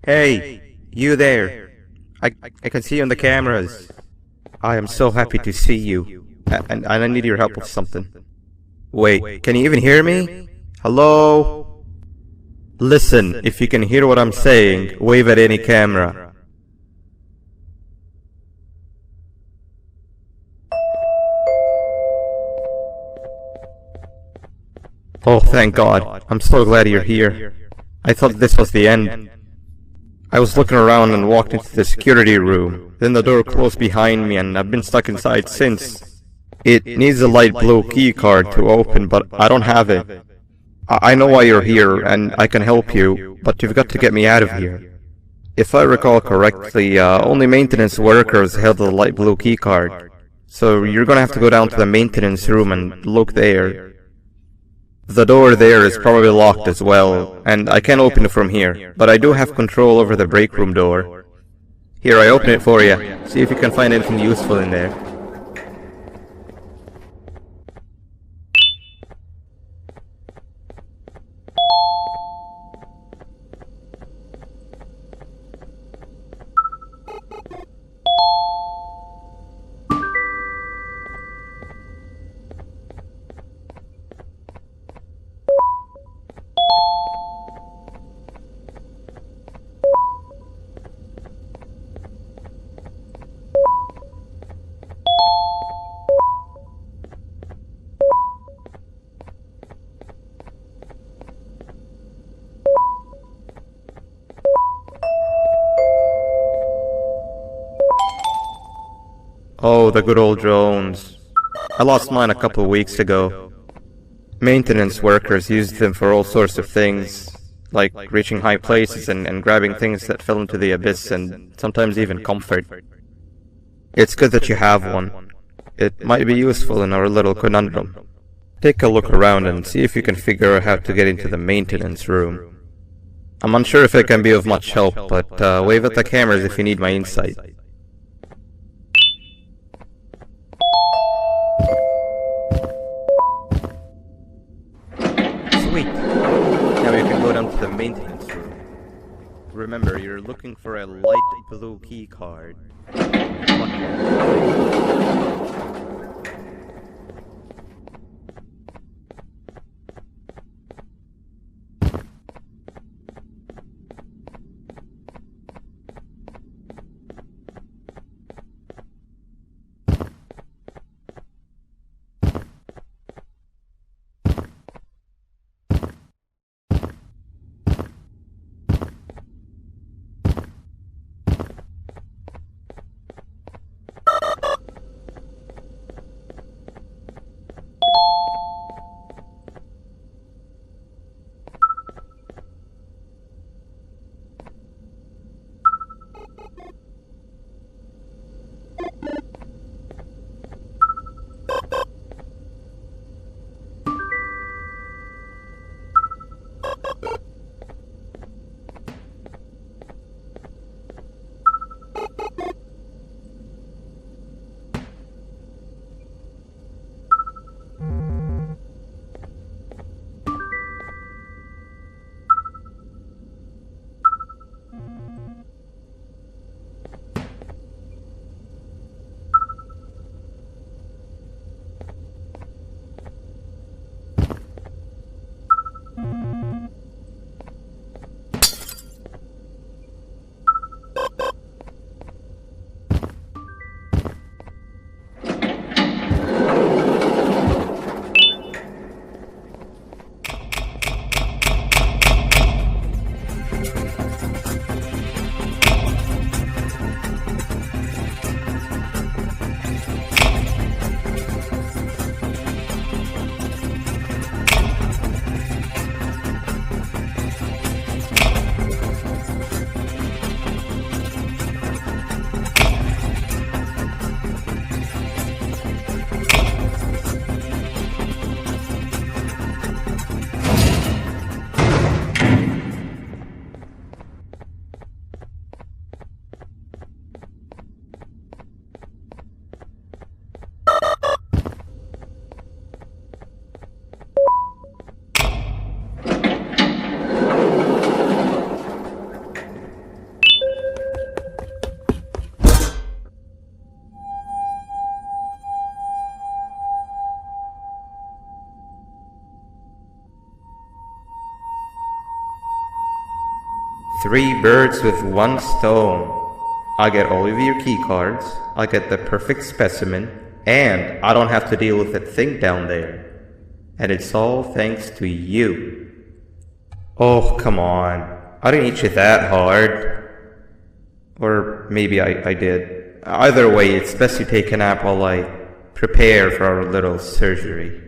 Hey, you there. I can see you on the cameras. I am so happy to see you. And I need your help with something. Wait, can you even hear me? Hello? Listen, if you can hear what I'm saying, wave at any camera. Oh, thank God. I'm so glad you're here. I thought this was the end. I was looking around and walked into the security room. Then the door closed behind me and I've been stuck inside since. It needs a light blue key card to open, but I don't have it. I know why you're here and I can help you, but you've got to get me out of here. If I recall correctly, only maintenance workers held the light blue key card. So you're gonna have to go down to the maintenance room and look there. The door there is probably locked as well, and I can't open it from here, but I do have control over the break room door. Here, I open it for you. See if you can find anything useful in there. Oh, the good old drones. I lost mine a couple of weeks ago. Maintenance workers used them for all sorts of things, like reaching high places and grabbing things that fell into the abyss, and sometimes even comfort. It's good that you have one. It might be useful in our little conundrum. Take a look around and see if you can figure out how to get into the maintenance room. I'm unsure if it can be of much help, but wave at the cameras if you need my insight. Sweet. Now you can go down to the maintenance room. Remember, you're looking for a light blue key card. Three birds with one stone. I get all of your key cards, I get the perfect specimen, and I don't have to deal with that thing down there. And it's all thanks to you. Oh, come on. I didn't eat you that hard. Or maybe I did. Either way, it's best you take a nap while I prepare for our little surgery.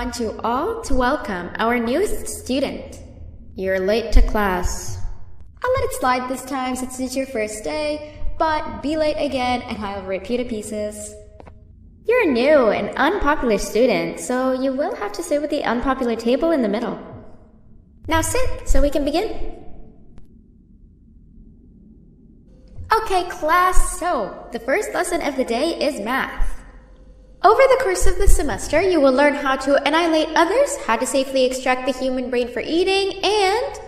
want you all to welcome our newest student. You're late to class. I'll let it slide this time since it's your first day, but be late again and I'll rip you to pieces. You're a new and unpopular student, so you will have to sit with the unpopular table in the middle. Now sit so we can begin. Okay, class, so the first lesson of the day is math. Over the course of the semester, you will learn how to annihilate others, how to safely extract the human brain for eating, and...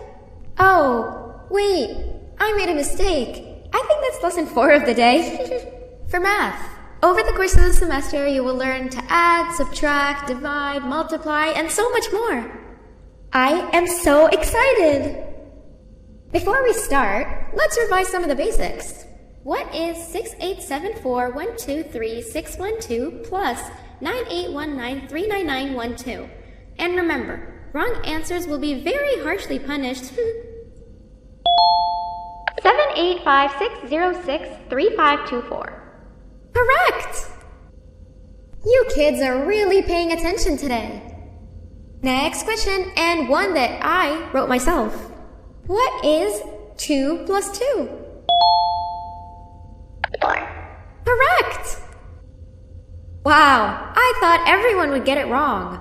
Oh, wait, I made a mistake. I think that's lesson 4 of the day. For math, over the course of the semester, you will learn to add, subtract, divide, multiply, and so much more. I am so excited! Before we start, let's revise some of the basics. What is 6874123612 plus 9819399912? And remember, wrong answers will be very harshly punished. 785-606-3524. Correct! You kids are really paying attention today. Next question, and one that I wrote myself. What is 2 plus 2? 4. Correct! Wow, I thought everyone would get it wrong.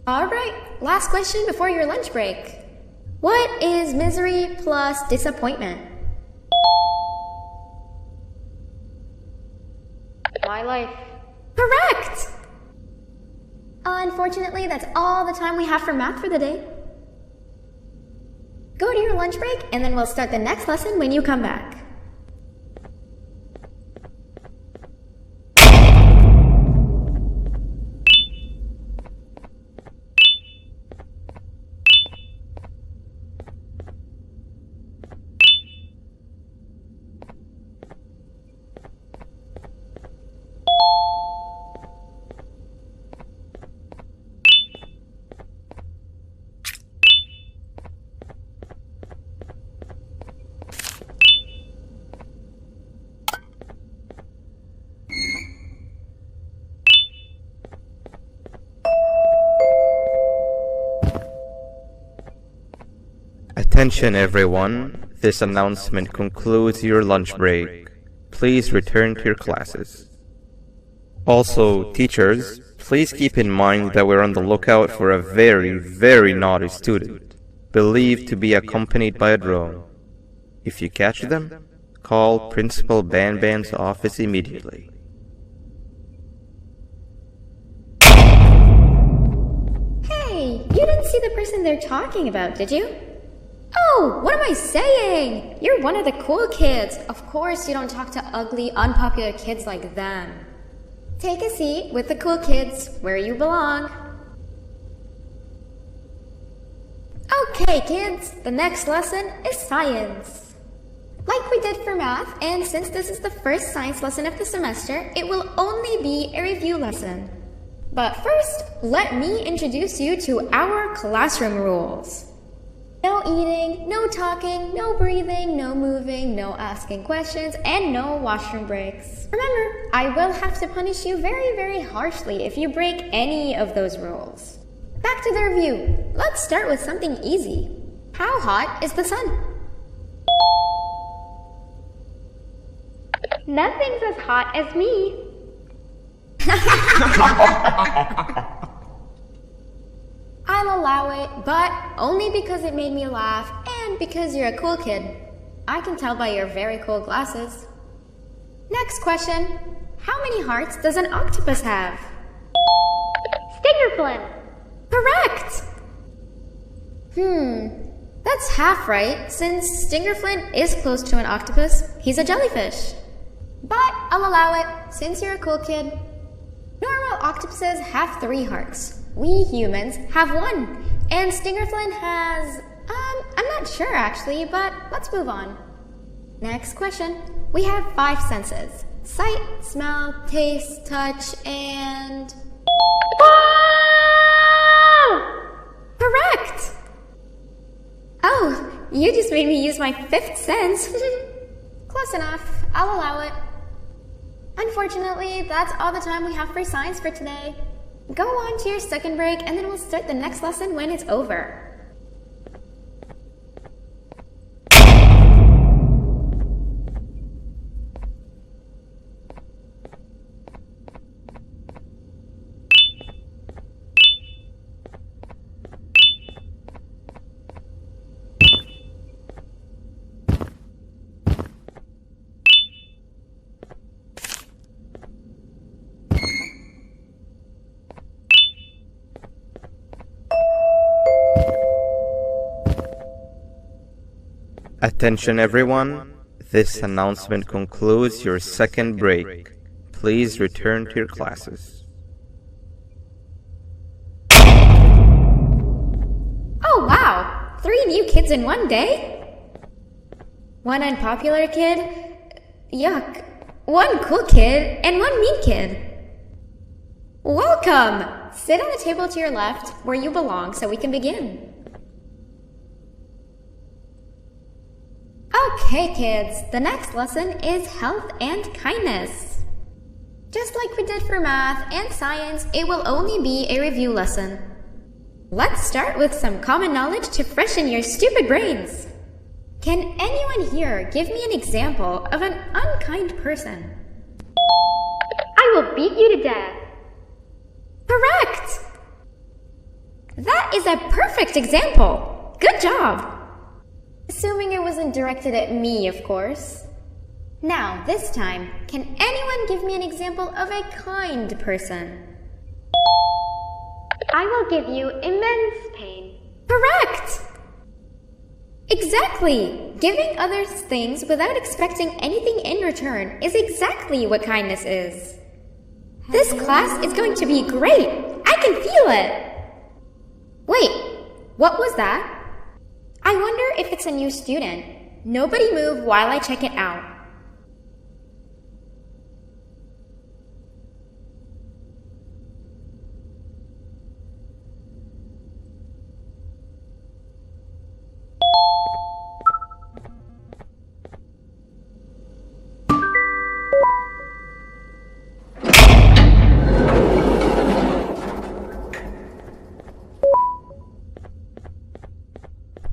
Alright, last question before your lunch break. What is misery plus disappointment? My life. Correct! Unfortunately, that's all the time we have for math for the day. Go to your lunch break, and then we'll start the next lesson when you come back. Attention everyone, this announcement concludes your lunch break. Please return to your classes. Also, teachers, please keep in mind that we're on the lookout for a very naughty student, believed to be accompanied by a drone. If you catch them, call Principal Banban's office immediately. Hey, you didn't see the person they're talking about, did you? Oh, what am I saying? You're one of the cool kids. Of course you don't talk to ugly, unpopular kids like them. Take a seat with the cool kids where you belong. Okay, kids, the next lesson is science. Like we did for math, and since this is the first science lesson of the semester, it will only be a review lesson. But first, let me introduce you to our classroom rules. No eating, no talking, no breathing, no moving, no asking questions, and no washroom breaks. Remember, I will have to punish you very harshly if you break any of those rules. Back to the review. Let's start with something easy. How hot is the sun? Nothing's as hot as me. I'll allow it, but only because it made me laugh and because you're a cool kid. I can tell by your very cool glasses. Next question. How many hearts does an octopus have? Stingerflin. Correct! That's half right, since Stingerflint is close to an octopus. He's a jellyfish. But I'll allow it, since you're a cool kid. Normal octopuses have 3 hearts. We humans have 1. And Stingerflint has... I'm not sure actually, but let's move on. Next question. We have 5 senses. Sight, smell, taste, touch, and... Whoa! Correct! Oh, you just made me use my 5th sense. Close enough. I'll allow it. Unfortunately, that's all the time we have for science for today. Go on to your second break and then we'll start the next lesson when it's over. Attention everyone, this announcement concludes your second break. Please return to your classes. Oh wow! 3 new kids in one day? 1 unpopular kid? Yuck. 1 cool kid and 1 mean kid. Welcome! Sit on the table to your left where you belong so we can begin. Okay kids, the next lesson is health and kindness. Just like we did for math and science, it will only be a review lesson. Let's start with some common knowledge to freshen your stupid brains. Can anyone here give me an example of an unkind person? I will beat you to death. Correct! That is a perfect example. Good job. Assuming it wasn't directed at me, of course. Now, this time, can anyone give me an example of a kind person? I will give you immense pain. Correct! Exactly! Giving others things without expecting anything in return is exactly what kindness is. This class is going to be great! I can feel it! Wait, what was that? I wonder if it's a new student. Nobody move while I check it out.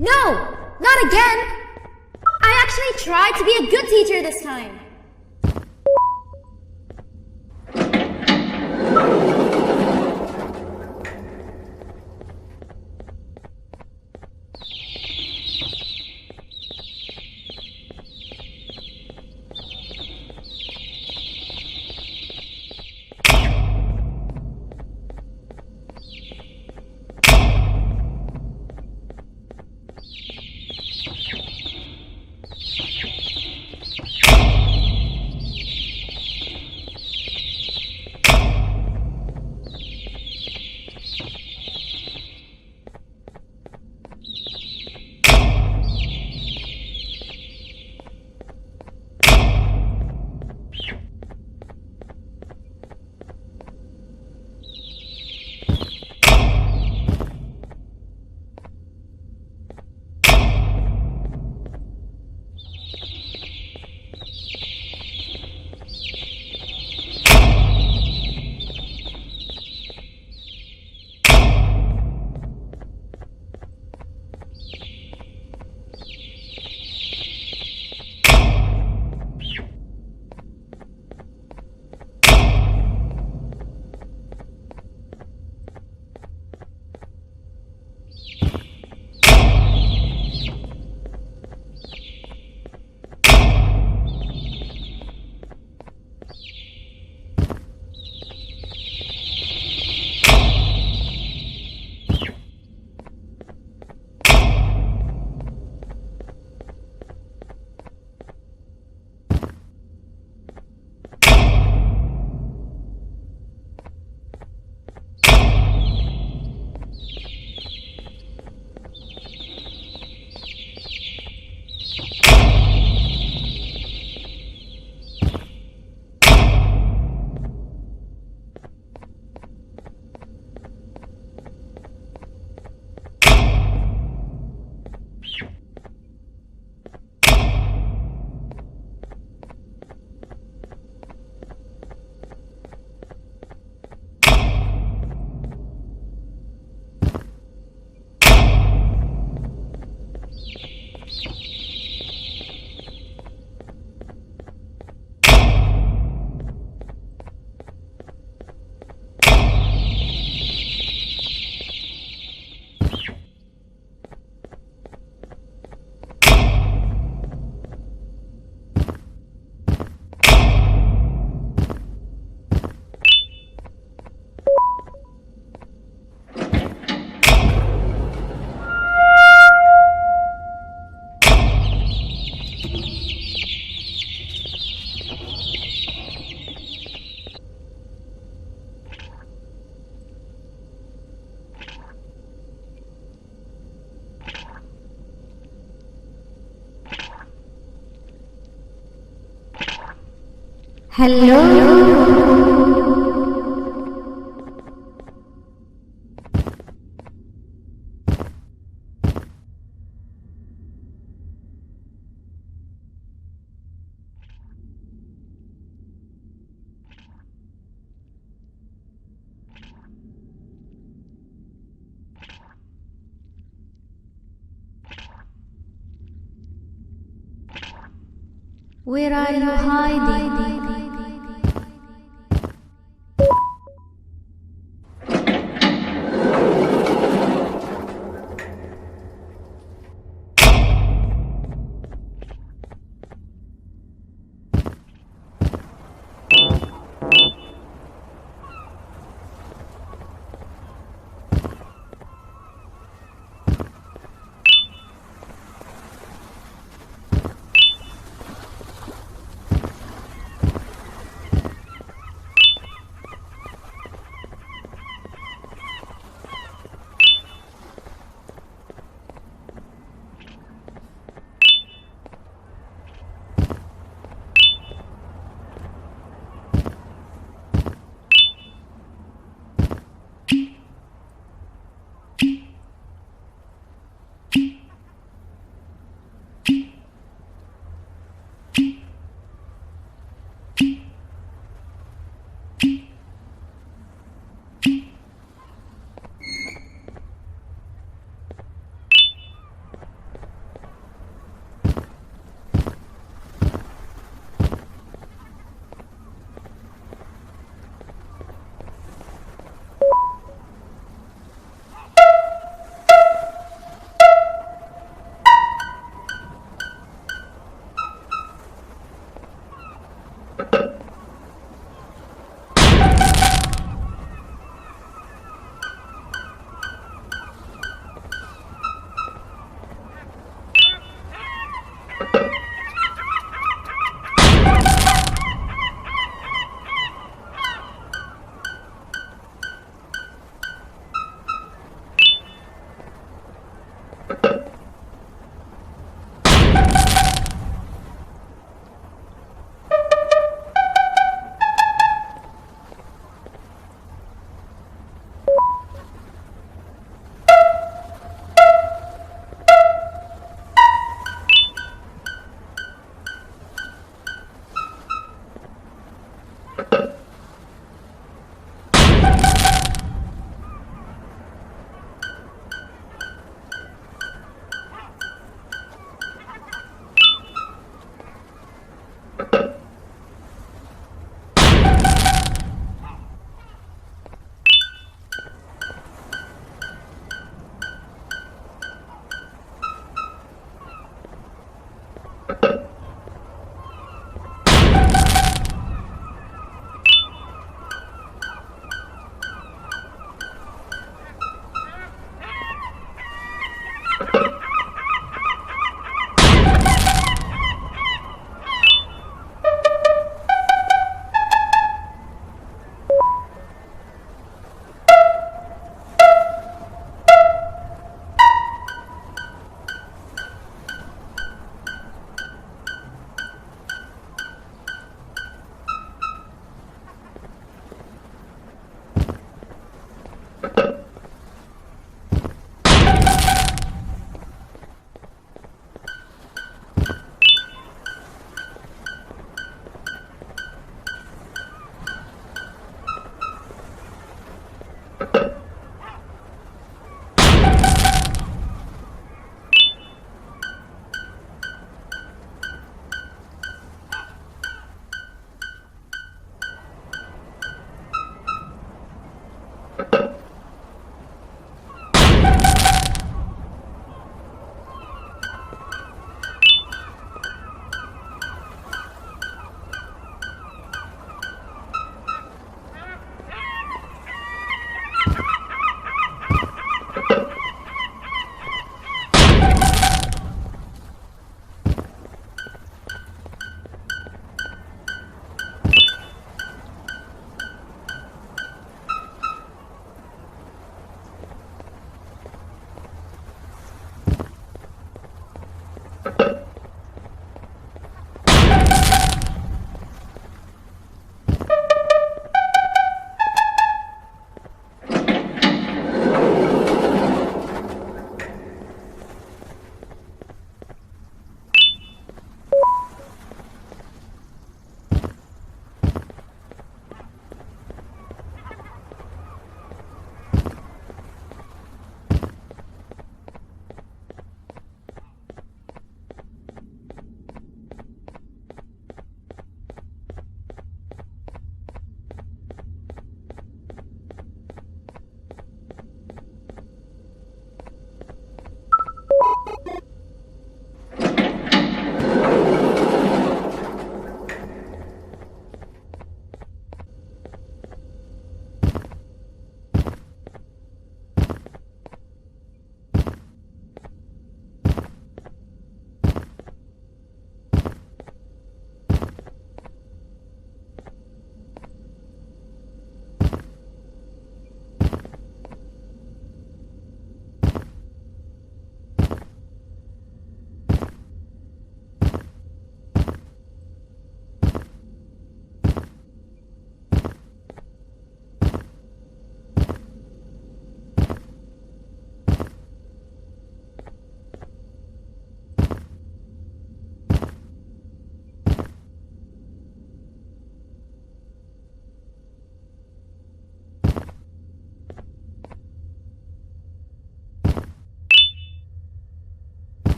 No! Not again! I actually tried to be a good teacher this time. Where are you hiding?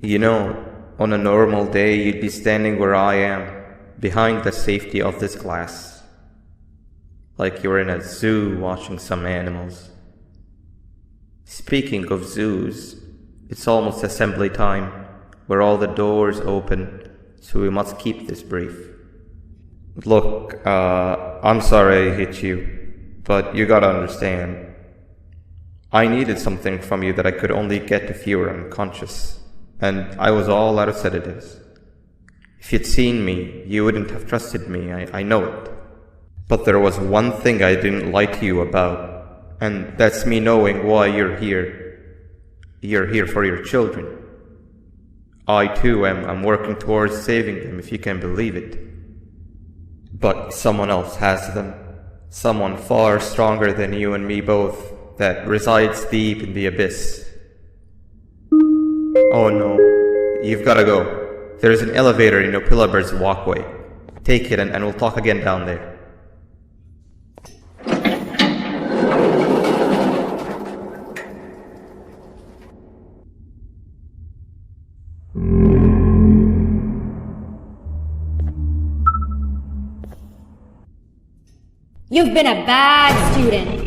You know, on a normal day you'd be standing where I am, behind the safety of this glass. Like you're in a zoo watching some animals. Speaking of zoos, it's almost assembly time, where all the doors open, so we must keep this brief. Look, I'm sorry I hit you, but you gotta understand. I needed something from you that I could only get if you were unconscious, and I was all out of sedatives. If you'd seen me, you wouldn't have trusted me, I know it. But there was one thing I didn't lie to you about, and that's me knowing why you're here. You're here for your children. I too am working towards saving them, if you can believe it. But someone else has them. Someone far stronger than you and me both, that resides deep in the abyss. Oh no, you've gotta go. There's an elevator in Opillaber's walkway. Take it and we'll talk again down there. You've been a bad student.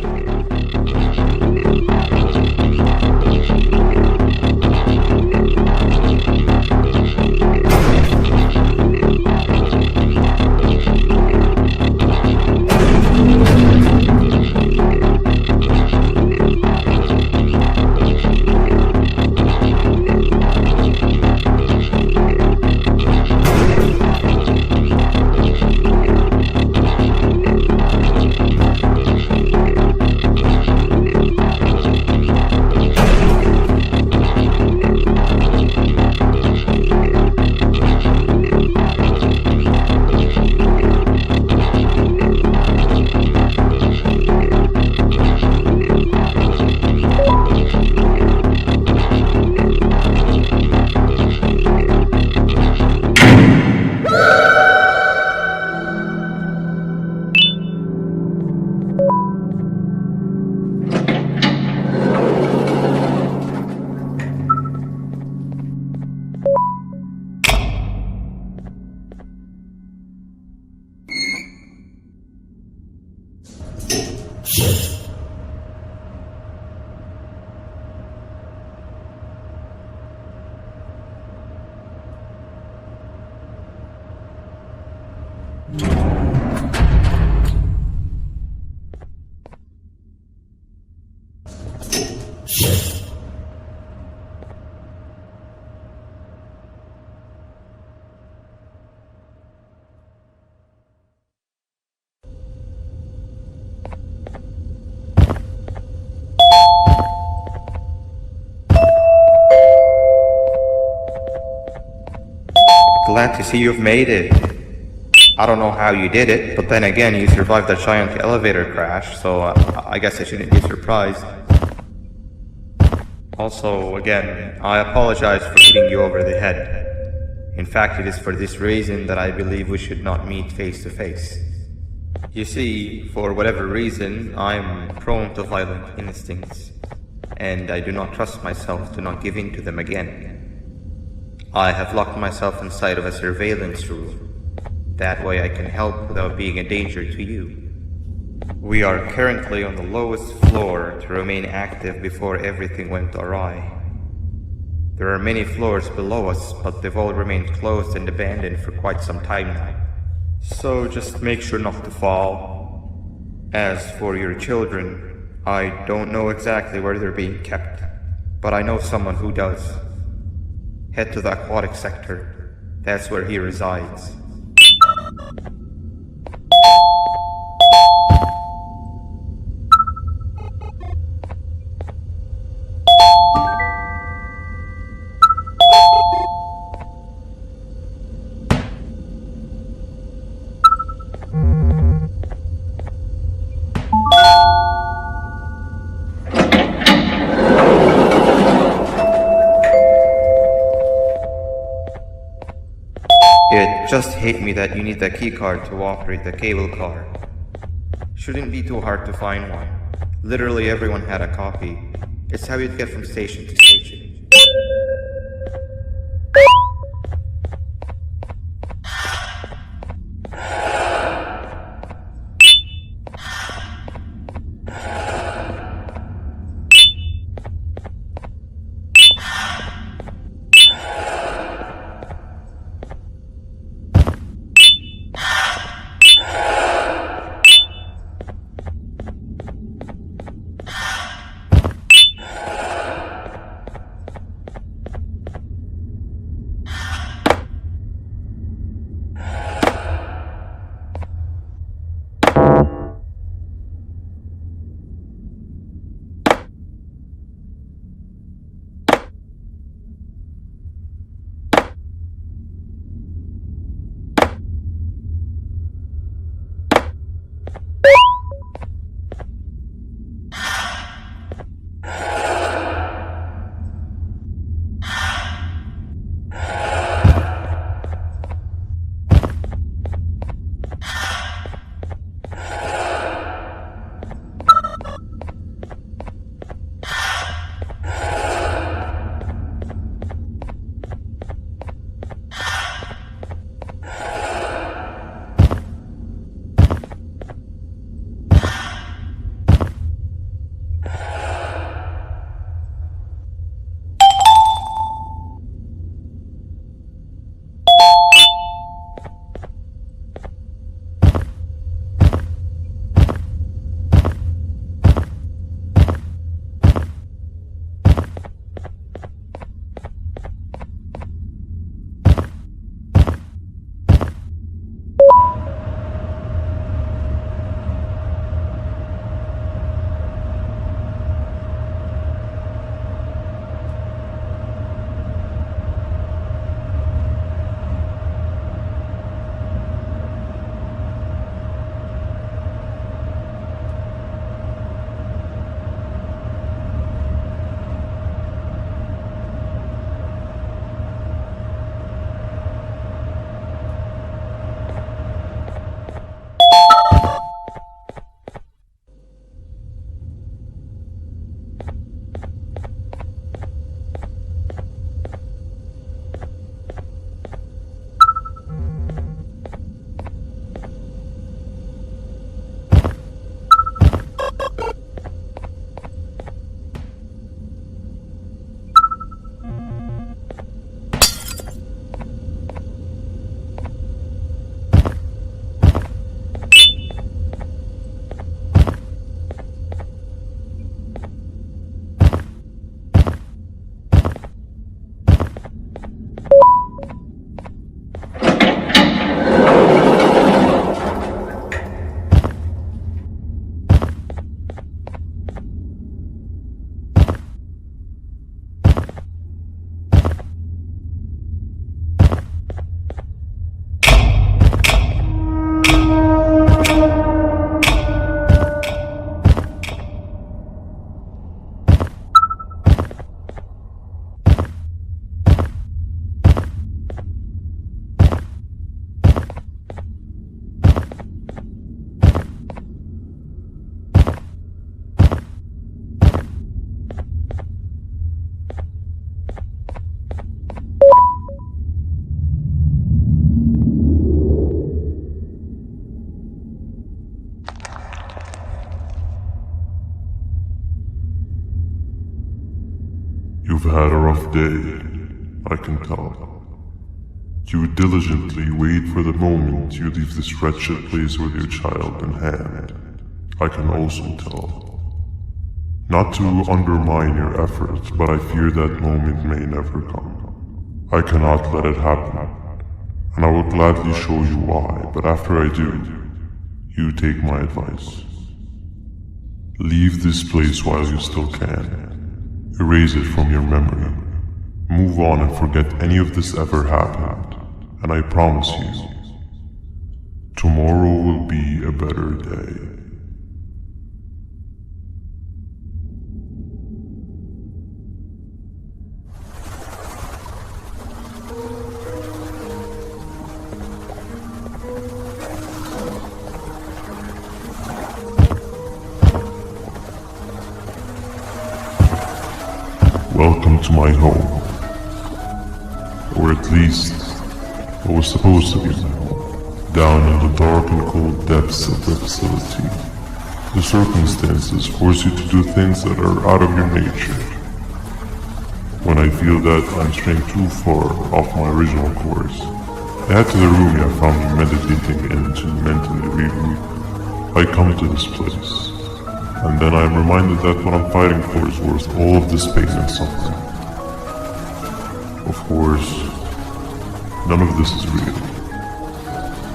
Glad to see you've made it. I don't know how you did it, but then again you survived that giant elevator crash, so I guess I shouldn't be surprised. Also, again, I apologize for hitting you over the head. In fact, it is for this reason that I believe we should not meet face to face. You see, for whatever reason, I'm prone to violent instincts, and I do not trust myself to not give in to them again. I have locked myself inside of a surveillance room. That way I can help without being a danger to you. We are currently on the lowest floor to remain active before everything went awry. There are many floors below us, but they've all remained closed and abandoned for quite some time now. So just make sure not to fall. As for your children, I don't know exactly where they're being kept, but I know someone who does. Head to the aquatic sector. That's where he resides. It just hit me that you need the keycard to operate the cable car. Shouldn't be too hard to find one. Literally everyone had a copy. It's how you'd get from station to station. You've had a rough day, I can tell. You diligently wait for the moment you leave this wretched place with your child in hand. I can also tell. Not to undermine your efforts, but I fear that moment may never come. I cannot let it happen, and I will gladly show you why, but after I do, you take my advice. Leave this place while you still can. Erase it from your memory. Move on and forget any of this ever happened, and I promise you, tomorrow will be a better day. Welcome to my home. Or at least, what was supposed to be my home. Down in the dark and cold depths of the facility, the circumstances force you to do things that are out of your nature. When I feel that I'm straying too far off my original course, I head to the room I found you meditating in to mentally regroup. I come to this place. And then I am reminded that what I'm fighting for is worth all of this pain and suffering. Of course, none of this is real,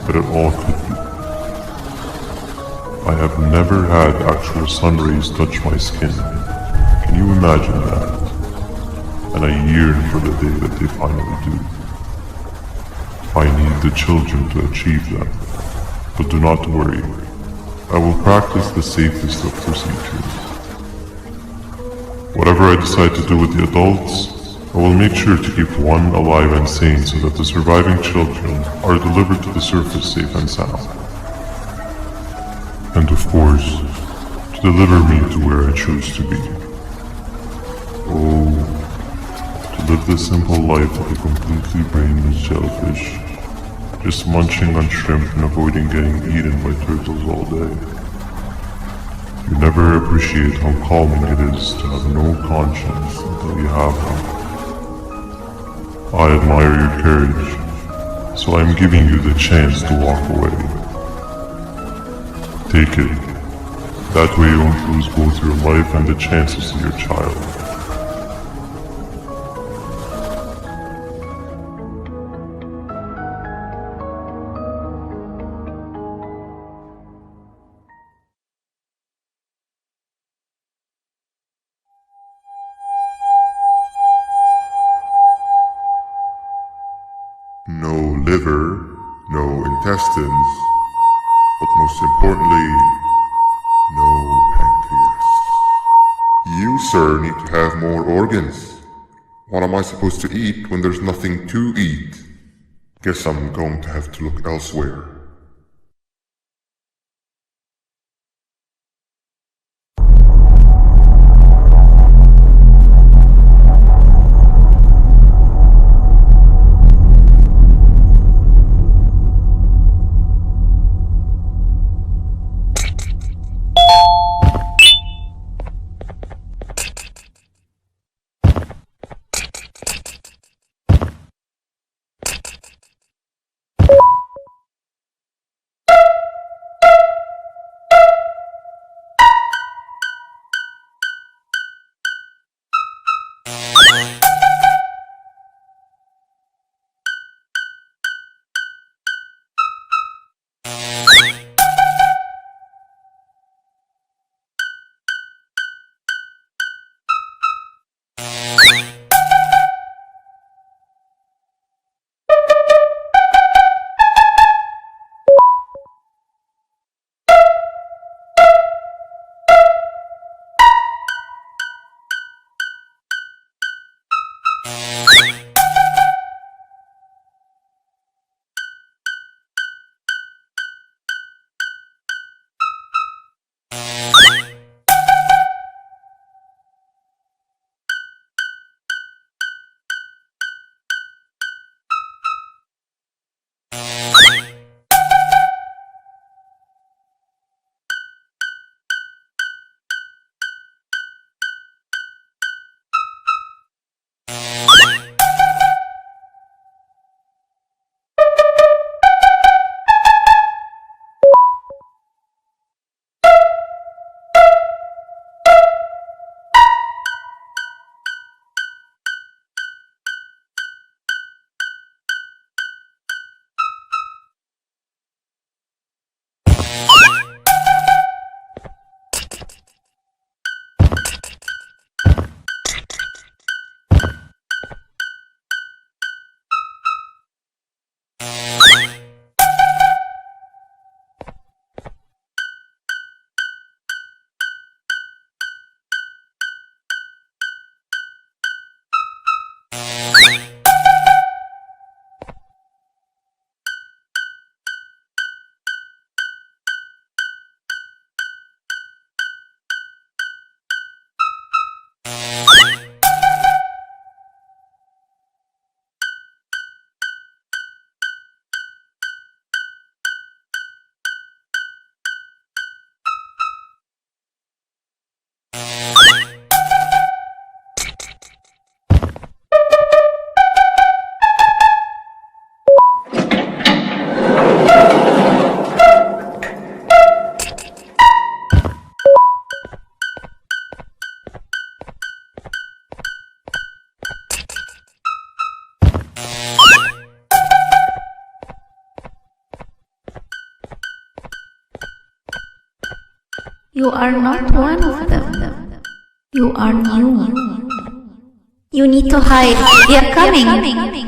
but it all could be. I have never had actual sun rays touch my skin. Can you imagine that? And I yearn for the day that they finally do. I need the children to achieve that, but do not worry. I will practice the safest of procedures. Whatever I decide to do with the adults, I will make sure to keep one alive and sane so that the surviving children are delivered to the surface safe and sound. And of course, to deliver me to where I choose to be. Oh, to live the simple life of a completely brainless shellfish, just munching on shrimp and avoiding getting eaten by turtles all day. You never appreciate how calming it is to have no conscience until you have one. I admire your courage, so I am giving you the chance to walk away. Take it. That way you won't lose both your life and the chances of your child. No liver, no intestines, but most importantly, no pancreas. You, sir, need to have more organs. What am I supposed to eat when there's nothing to eat? Guess I'm going to have to look elsewhere. You are not one of them. You are new. You need to hide. They are coming.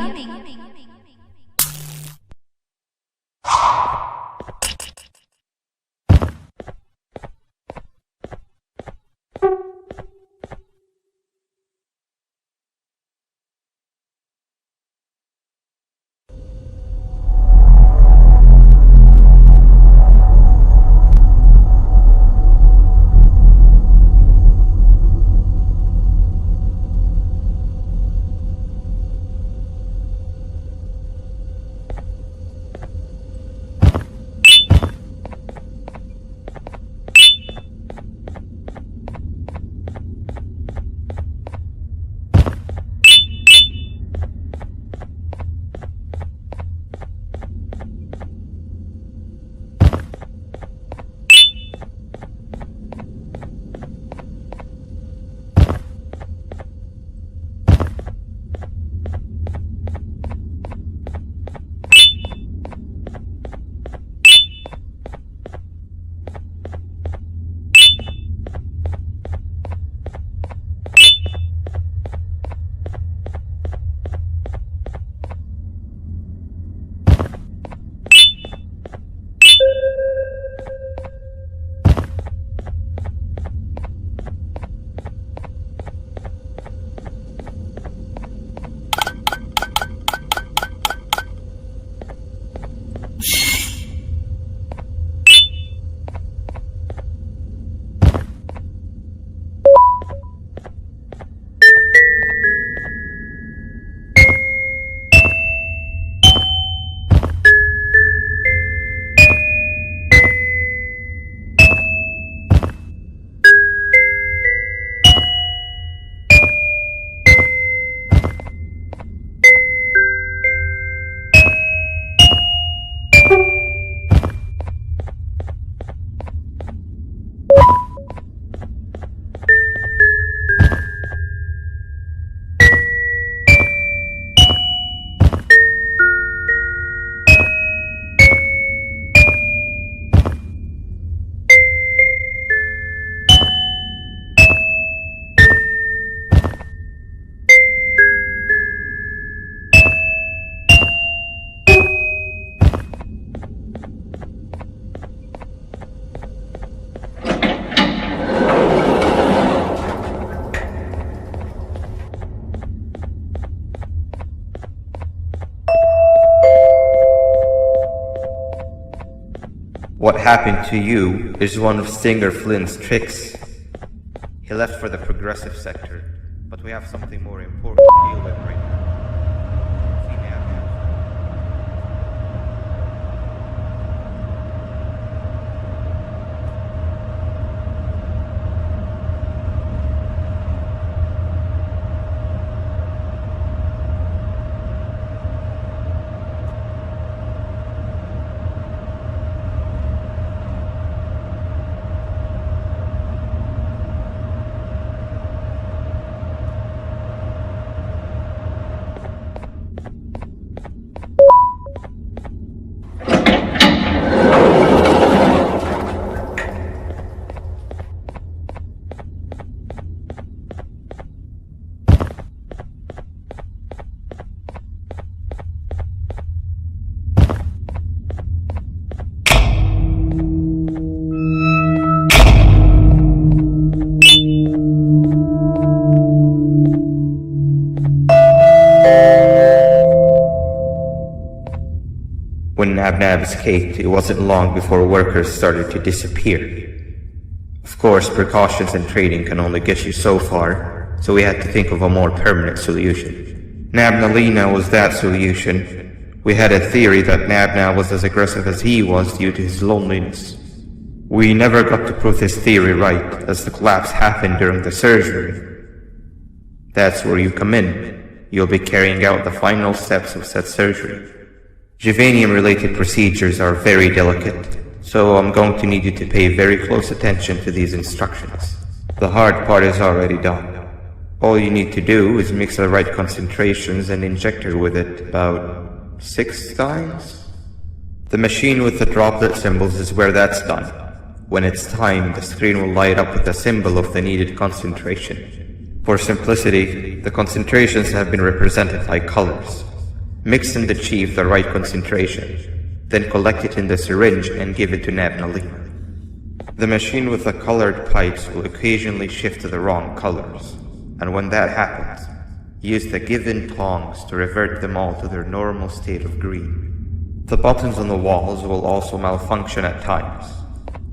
What happened to you is one of Stinger Flynn's tricks. He left for the progressive sector, but we have something more important to deal with right now. See now. When Nab escaped, it wasn't long before workers started to disappear. Of course, precautions and trading can only get you so far, so we had to think of a more permanent solution. Nabnalina was that solution. We had a theory that Nabna was as aggressive as he was due to his loneliness. We never got to prove this theory right, as the collapse happened during the surgery. That's where you come in. You'll be carrying out the final steps of said surgery. Juvanium-related procedures are very delicate, so I'm going to need you to pay very close attention to these instructions. The hard part is already done. All you need to do is mix the right concentrations and inject her with it about 6 times. The machine with the droplet symbols is where that's done. When it's time, the screen will light up with the symbol of the needed concentration. For simplicity, the concentrations have been represented by colors. Mix and achieve the right concentration, then collect it in the syringe and give it to Nab and Limay. The machine with the colored pipes will occasionally shift to the wrong colors, and when that happens, use the given tongs to revert them all to their normal state of green. The buttons on the walls will also malfunction at times.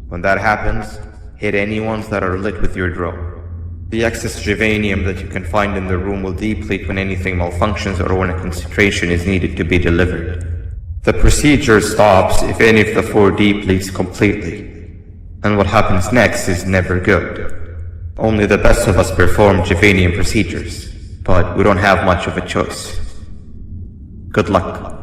When that happens, hit any ones that are lit with your drone. The excess germanium that you can find in the room will deplete when anything malfunctions or when a concentration is needed to be delivered. The procedure stops if any of the 4 depletes completely. And what happens next is never good. Only the best of us perform germanium procedures, but we don't have much of a choice. Good luck.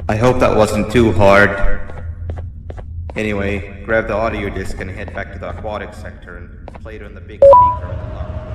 I hope that wasn't too hard. Anyway, grab the audio disc and head back to the aquatic sector and play it on the big speaker in the lounge.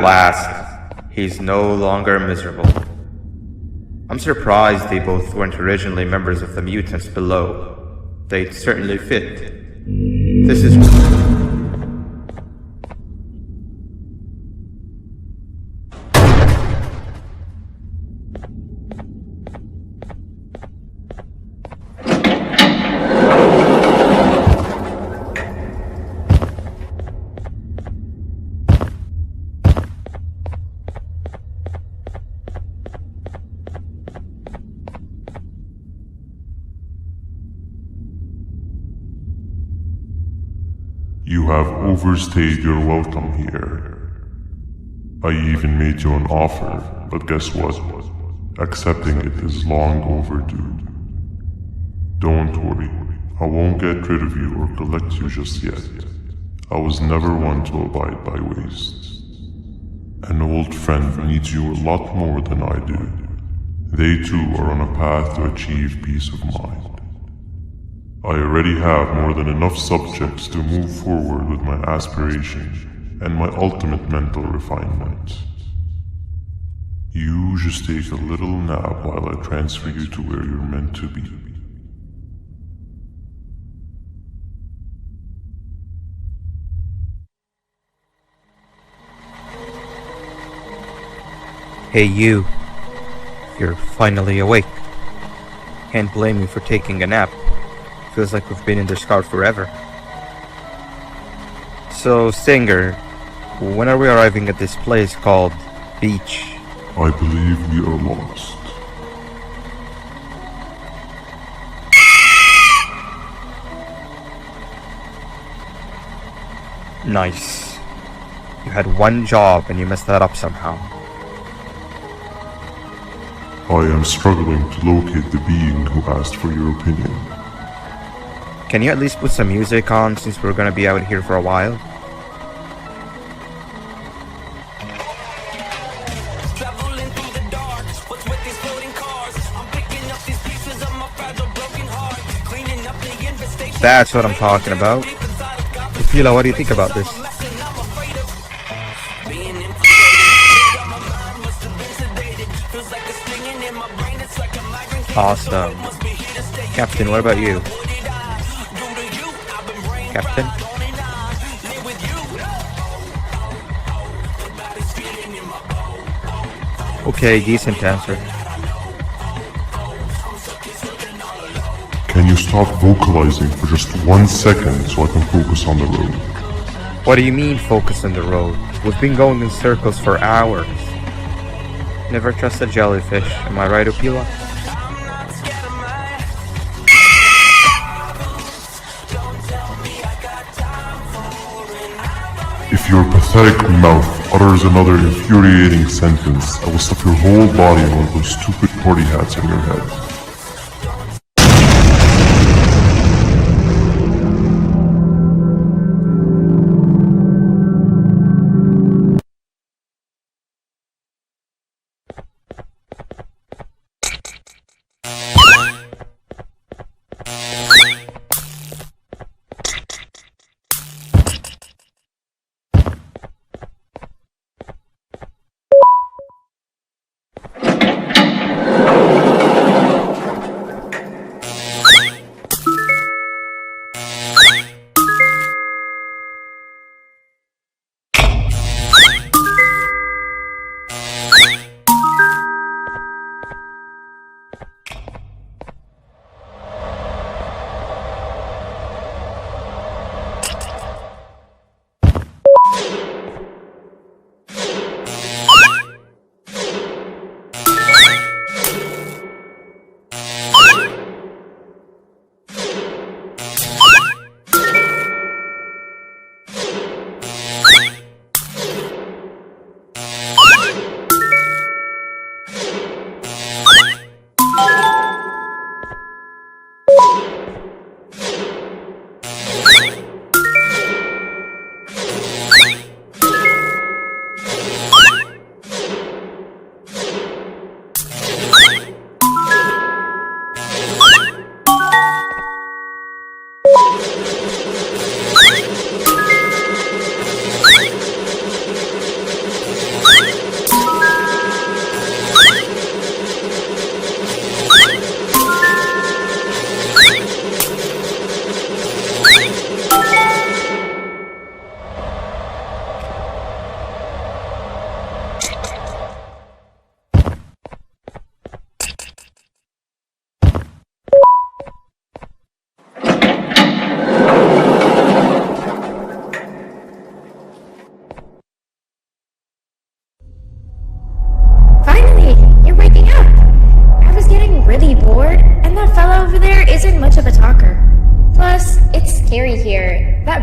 last, he's no longer miserable. I'm surprised they both weren't originally members of the mutants below. They'd certainly fit. This is... You have overstayed your welcome here. I even made you an offer, but guess what? Accepting it is long overdue. Don't worry, I won't get rid of you or collect you just yet. I was never one to abide by waste. An old friend needs you a lot more than I do. They too are on a path to achieve peace of mind. I already have more than enough subjects to move forward with my aspiration and my ultimate mental refinement. You just take a little nap while I transfer you to where you're meant to be. Hey you. You're finally awake. Can't blame you for taking a nap. Feels like we've been in this car forever. So, Singer, when are we arriving at this place called Beach? I believe we are lost. Nice. You had one job and you messed that up somehow. I am struggling to locate the being who asked for your opinion. Can you at least put some music on since we're gonna be out here for a while? That's what I'm talking about. Tequila, what do you think about this? Awesome. Captain, what about you? Captain? Okay, decent answer. Can you stop vocalizing for just 1 second so I can focus on the road? What do you mean focus on the road? We've been going in circles for hours. Never trust a jellyfish, am I right, Opila? If your pathetic mouth utters another infuriating sentence, I will stuff your whole body in one of those stupid party hats on your head.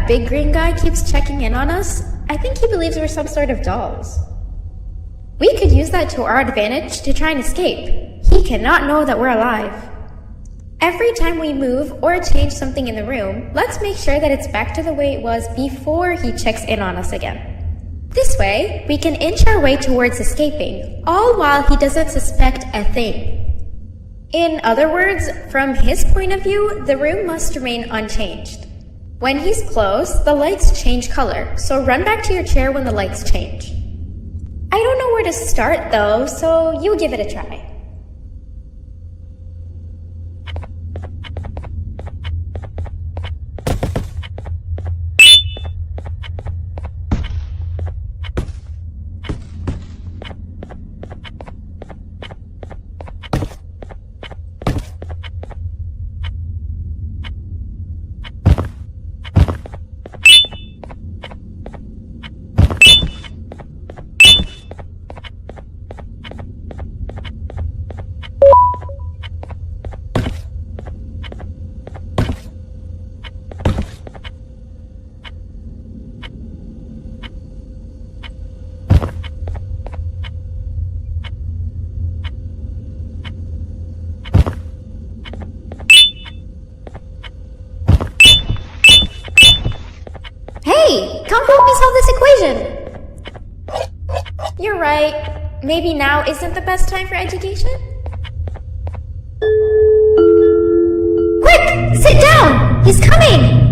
that big green guy keeps checking in on us, I think he believes we're some sort of dolls. We could use that to our advantage to try and escape. He cannot know that we're alive. Every time we move or change something in the room, let's make sure that it's back to the way it was before he checks in on us again. This way, we can inch our way towards escaping, all while he doesn't suspect a thing. In other words, from his point of view, the room must remain unchanged. When he's close, the lights change color, so run back to your chair when the lights change. I don't know where to start though, so you give it a try. Hey, come help me solve this equation! You're right. Maybe now isn't the best time for education? Quick! Sit down! He's coming!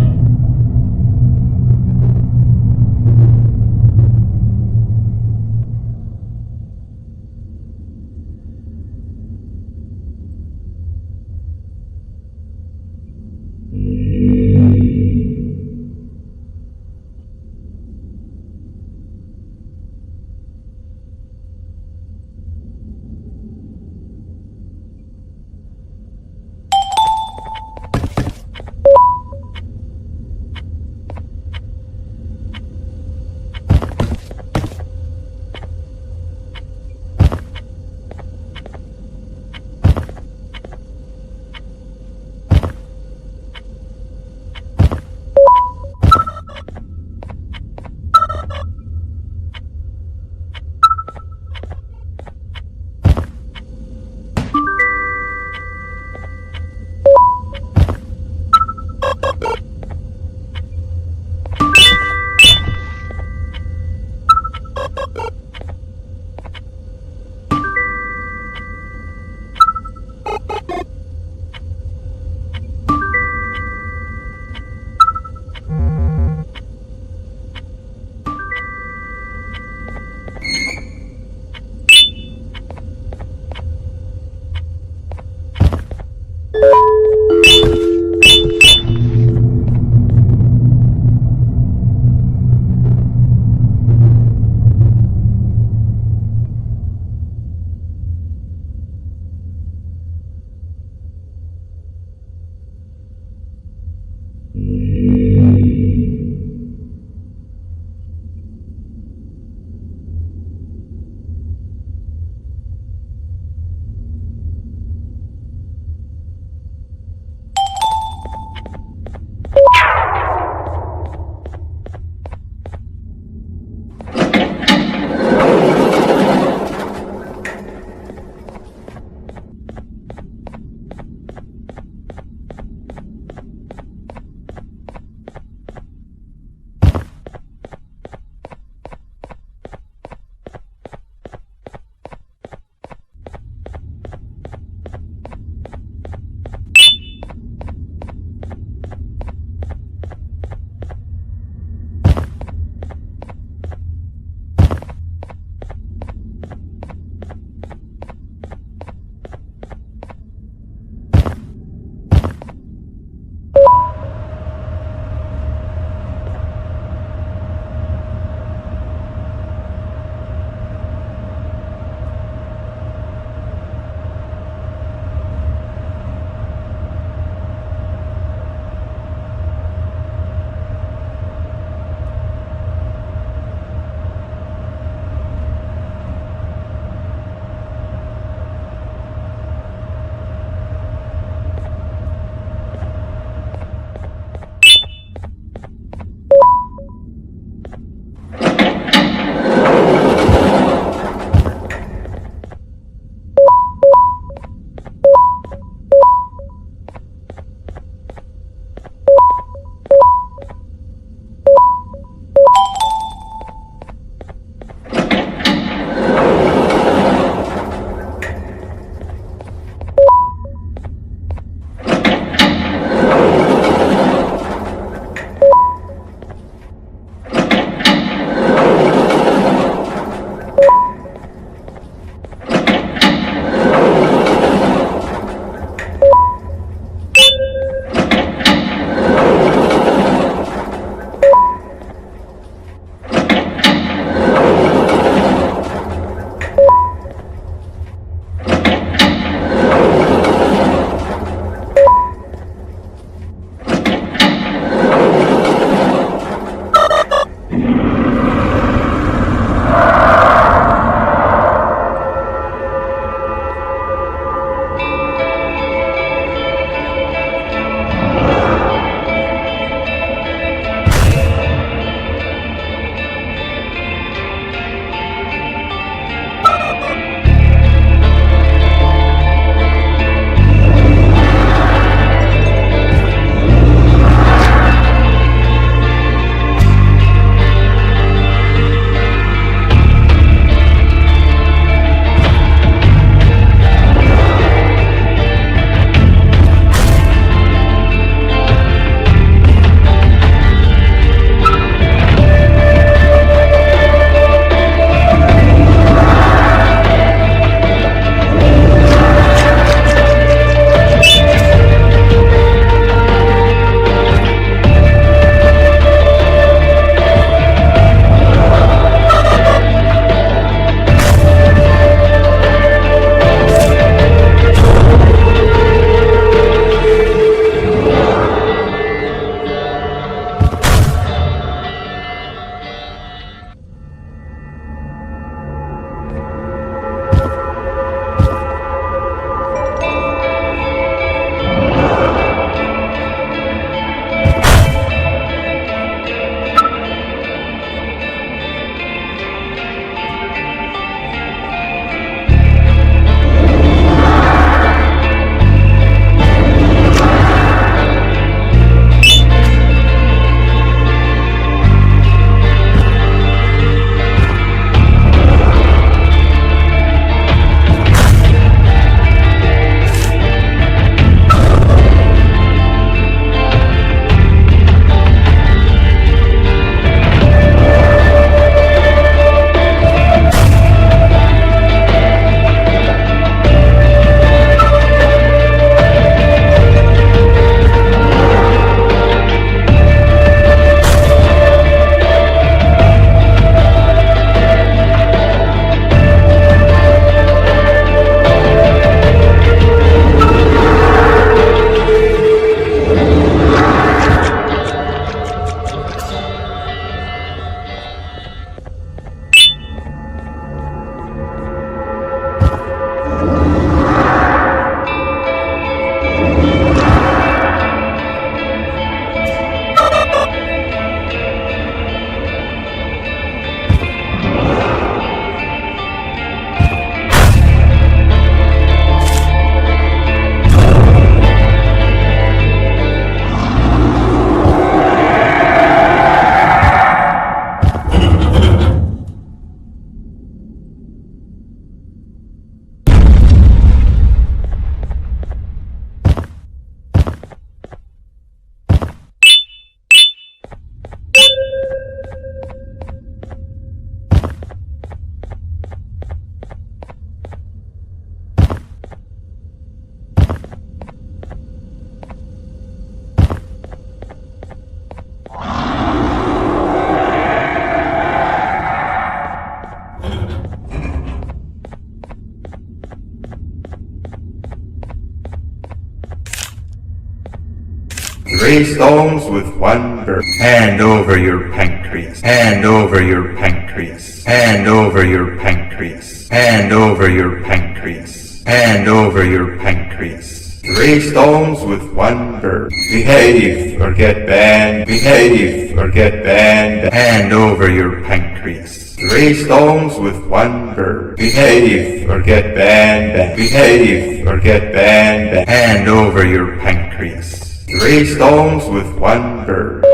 3 stones with 1 bird. Hand over your pancreas. Hand over your pancreas. Hand over your pancreas. Hand over your pancreas. Hand over your pancreas. 3 stones with 1 bird. Behave or get banned. Behave or get banned. Hand over your pancreas. 3 stones with 1 bird. Behave or get banned. Behave or get banned. Hand over your pancreas. 3 stones with 1 bird.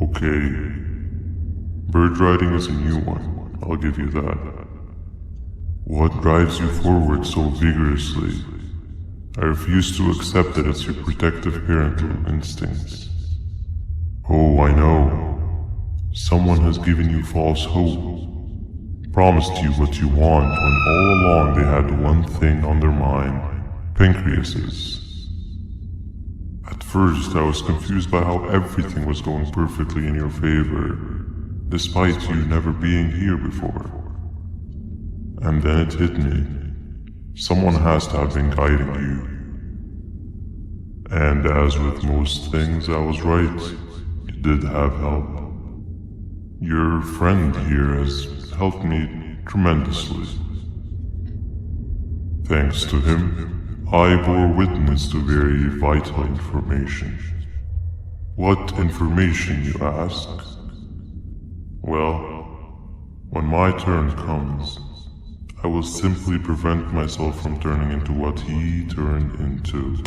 Okay. Bird riding is a new one, I'll give you that. What drives you forward so vigorously? I refuse to accept that it's your protective parental instincts. Oh, I know. Someone has given you false hope. Promised you what you want when all along they had one thing on their mind. Pancreases. At first, I was confused by how everything was going perfectly in your favor, despite you never being here before. And then it hit me. Someone has to have been guiding you. And as with most things, I was right. You did have help. Your friend here has helped me tremendously. Thanks to him, I bore witness to very vital information. What information, you ask? Well, when my turn comes, I will simply prevent myself from turning into what he turned into.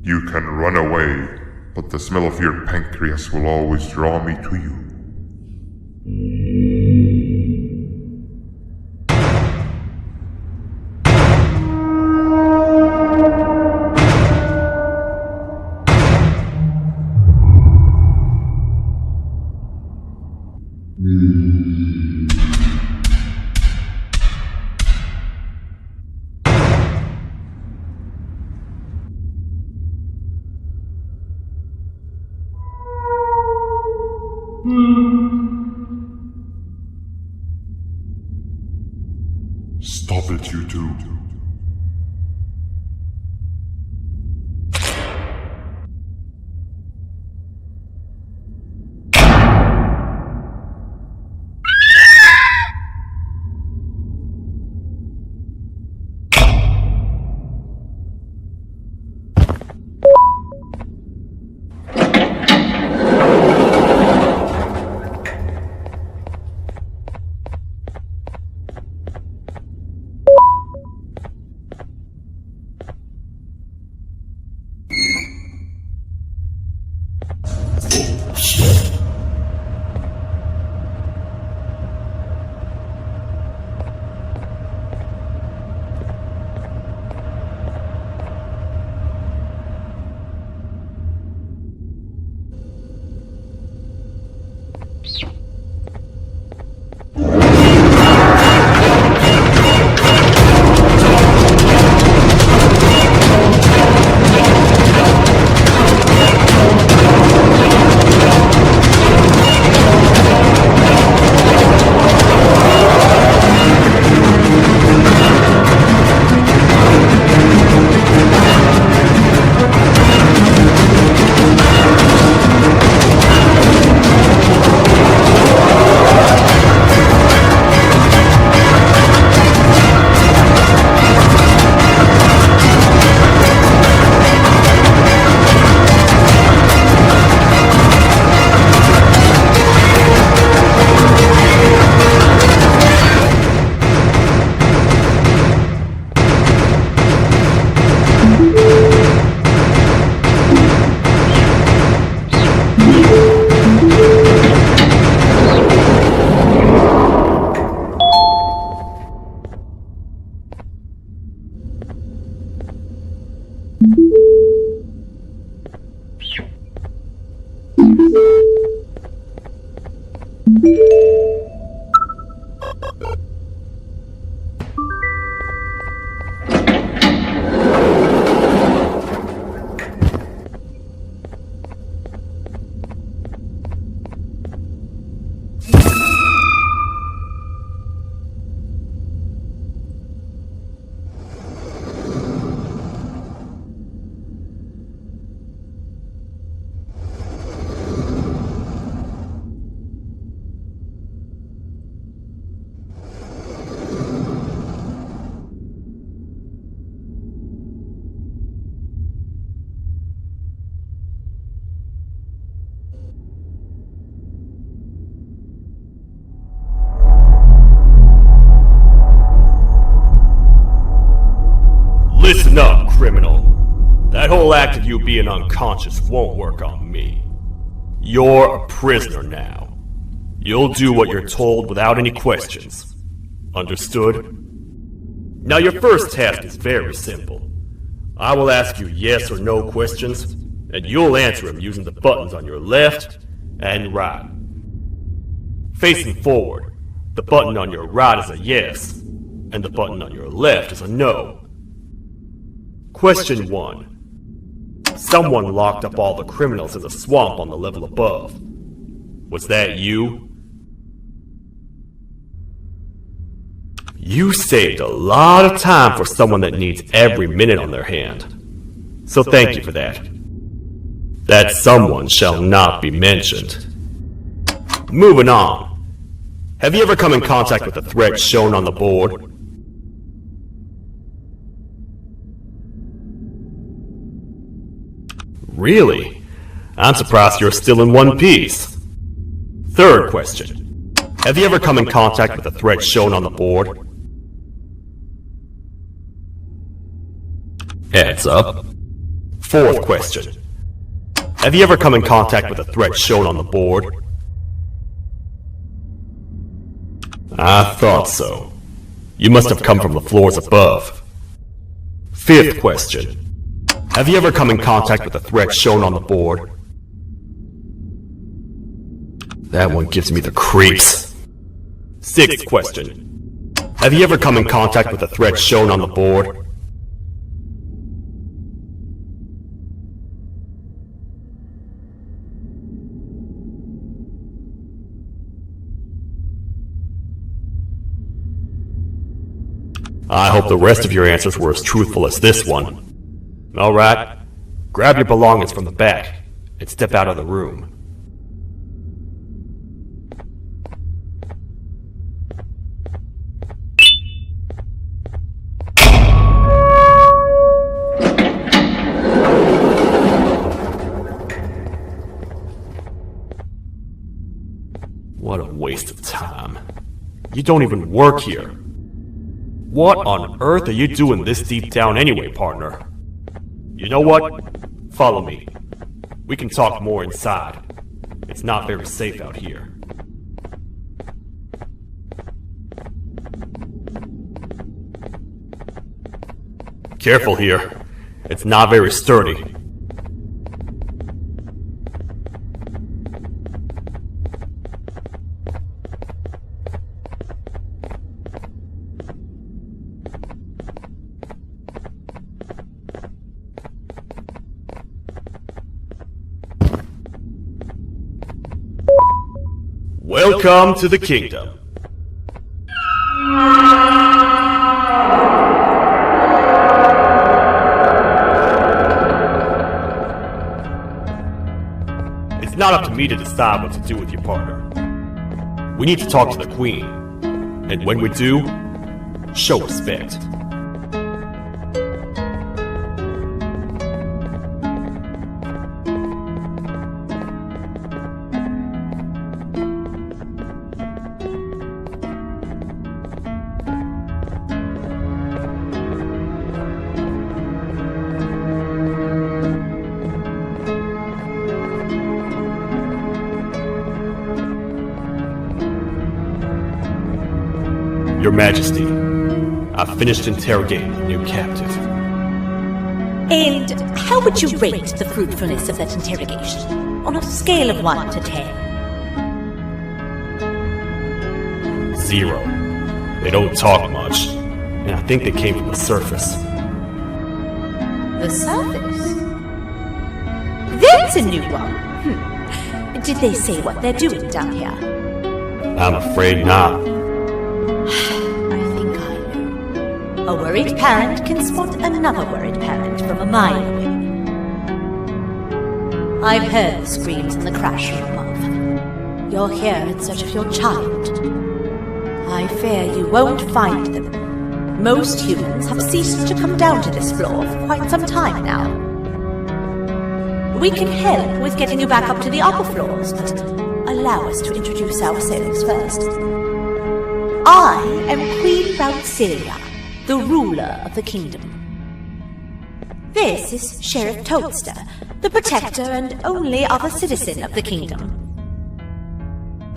You can run away, but the smell of your pancreas will always draw me to you. Stop it, you two. Listen up, criminal. That whole act of you being unconscious won't work on me. You're a prisoner now. You'll do what you're told without any questions. Understood? Now your first task is very simple. I will ask you yes or no questions, and you'll answer them using the buttons on your left and right. Facing forward, the button on your right is a yes, and the button on your left is a no. Question 1. Someone locked up all the criminals in the swamp on the level above. Was that you? You saved a lot of time for someone that needs every minute on their hand. So thank you for that. That someone shall not be mentioned. Moving on. Have you ever come in contact with the threat shown on the board? Really? I'm surprised you're still in one piece. Third question. Have you ever come in contact with the threat shown on the board? Heads up. Fourth question. Have you ever come in contact with the threat shown on the board? I thought so. You must have come from the floors above. Fifth question. Have you ever come in contact with the threat shown on the board? That one gives me the creeps. Sixth question. Have you ever come in contact with the threat shown on the board? I hope the rest of your answers were as truthful as this one. Alright, grab your belongings from the back and step out of the room. What a waste of time. You don't even work here. What on earth are you doing this deep down anyway, partner? You know what? Follow me. We can talk more inside. It's not very safe out here. Careful here. It's not very sturdy. Welcome to the kingdom. It's not up to me to decide what to do with your partner. We need to talk to the queen. And when we do, show respect. Your Majesty, I've finished interrogating the new captive. And how would you rate the fruitfulness of that interrogation, on a scale of 1 to 10? 0. They don't talk much, and I think they came from the surface. The surface? That's a new one. Did they say what they're doing down here? I'm afraid not. I think I know. A worried parent can spot another worried parent from a mile away. I've heard the screams in the crash room above. You're here in search of your child. I fear you won't find them. Most humans have ceased to come down to this floor for quite some time now. We can help with getting you back up to the upper floors, but allow us to introduce ourselves first. I am Queen Boutsilia, the ruler of the kingdom. This is Sheriff Toadster, the protector and only other citizen of the kingdom.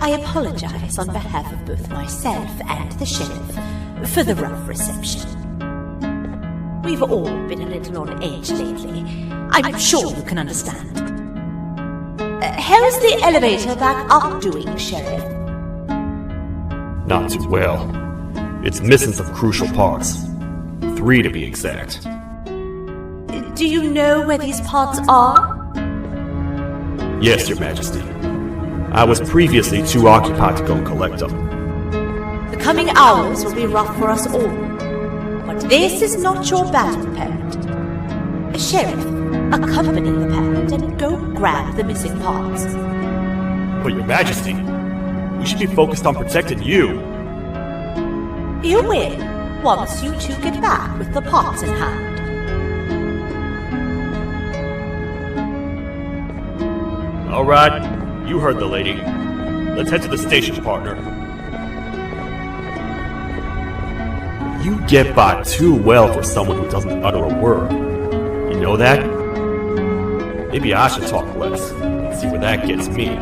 I apologize on behalf of both myself and the sheriff for the rough reception. We've all been a little on edge lately. I'm sure you can understand. How's the elevator back up doing, Sheriff? Not too well. It's missing some crucial parts. 3 to be exact. Do you know where these parts are? Yes, Your Majesty. I was previously too occupied to go and collect them. The coming hours will be rough for us all. But this is not your battle, parent. Sheriff, accompany the parent and go grab the missing parts. But Your Majesty, we should be focused on protecting you. You will, once you two get back with the parts in hand. Alright, you heard the lady. Let's head to the station, partner. You get by too well for someone who doesn't utter a word. You know that? Maybe I should talk less and see where that gets me.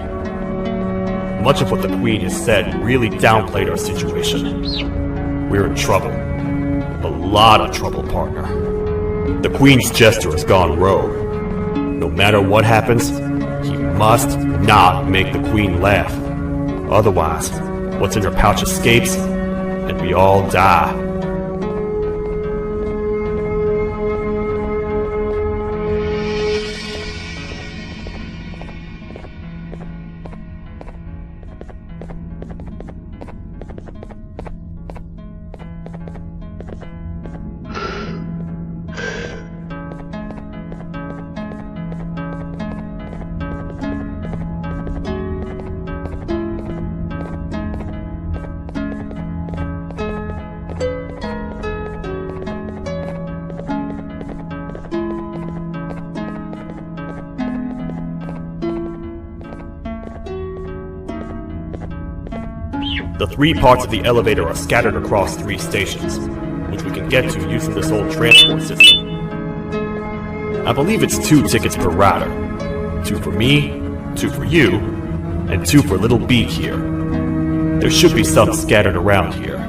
Much of what the Queen has said really downplayed our situation. We're in trouble. A lot of trouble, partner. The Queen's jester has gone rogue. No matter what happens, he must not make the Queen laugh. Otherwise, what's in her pouch escapes, and we all die. The 3 parts of the elevator are scattered across 3 stations, which we can get to using this old transport system. I believe it's 2 tickets per rider. 2 for me, 2 for you, and 2 for Little Beak here. There should be some scattered around here.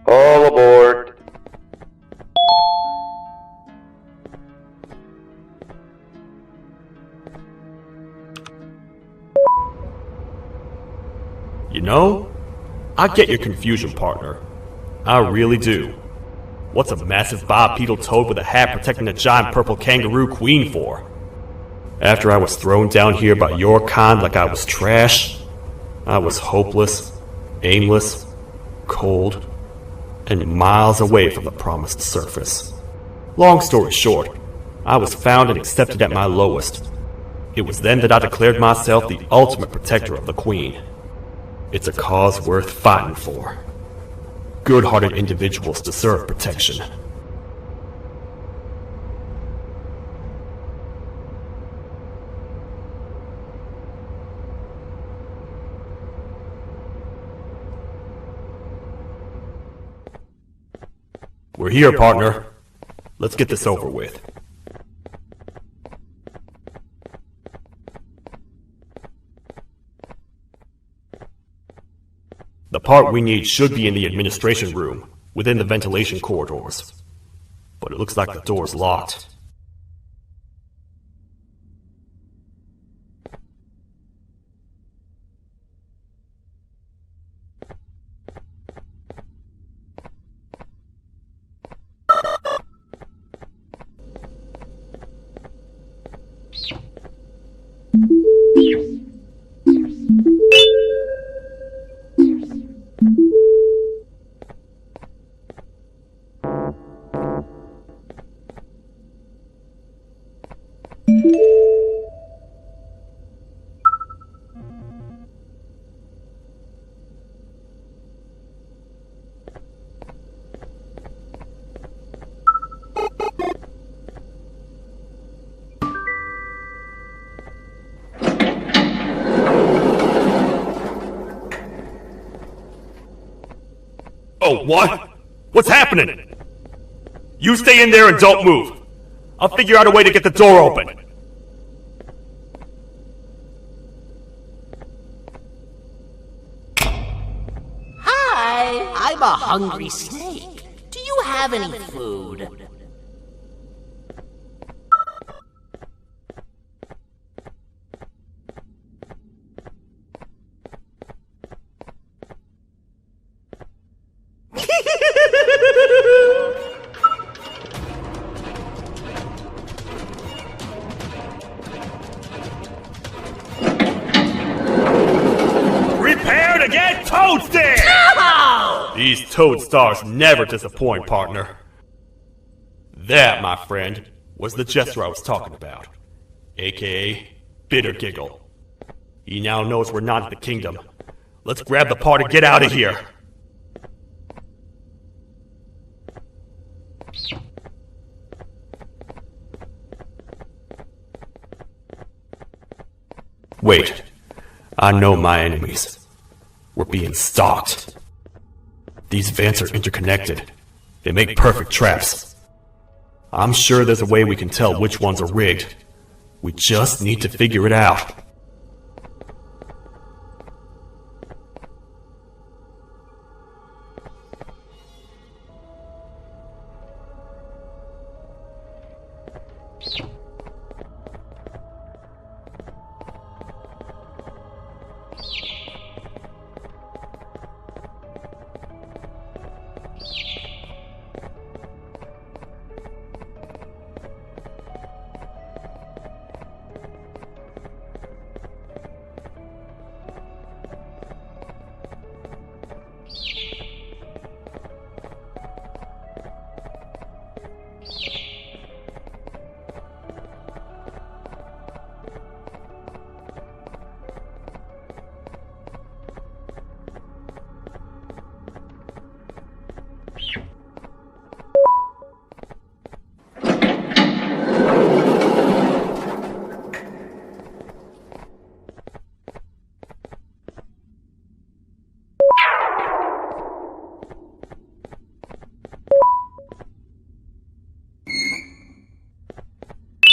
All aboard. You know, I get your confusion, partner. I really do. What's a massive bipedal toad with a hat protecting a giant purple kangaroo queen for? After I was thrown down here by your kind like I was trash, I was hopeless, aimless, cold, and miles away from the promised surface. Long story short, I was found and accepted at my lowest. It was then that I declared myself the ultimate protector of the Queen. It's a cause worth fighting for. Good-hearted individuals deserve protection. We're here, partner. Let's get this over with. The part we need should be in the administration room, within the ventilation corridors. But it looks like the door's locked. Oh, what? What's happening? You stay in there and don't move. I'll figure out a way to get the door open. Hi, I'm a hungry snake. Do you have any food? Prepare to get toasted! No! These toad stars never disappoint, partner. That, my friend, was the jester I was talking about, aka Bitter Giggle. He now knows we're not at the kingdom. Let's grab the part and get out of here. Wait, I know my enemies. We're being stalked. These vents are interconnected. They make perfect traps. I'm sure there's a way we can tell which ones are rigged. We just need to figure it out.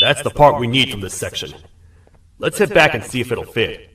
That's the part we need from this section. Let's head back and see if it'll fit.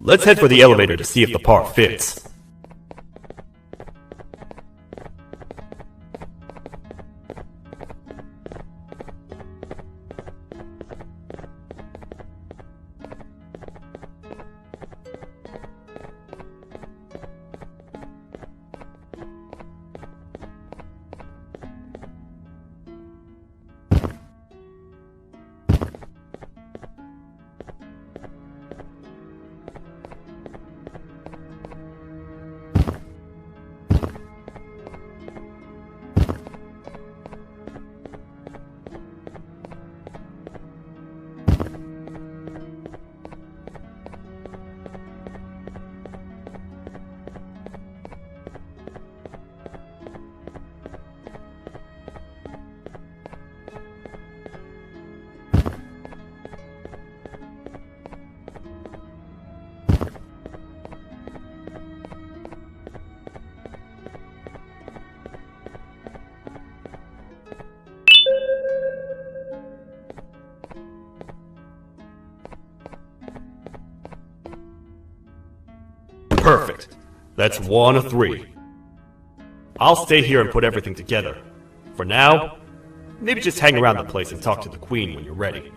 Let's head for the elevator to see if the part fits. Perfect. That's 1 of 3. I'll stay here and put everything together. For now, maybe just hang around the place and talk to the Queen when you're ready.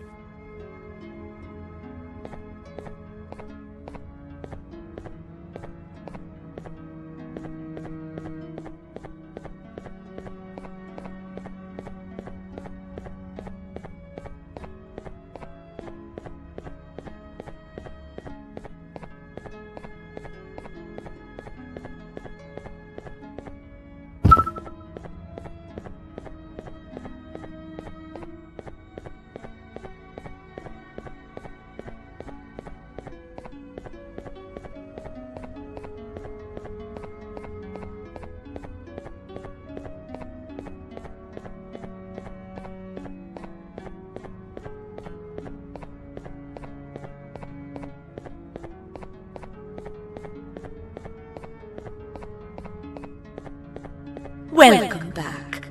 Welcome back.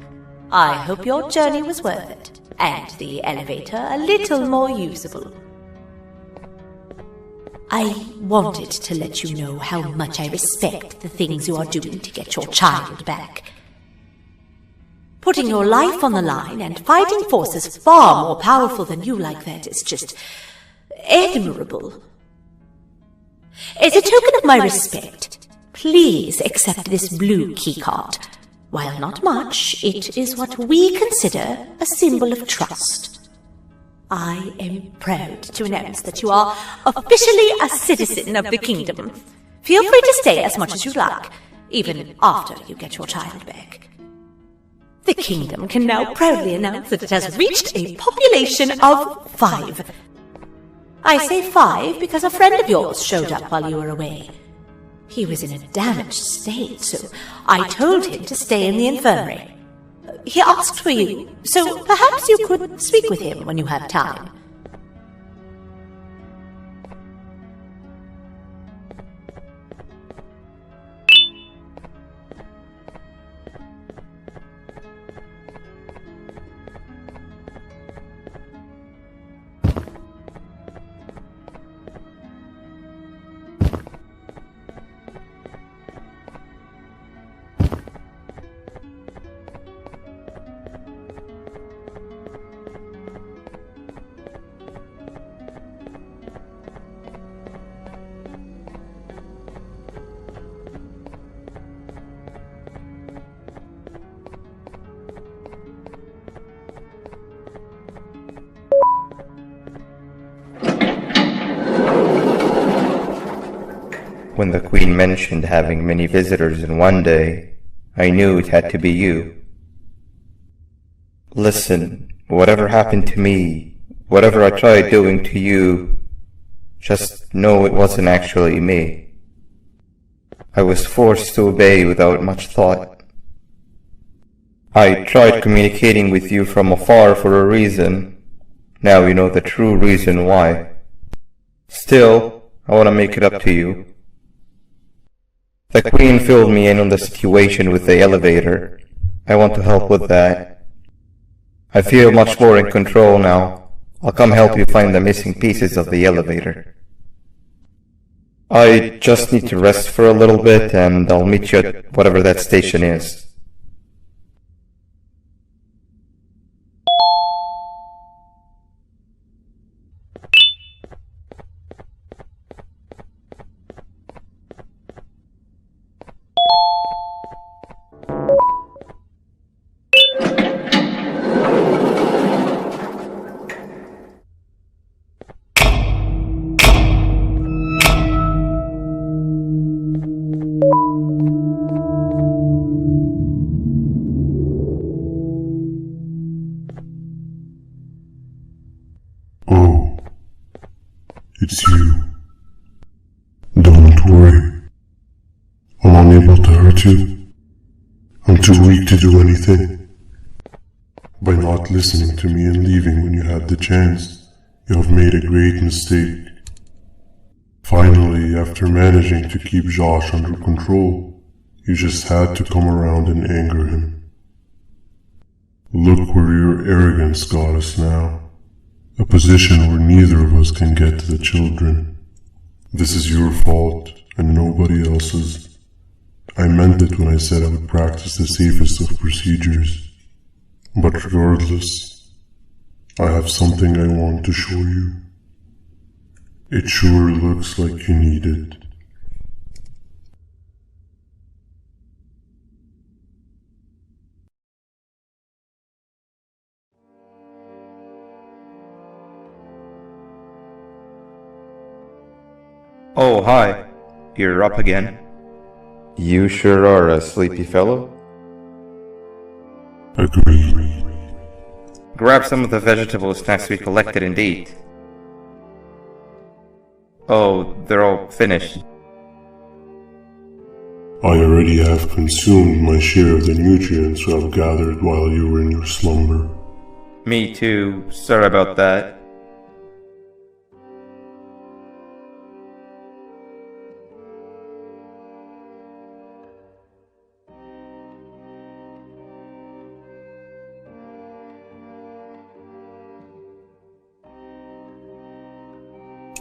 I hope your journey was worth it, and the elevator a little more usable. I wanted to let you know how much I respect the things you are doing to get your child back. Putting your life on the line and fighting forces far more powerful than you like that is just admirable. As a token of my respect, please accept this blue keycard. While not much, it is what we consider a symbol of trust. I am proud to announce that you are officially a citizen of the kingdom. Feel free to stay as much as you like, even after you get your child back. The kingdom can now proudly announce that it has reached a population of 5. I say 5 because a friend of yours showed up while you were away. He was in a damaged state, so I told him to stay in the infirmary. he asked for you, so perhaps you could speak with him when you have time. When the Queen mentioned having many visitors in one day, I knew it had to be you. Listen, whatever happened to me, whatever I tried doing to you, just know it wasn't actually me. I was forced to obey without much thought. I tried communicating with you from afar for a reason. Now you know the true reason why. Still, I want to make it up to you. The Queen filled me in on the situation with the elevator. I want to help with that. I feel much more in control now. I'll come help you find the missing pieces of the elevator. I just need to rest for a little bit and I'll meet you at whatever that station is. Oh, it's you. Don't worry. I'm unable to hurt you. I'm too weak to do anything. By not listening to me and leaving when you had the chance, you have made a great mistake. Finally, after managing to keep Josh under control, you just had to come around and anger him. Look where your arrogance got us now. A position where neither of us can get to the children. This is your fault and nobody else's. I meant it when I said I would practice the safest of procedures. But regardless, I have something I want to show you. It sure looks like you need it. Oh, hi. You're up again. You sure are a sleepy fellow. Agreed. Grab some of the vegetable snacks we collected and eat. Oh, they're all finished. I already have consumed my share of the nutrients I've gathered while you were in your slumber. Me too. Sorry about that.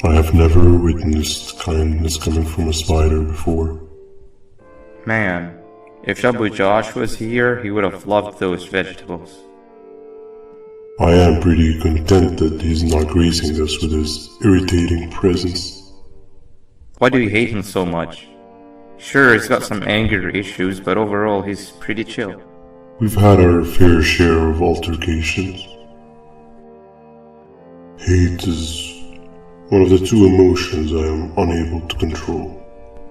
I have never witnessed kindness coming from a spider before. Man, if Shabu Josh was here, he would have loved those vegetables. I am pretty content that he's not gracing us with his irritating presence. Why do you hate him so much? Sure, he's got some anger issues, but overall he's pretty chill. We've had our fair share of altercations. Hate is one of the two emotions I am unable to control.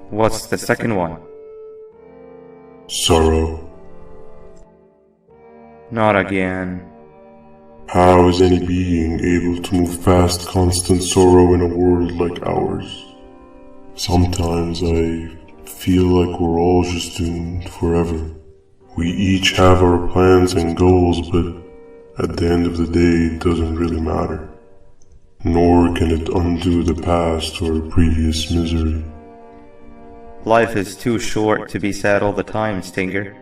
What's the second one? Sorrow. Not again. How is any being able to move past constant sorrow in a world like ours? Sometimes I feel like we're all just doomed forever, We each have our plans and goals, but at the end of the day, it doesn't really matter. Nor can it undo the past or previous misery. Life is too short to be sad all the time, Stinger.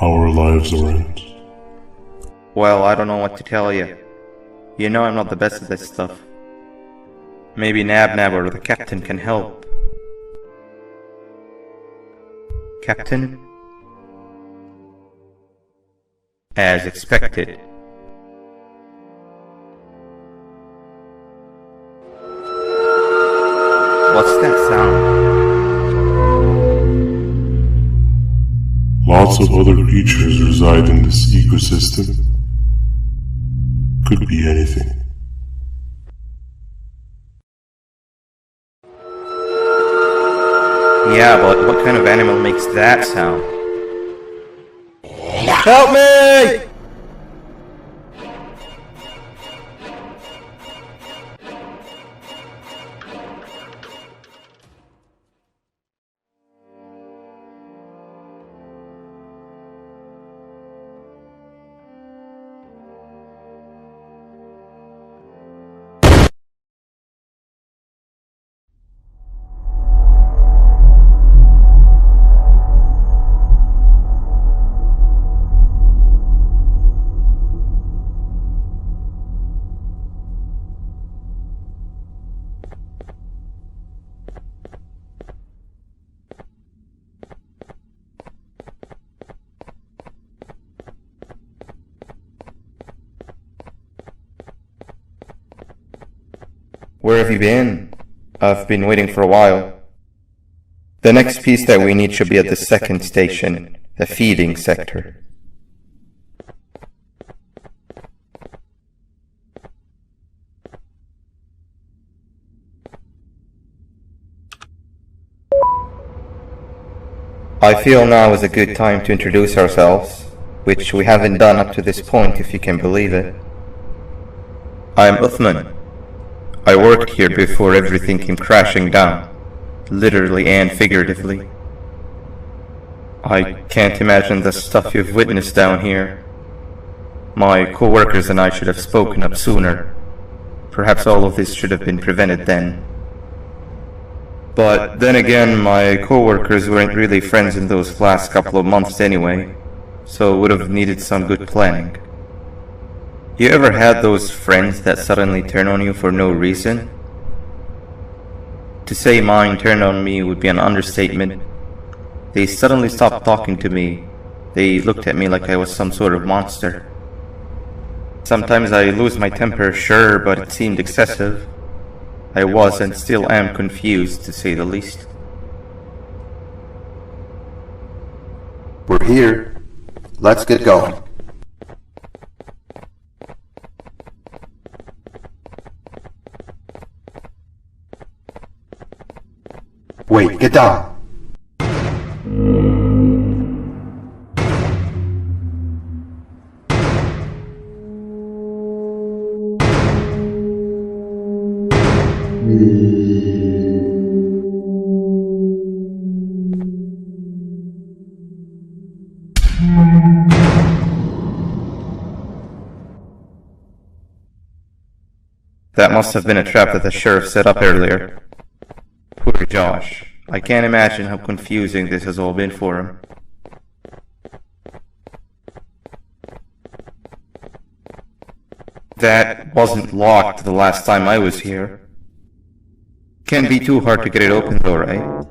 Our lives aren't. Well, I don't know what to tell you. You know I'm not the best at this stuff. Maybe Nab or the captain can help. Captain? As expected. What's that sound? Lots of other creatures reside in this ecosystem. Could be anything. Yeah, but what kind of animal makes that sound? Help me! Where have you been? I've been waiting for a while. The next piece that we need should be at the second station, the feeding sector. I feel now is a good time to introduce ourselves, which we haven't done up to this point, if you can believe it. I'm Uthman. I worked here before everything came crashing down, literally and figuratively. I can't imagine the stuff you've witnessed down here. My co-workers and I should have spoken up sooner. Perhaps all of this should have been prevented then. But then again, my co-workers weren't really friends in those last couple of months anyway, so would have needed some good planning. You ever had those friends that suddenly turn on you for no reason? To say mine turned on me would be an understatement. They suddenly stopped talking to me. They looked at me like I was some sort of monster. Sometimes I lose my temper, sure, but it seemed excessive. I was and still am confused, to say the least. We're here. Let's get going. Wait, get down. That must have been a trap that the sheriff set up earlier. Poor Josh. I can't imagine how confusing this has all been for him. That wasn't locked the last time I was here. Can't be too hard to get it open though, right?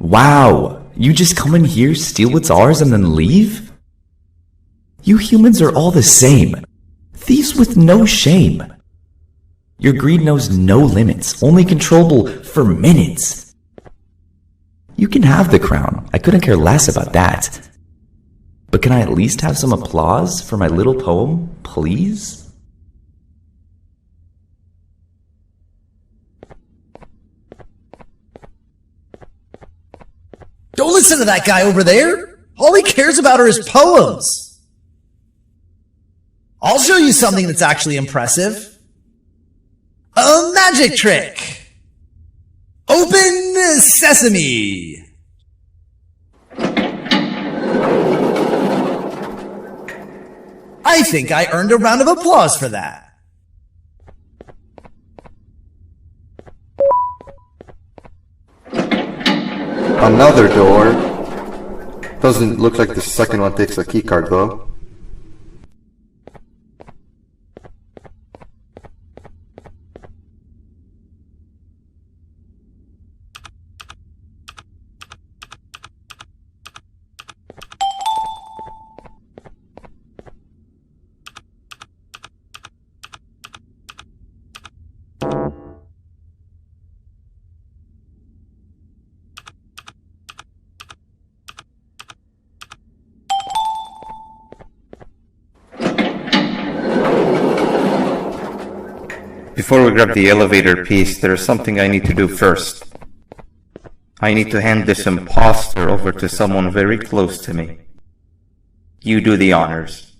Wow, you just come in here, steal what's ours, and then leave? You humans are all the same. Thieves with no shame. Your greed knows no limits, only controllable for minutes. You can have the crown, I couldn't care less about that. But can I at least have some applause for my little poem, please? Don't listen to that guy over there! All he cares about are his poems! I'll show you something that's actually impressive. A magic trick! Open sesame! I think I earned a round of applause for that. Another door. Doesn't look like the second one takes a keycard though. Before we grab the elevator piece, there is something I need to do first. I need to hand this imposter over to someone very close to me. You do the honors.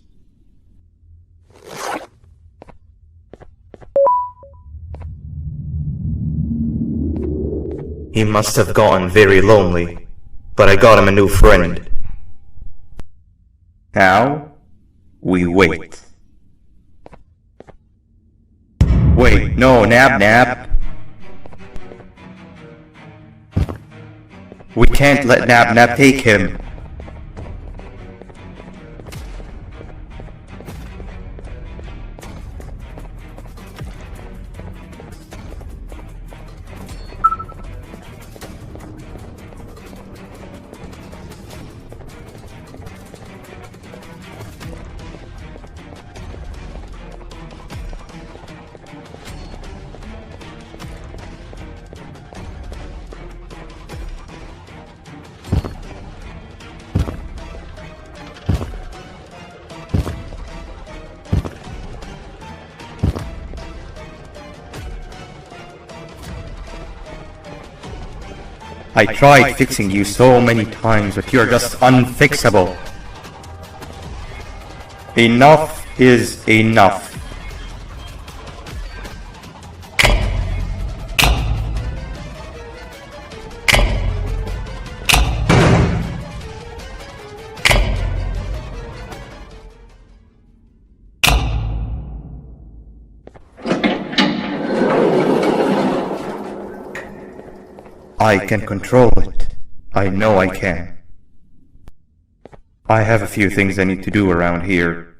He must have gotten very lonely, but I got him a new friend. Now, we wait. Wait, no, Nab. We can't let Nab take him. I tried fixing you so many times, but you're just unfixable. Enough is enough. I can control it. I know I can. I have a few things I need to do around here.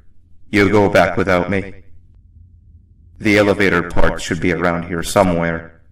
You go back without me. The elevator part should be around here somewhere.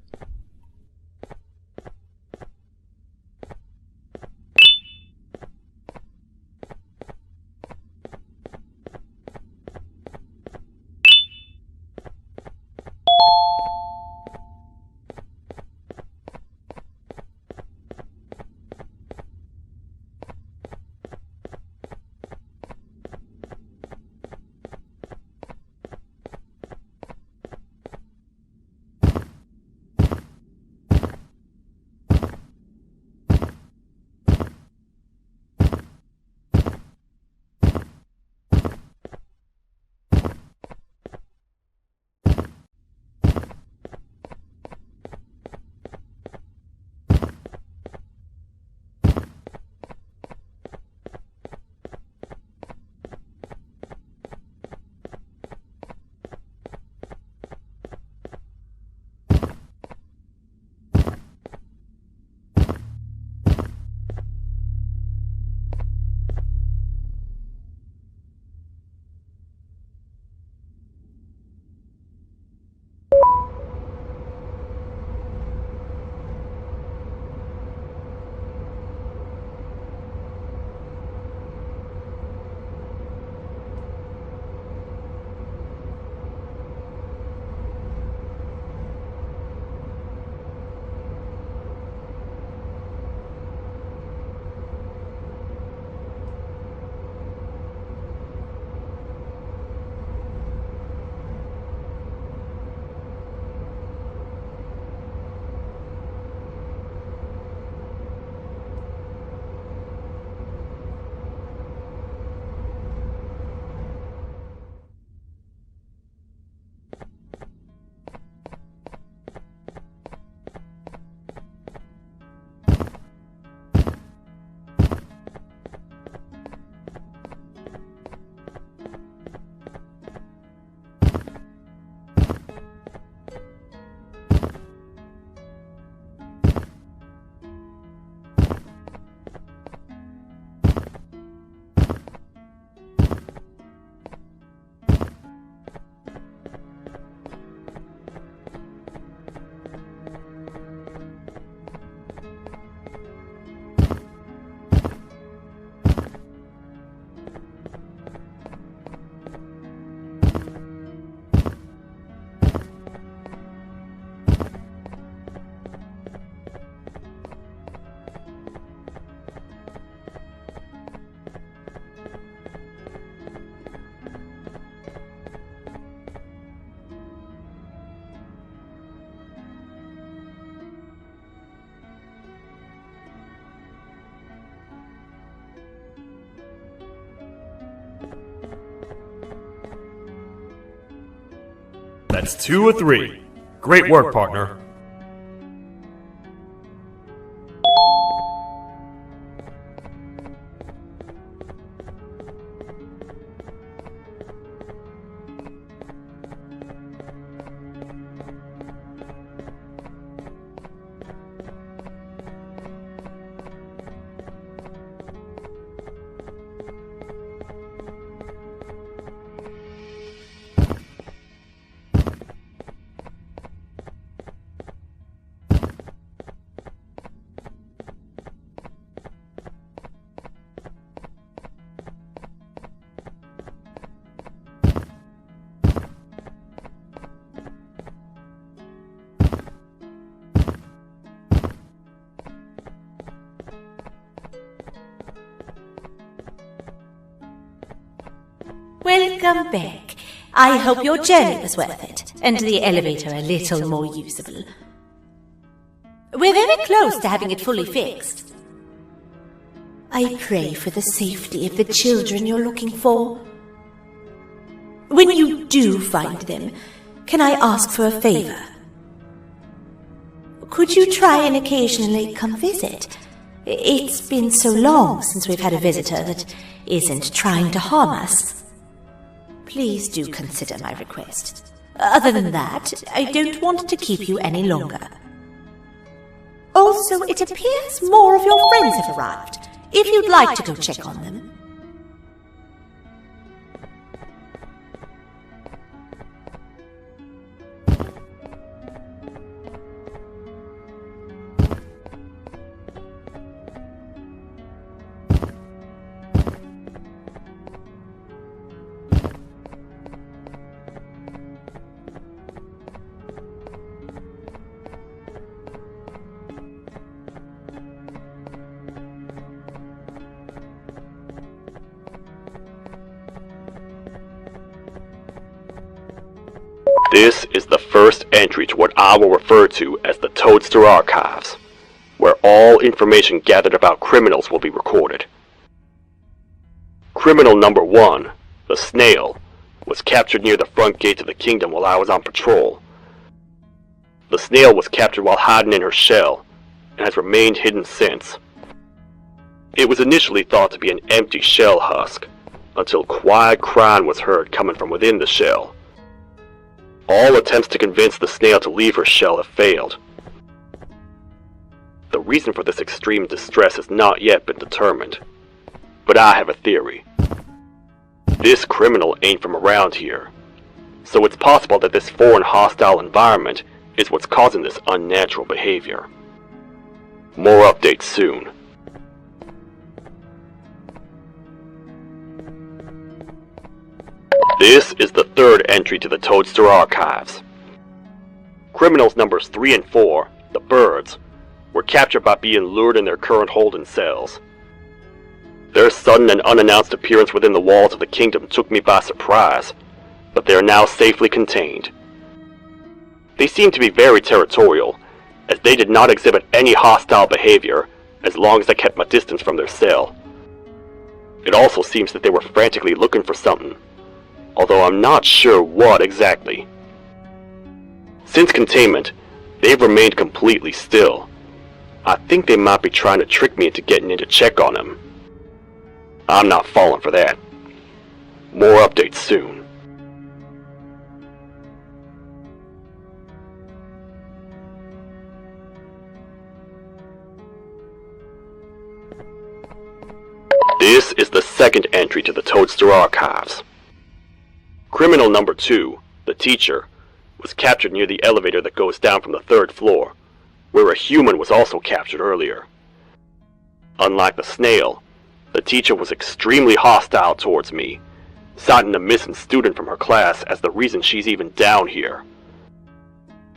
That's 2 of 3. Great work, partner. Welcome back. I hope your journey was worth it, and the elevator a little more usable. We're very close to having it fully fixed. I pray for the safety of the children you're looking for. When you do find them, can I ask for a favor? Could you try and occasionally come visit? It's been so long since we've had a visitor that isn't trying to harm us. Please do consider my request. Other than that, I don't want to keep you any longer. Also, it appears more of your friends have arrived. If you'd like to go check on them. This is the first entry to what I will refer to as the Toadster Archives, where all information gathered about criminals will be recorded. Criminal number 1, the Snail, was captured near the front gate of the kingdom while I was on patrol. The Snail was captured while hiding in her shell, and has remained hidden since. It was initially thought to be an empty shell husk, until quiet crying was heard coming from within the shell. All attempts to convince the Snail to leave her shell have failed. The reason for this extreme distress has not yet been determined, but I have a theory. This criminal ain't from around here, so it's possible that this foreign hostile environment is what's causing this unnatural behavior. More updates soon. This is the third entry to the Toadster Archives. Criminals numbers 3 and 4, the Birds, were captured by being lured in their current holding cells. Their sudden and unannounced appearance within the walls of the kingdom took me by surprise, but they are now safely contained. They seem to be very territorial, as they did not exhibit any hostile behavior as long as I kept my distance from their cell. It also seems that they were frantically looking for something, although I'm not sure what exactly. Since containment, they've remained completely still. I think they might be trying to trick me into getting in to check on them. I'm not falling for that. More updates soon. This is the second entry to the Toadster Archives. Criminal number 2, the Teacher, was captured near the elevator that goes down from the 3rd floor, where a human was also captured earlier. Unlike the Snail, the Teacher was extremely hostile towards me, citing a missing student from her class as the reason she's even down here.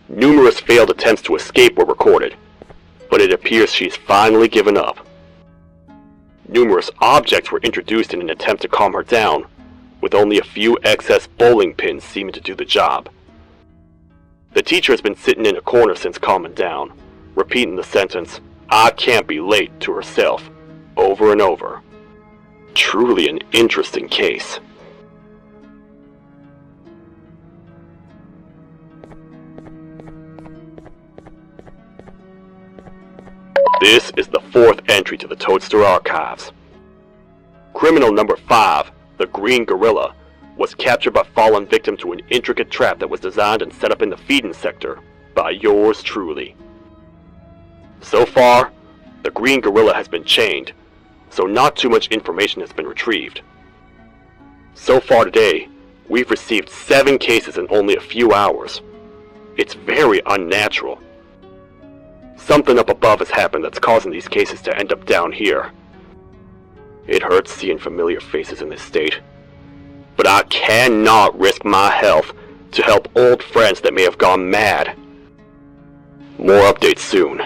Numerous failed attempts to escape were recorded, but it appears she's finally given up. Numerous objects were introduced in an attempt to calm her down, with only a few excess bowling pins seeming to do the job. The Teacher has been sitting in a corner since calming down, repeating the sentence, "I can't be late," to herself, over and over. Truly an interesting case. This is the fourth entry to the Toadster Archives. Criminal number 5, the Green Gorilla, was captured by fallen victim to an intricate trap that was designed and set up in the feeding sector by yours truly. So far, the Green Gorilla has been chained, so not too much information has been retrieved. So far today, we've received 7 cases in only a few hours. It's very unnatural. Something up above has happened that's causing these cases to end up down here. It hurts seeing familiar faces in this state, but I cannot risk my health to help old friends that may have gone mad. More updates soon.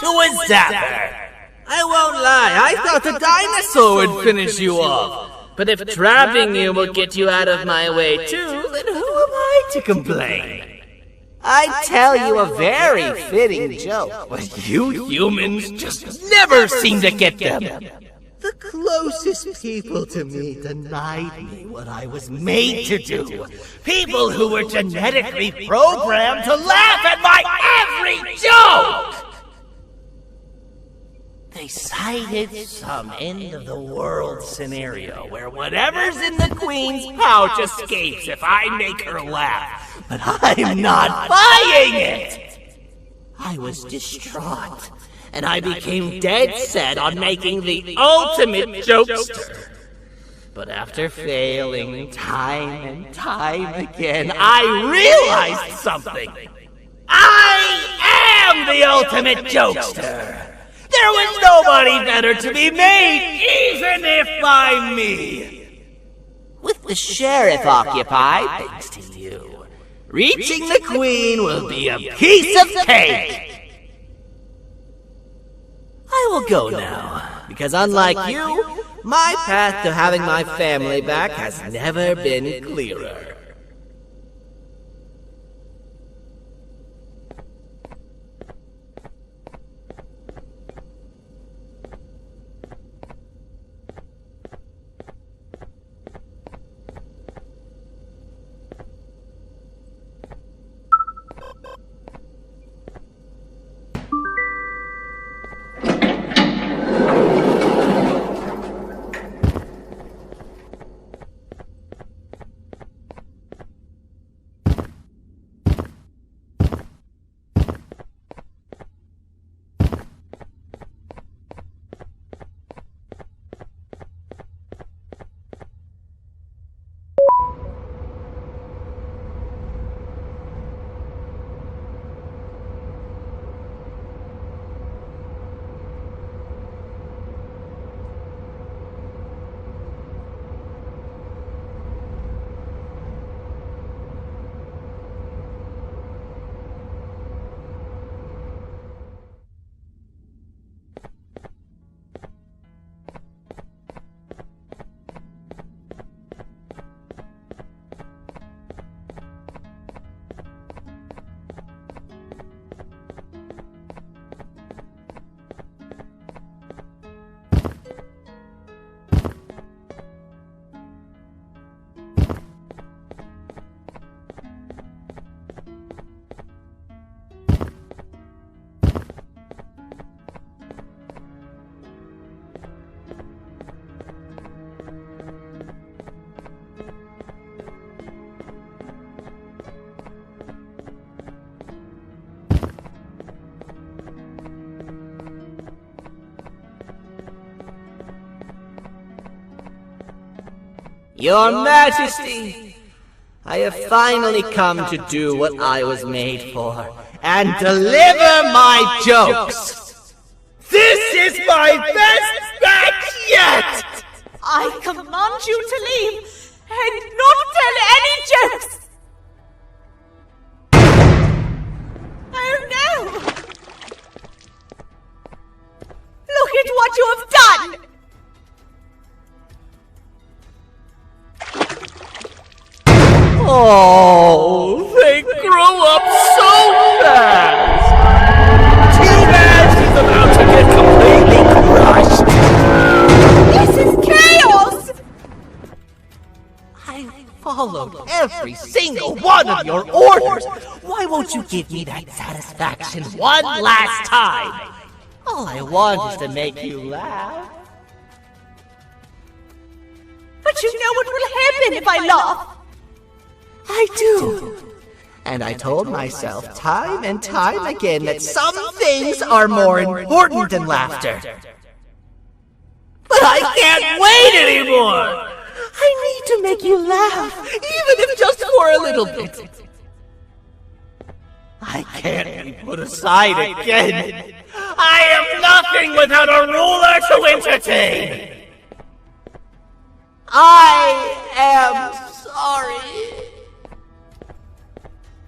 to a zapper. I won't lie, I thought the dinosaur would finish you off. But if trapping you will get you out of my way too, then who am I to complain? I'd tell you a very fitting joke, but you humans just never seem to get them. The closest people to me denied me what I was made to do. People who were genetically programmed to laugh at my every joke! They cited some end-of-the-world scenario where whatever's in the Queen's pouch escapes if I make her laugh. But I'm not buying it! I was distraught, and I became dead set on making the ultimate jokester. But after failing time and time again, I realized something. I am the ultimate jokester! There was nobody better to be made, even if by me! With the sheriff occupied, thanks to you, reaching the Queen will be a piece of cake! I will go now, because unlike you, my path to having my family back has never been clearer. Your Majesty, I have finally come to do what I was made for, and deliver my jokes! This is my best batch yet! I command you to leave, and not tell any jokes! Oh no! Look at what you have done! Oh, they grow up so fast! T-Bass is about to get completely crushed! This is chaos! I followed every single one of your orders! Why won't you give me that satisfaction one last time? All I want is to make you laugh. But you know what will happen if I laugh! I do. And I told myself time and time again that some things are more important than laughter. But I can't wait anymore! I need to make you laugh, even if just for a little bit. I can't be put aside again. I am nothing without a ruler to entertain. I am sorry.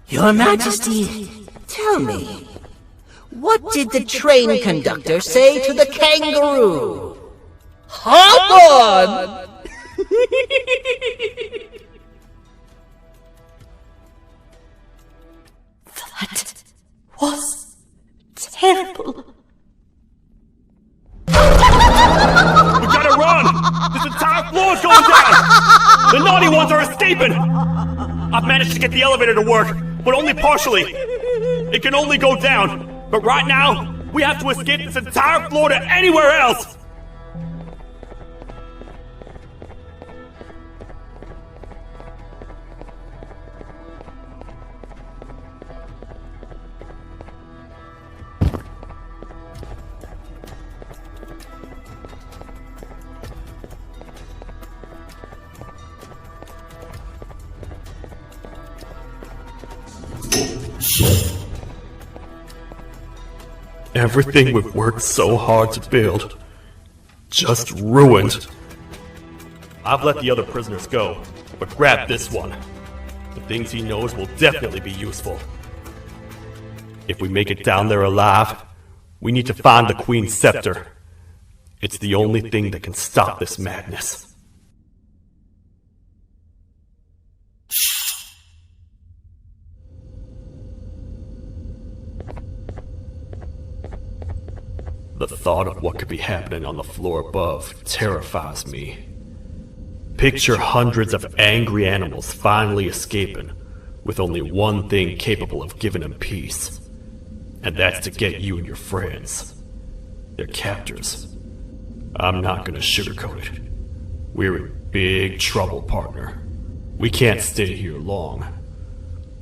Your Majesty, tell me, What did the train conductor say to the kangaroo? Hop on! That was terrible. We gotta run! This entire floor's going down! The naughty ones are escaping! I've managed to get the elevator to work, but only partially. It can only go down. But right now, we have to escape this entire floor to anywhere else! Everything we've worked so hard to build, just ruined. I've let the other prisoners go, but grab this one. The things he knows will definitely be useful. If we make it down there alive, we need to find the Queen's scepter. It's the only thing that can stop this madness. The thought of what could be happening on the floor above terrifies me. Picture hundreds of angry animals finally escaping, with only one thing capable of giving them peace. And that's to get you and your friends. Their captors. I'm not gonna sugarcoat it. We're in big trouble, partner. We can't stay here long.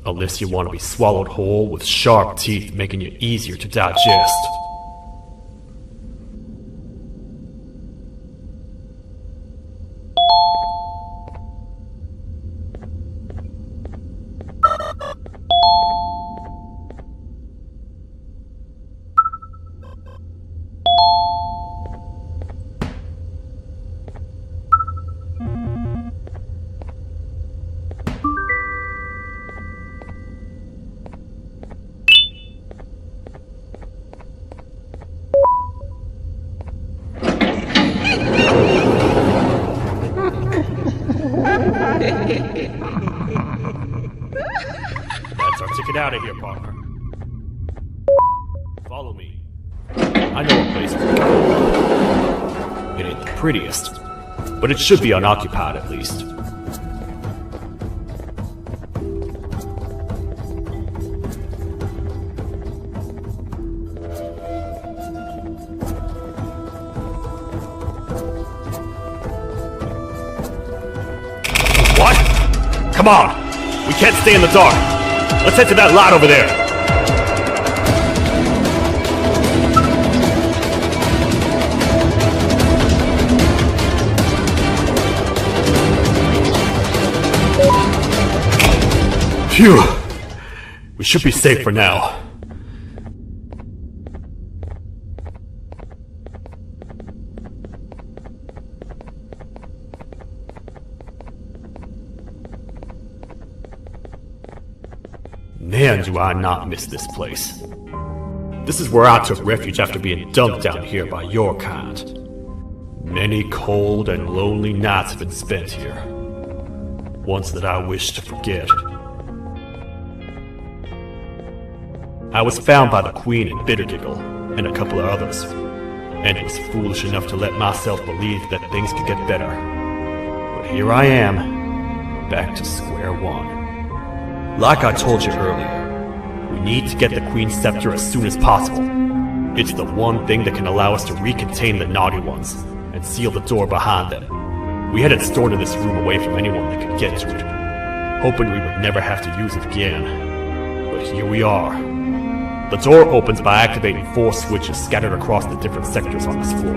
Unless you want to be swallowed whole with sharp teeth making you easier to digest. That's our ticket out of here, partner. Follow me. I know a place we can go. It ain't the prettiest, but it should be unoccupied at least. What? Come on! We can't stay in the dark! Let's head to that lot over there! Phew! We should be safe for now. Man, do I not miss this place. This is where I took refuge after being dumped down here by your kind. Many cold and lonely nights have been spent here. Ones that I wish to forget. I was found by the Queen and Bittergiggle, and a couple of others, and was foolish enough to let myself believe that things could get better. But here I am, back to square one. Like I told you earlier, we need to get the Queen's scepter as soon as possible. It's the one thing that can allow us to recontain the naughty ones, and seal the door behind them. We had it stored in this room away from anyone that could get to it, hoping we would never have to use it again. But here we are. The door opens by activating 4 switches scattered across the different sectors on this floor.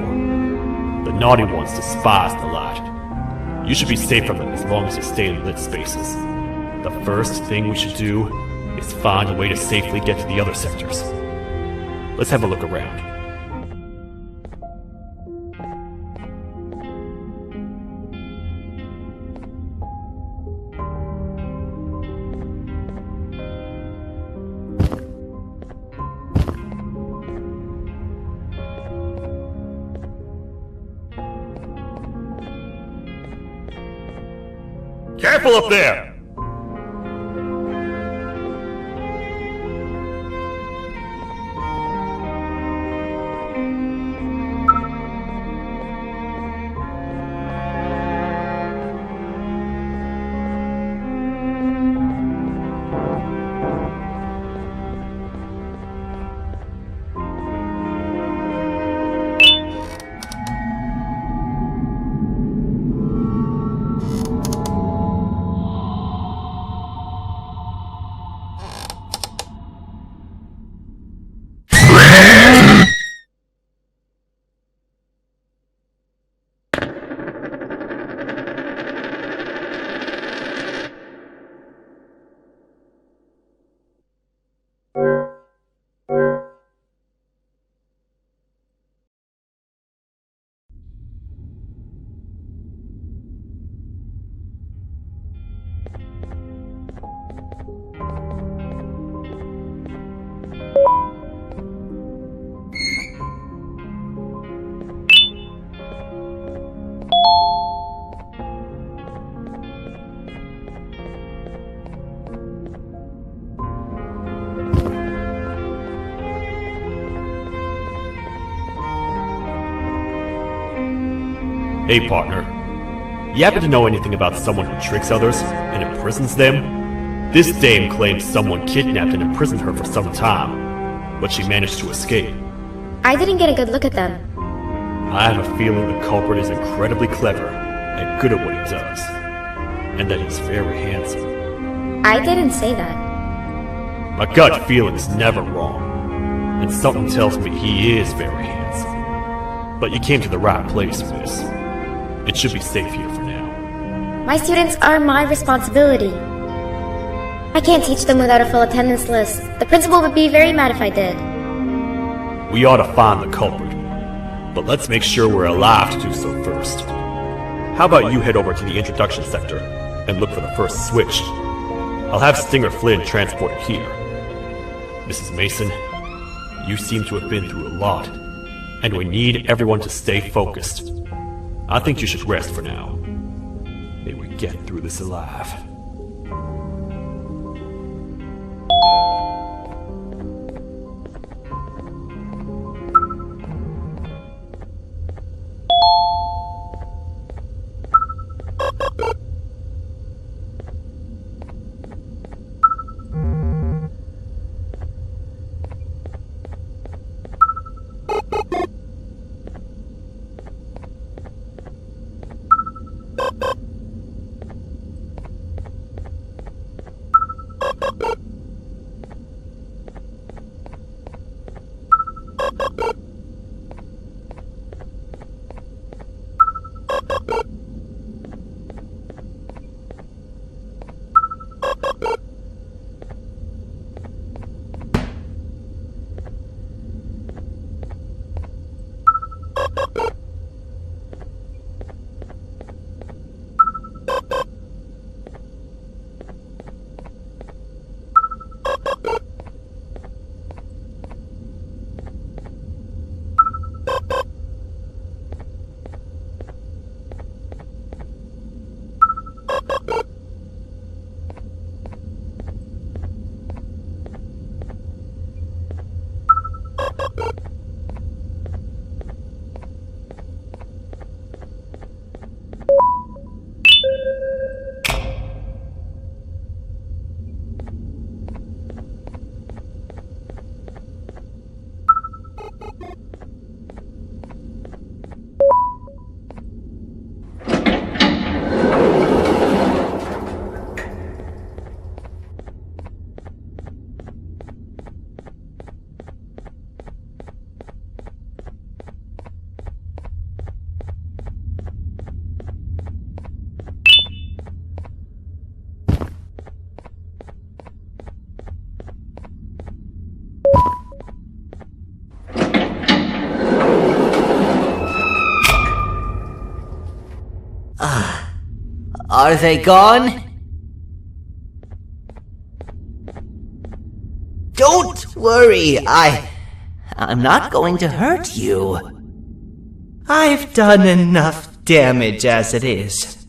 The naughty ones despise the light. You should be safe from them as long as you stay in lit spaces. The first thing we should do is find a way to safely get to the other sectors. Let's have a look around. Careful up there! Hey partner, you happen to know anything about someone who tricks others and imprisons them? This dame claims someone kidnapped and imprisoned her for some time, but she managed to escape. I didn't get a good look at them. I have a feeling the culprit is incredibly clever and good at what he does, and that he's very handsome. I didn't say that. My gut feeling's never wrong, and something tells me he is very handsome. But you came to the right place, miss. It should be safe here for now. My students are my responsibility. I can't teach them without a full attendance list. The principal would be very mad if I did. We ought to find the culprit, but let's make sure we're alive to do so first. How about you head over to the introduction sector and look for the first switch? I'll have Stinger Flynn transported here. Mrs. Mason, you seem to have been through a lot, and we need everyone to stay focused. I think you should rest for now. May we get through this alive. Are they gone? Don't worry, I'm not going to hurt you. I've done enough damage as it is.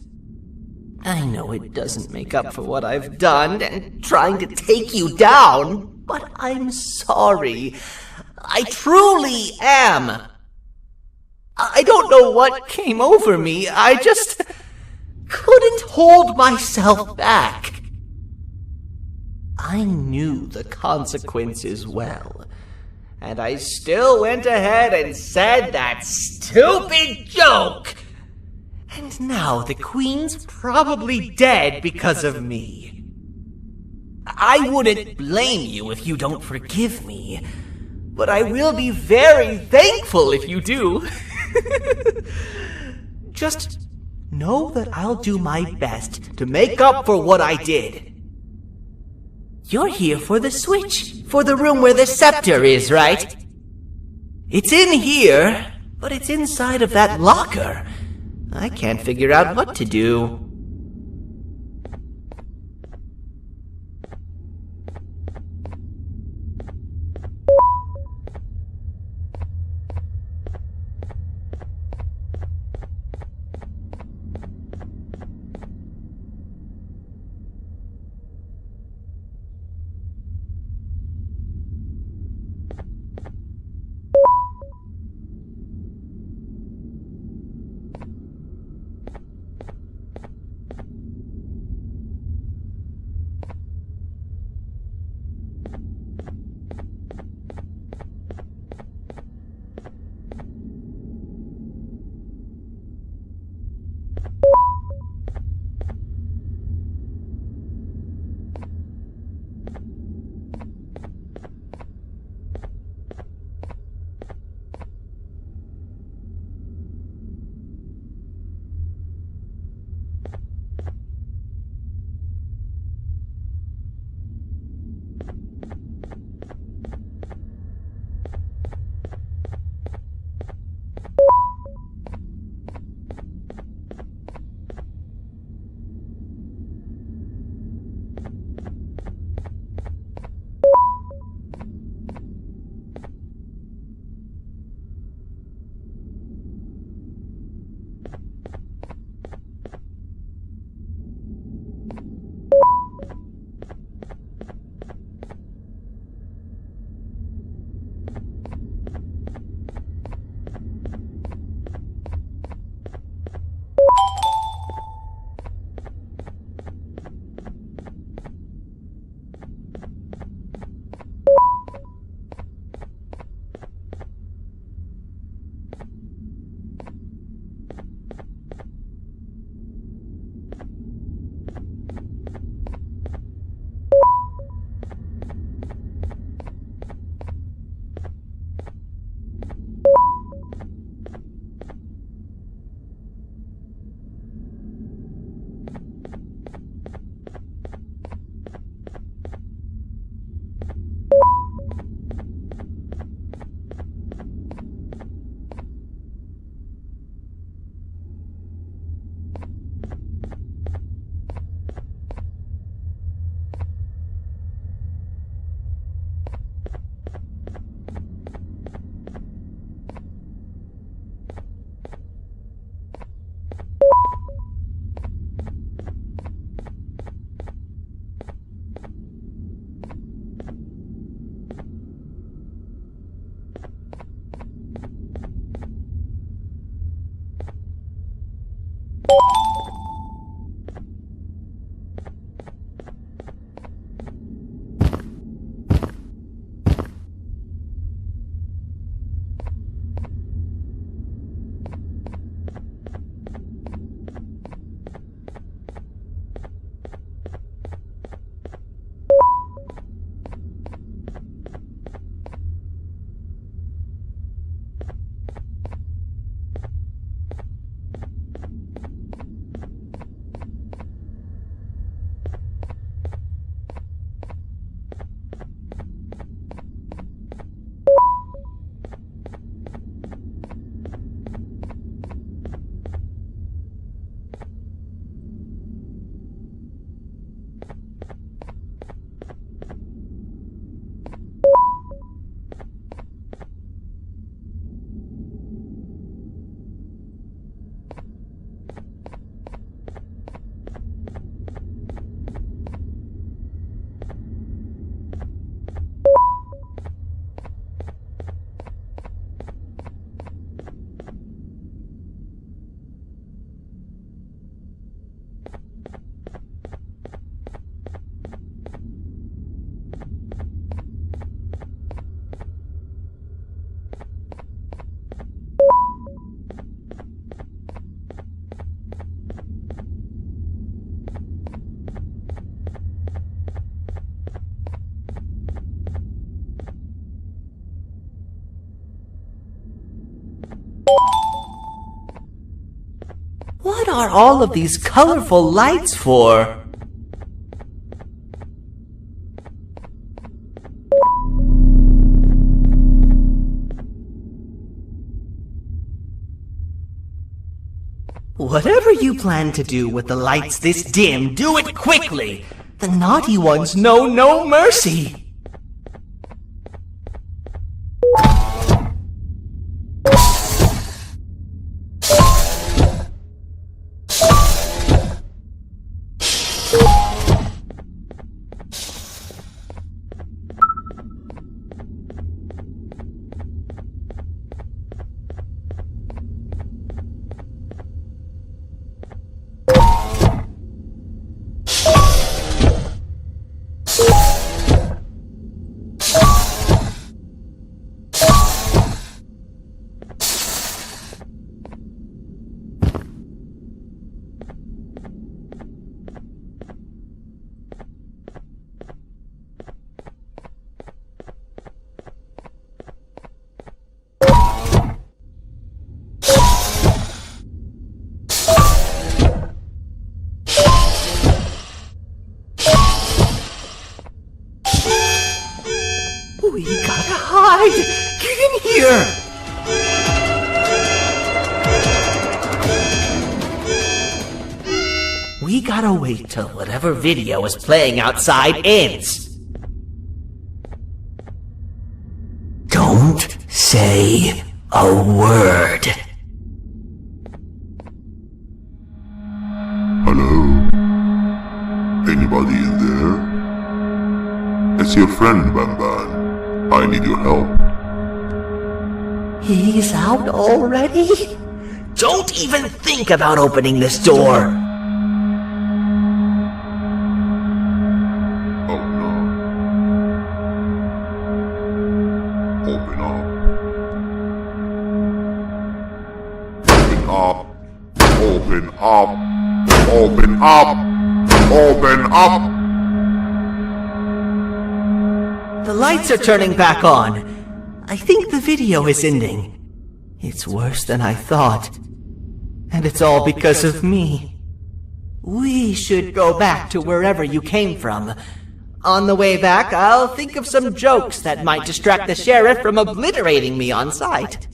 I know it doesn't make up for what I've done and trying to take you down, but I'm sorry. I truly am. I don't know what came over me. I just couldn't hold myself back. I knew the consequences well, and I still went ahead and said that stupid joke. And now the Queen's probably dead because of me. I wouldn't blame you if you don't forgive me, but I will be very thankful if you do. Just know that I'll do my best to make up for what I did. You're here for the switch, for the room where the scepter is, right? It's in here, but it's inside of that locker. I can't figure out what to do. are all of these colorful lights for? Whatever you plan to do with the lights this dim, do it quickly! The naughty ones know no mercy! We gotta hide! Get in here! We gotta wait till whatever video is playing outside ends. Don't say a word. Hello? Anybody in there? It's your friend, Banban. I need your help. He's out already? Don't even think about opening this door! Oh no. Open up. Open up. Open up. Open up. The lights are turning back on. I think the video is ending. It's worse than I thought. And it's all because of me. We should go back to wherever you came from. On the way back, I'll think of some jokes that might distract the sheriff from obliterating me on sight.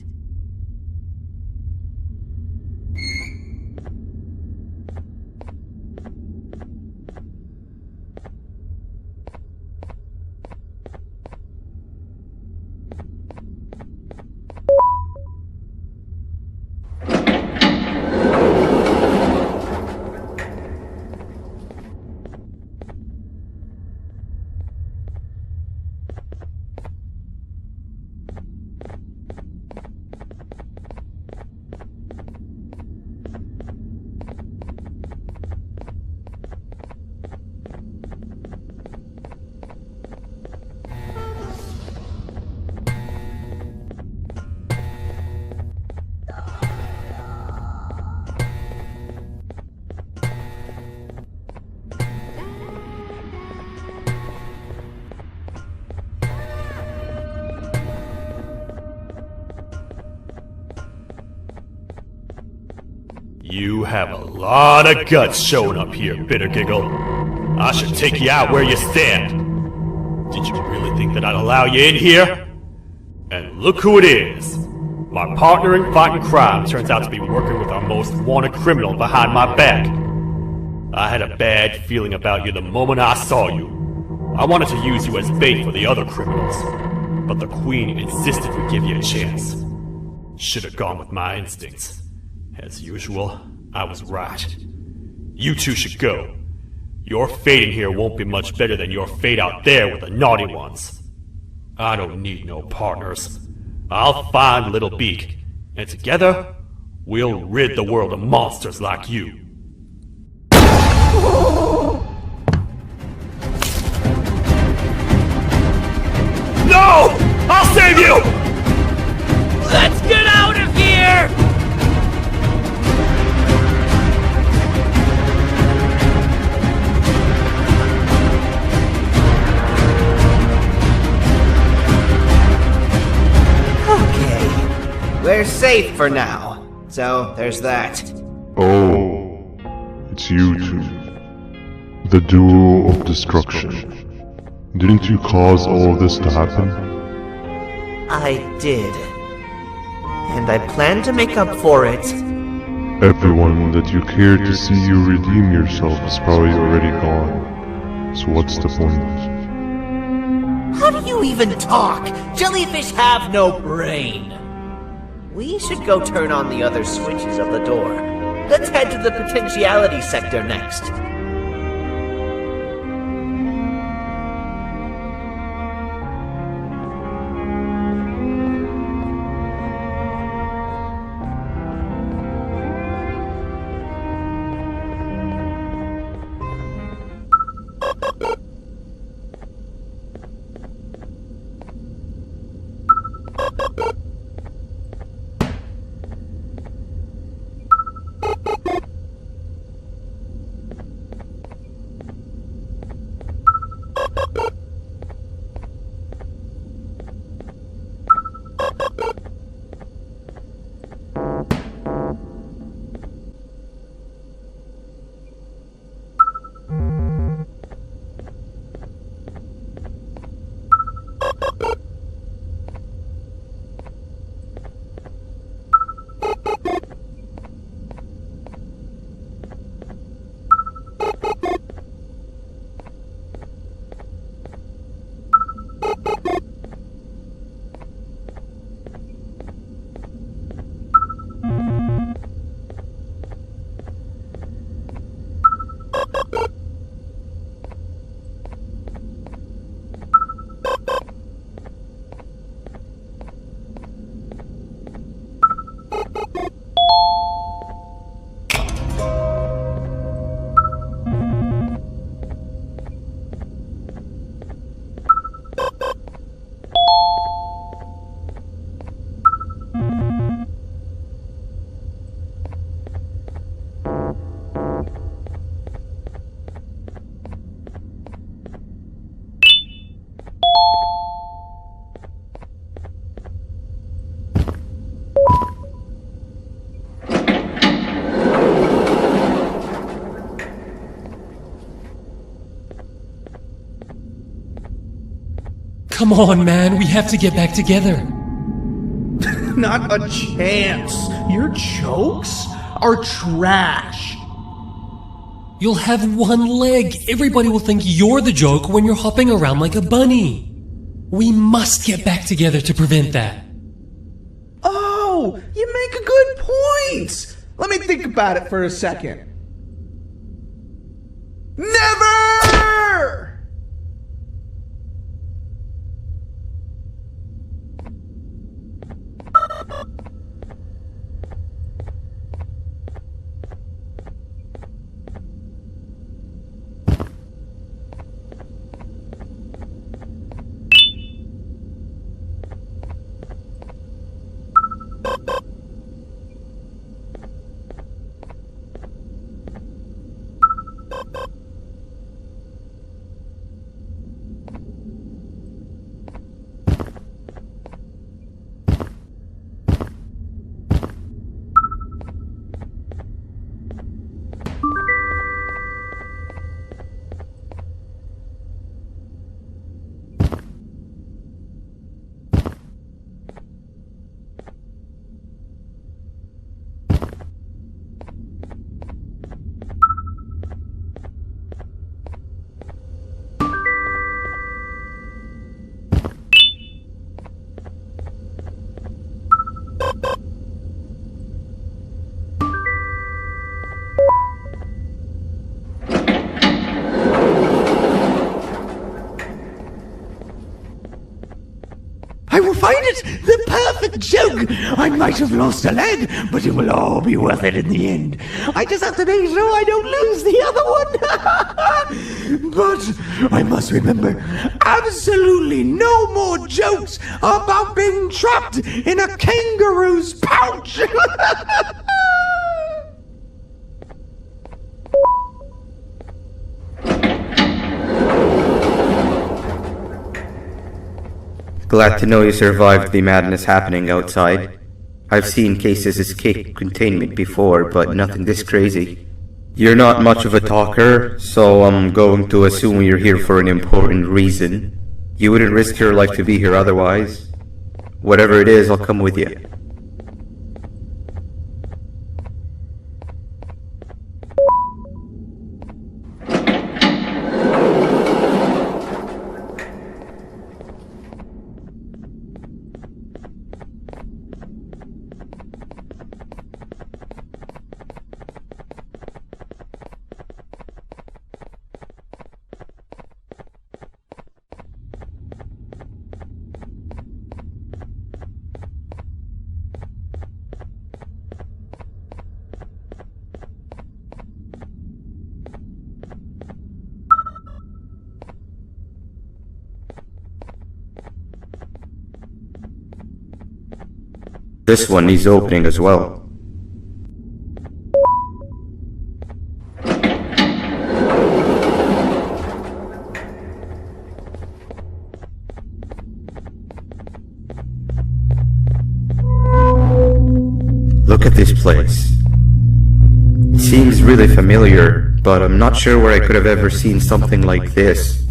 You have a lot of guts showing up here, Bitter Giggle. I should take you out where you stand. Did you really think that I'd allow you in here? And look who it is. My partner in fighting crime turns out to be working with our most wanted criminal behind my back. I had a bad feeling about you the moment I saw you. I wanted to use you as bait for the other criminals, but the Queen insisted we give you a chance. Should have gone with my instincts. As usual, I was right. You two should go. Your fate in here won't be much better than your fate out there with the naughty ones. I don't need no partners. I'll find Little Beak, and together, we'll rid the world of monsters like you. No! I'll save you! Let's get out of here! Okay, we're safe for now. So, there's that. Oh, It's you two. The duo of destruction. Didn't you cause all of this to happen? I did. And I plan to make up for it. Everyone that you cared to see you redeem yourself is probably already gone. So what's the point? How do you even talk? Jellyfish have no brain. We should go turn on the other switches of the door. Let's head to the potentiality sector next. Come on, man, we have to get back together. Not a chance. Your jokes are trash. You'll have one leg. Everybody will think you're the joke when you're hopping around like a bunny. We must get back together to prevent that. Oh, you make a good point. Let me think about it for a second. Never! I will find it! The perfect joke! I might have lost a leg, but it will all be worth it in the end. I just have to make sure I don't lose the other one. But I must remember, absolutely no more jokes about being trapped in a kangaroo's pouch! Glad to know you survived the madness happening outside. I've seen cases escape containment before, but nothing this crazy. You're not much of a talker, so I'm going to assume you're here for an important reason. You wouldn't risk your life to be here otherwise. Whatever it is, I'll come with you. This one needs opening as well. Look at this place. It seems really familiar, but I'm not sure where I could have ever seen something like this.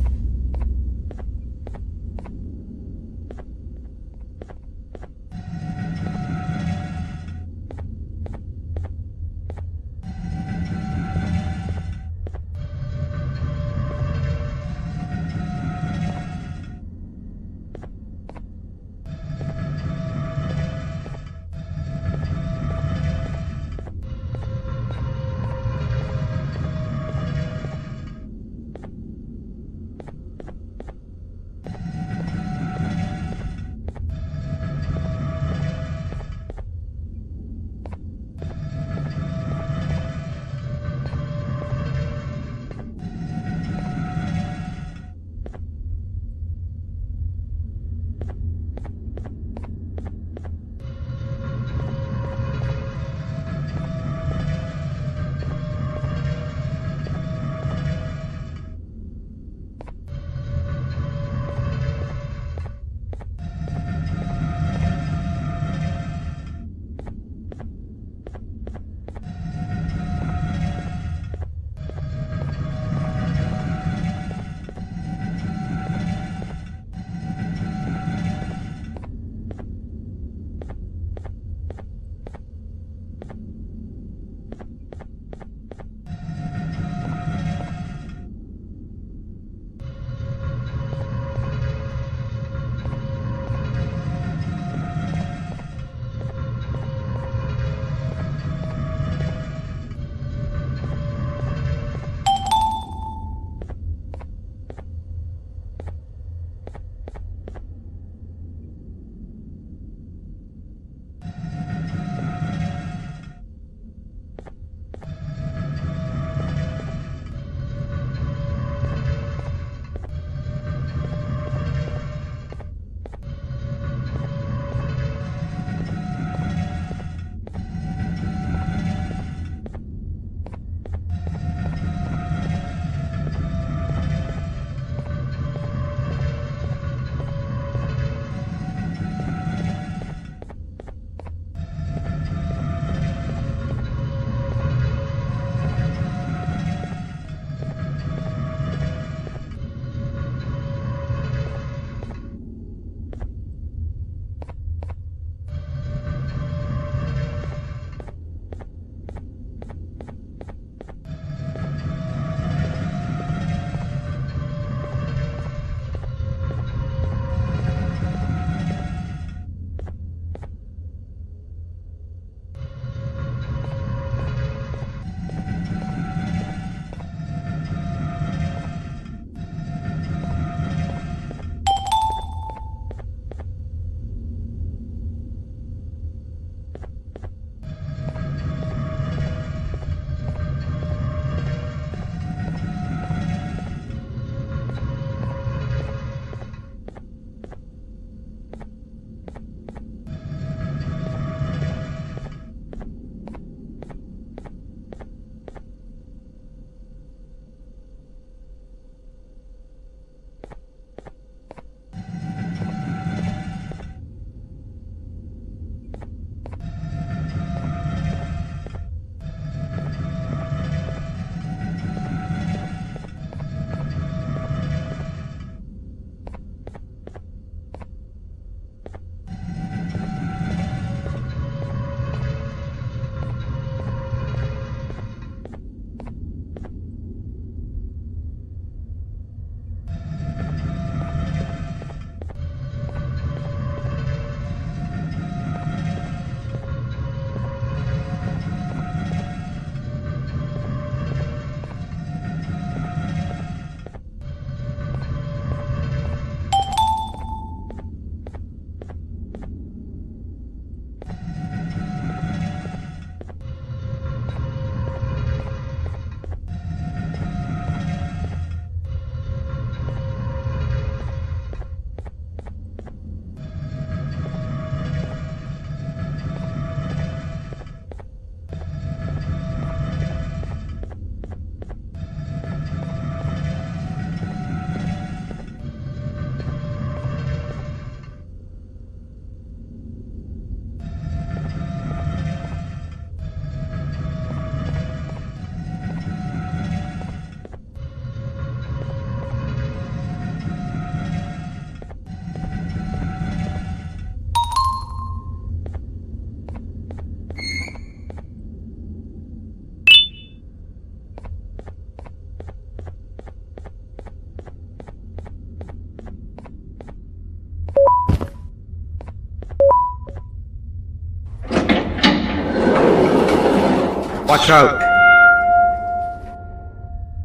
Watch out!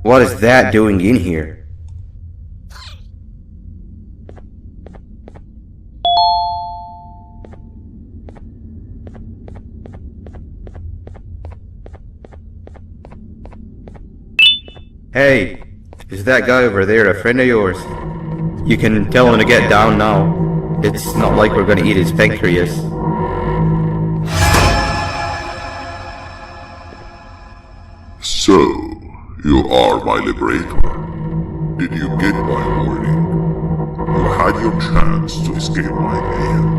What is that doing in here? Hey, is that guy over there a friend of yours? You can tell him to get down now. It's not like we're gonna eat his pancreas. So, you are my liberator. Did you get my warning? You had your chance to escape my mayhem.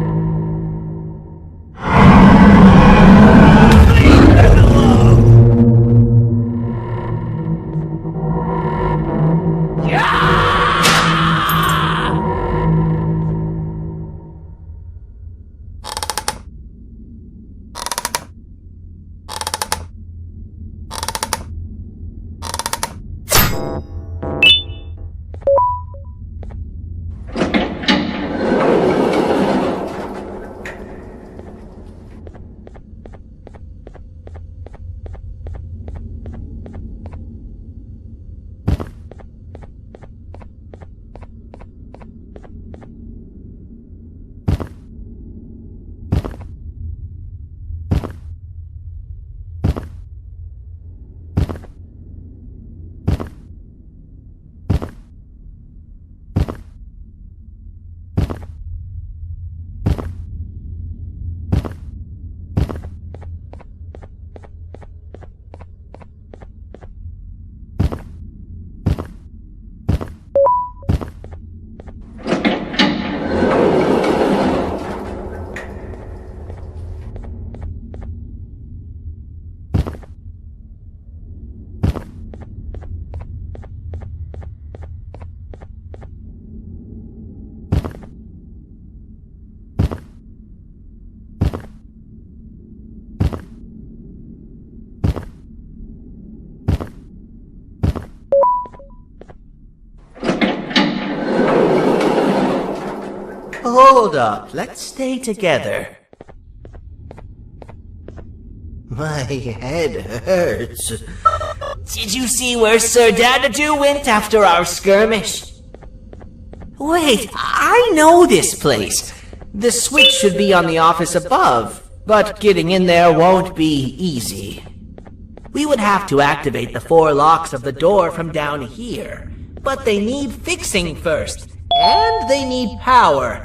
Hold up, let's stay together. My head hurts. Did you see where Sir Dadadoo went after our skirmish? Wait, I know this place. The switch should be on the office above, but getting in there won't be easy. We would have to activate the 4 locks of the door from down here, but they need fixing first, and they need power.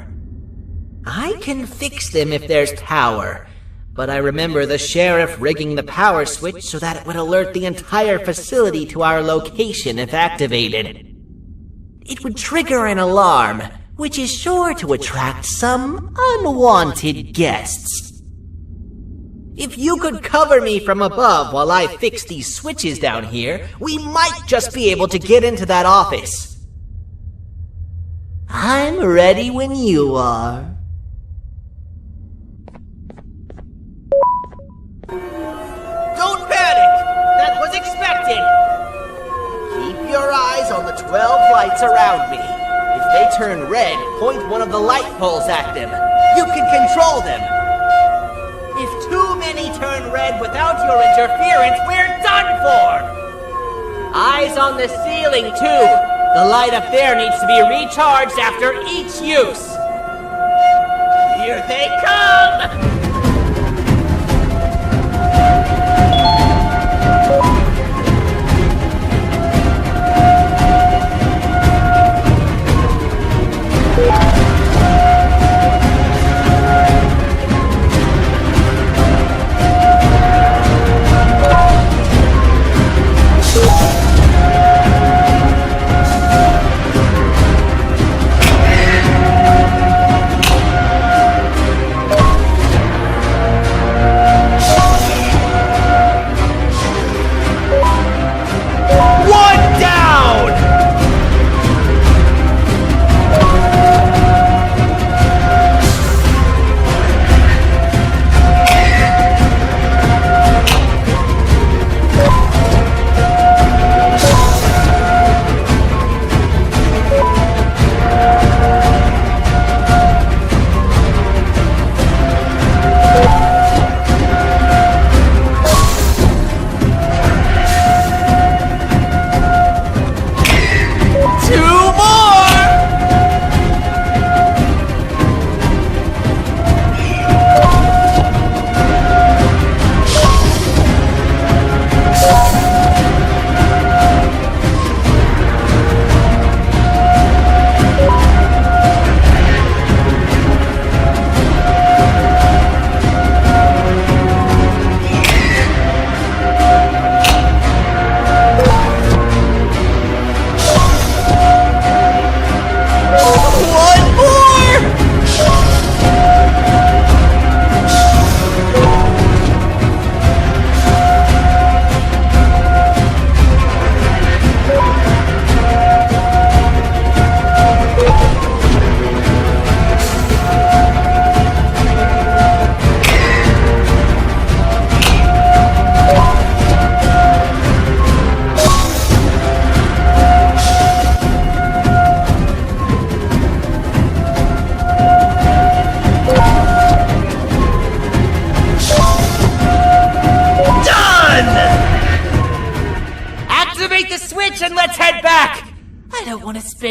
I can fix them if there's power, but I remember the sheriff rigging the power switch so that it would alert the entire facility to our location if activated. It would trigger an alarm, which is sure to attract some unwanted guests. If you could cover me from above while I fix these switches down here, we might just be able to get into that office. I'm ready when you are. Don't panic! That was expected! Keep your eyes on the 12 lights around me. If they turn red, point one of the light poles at them. You can control them. If too many turn red without your interference, we're done for! Eyes on the ceiling, too. The light up there needs to be recharged after each use. Here they come!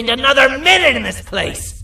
stand another minute in this place!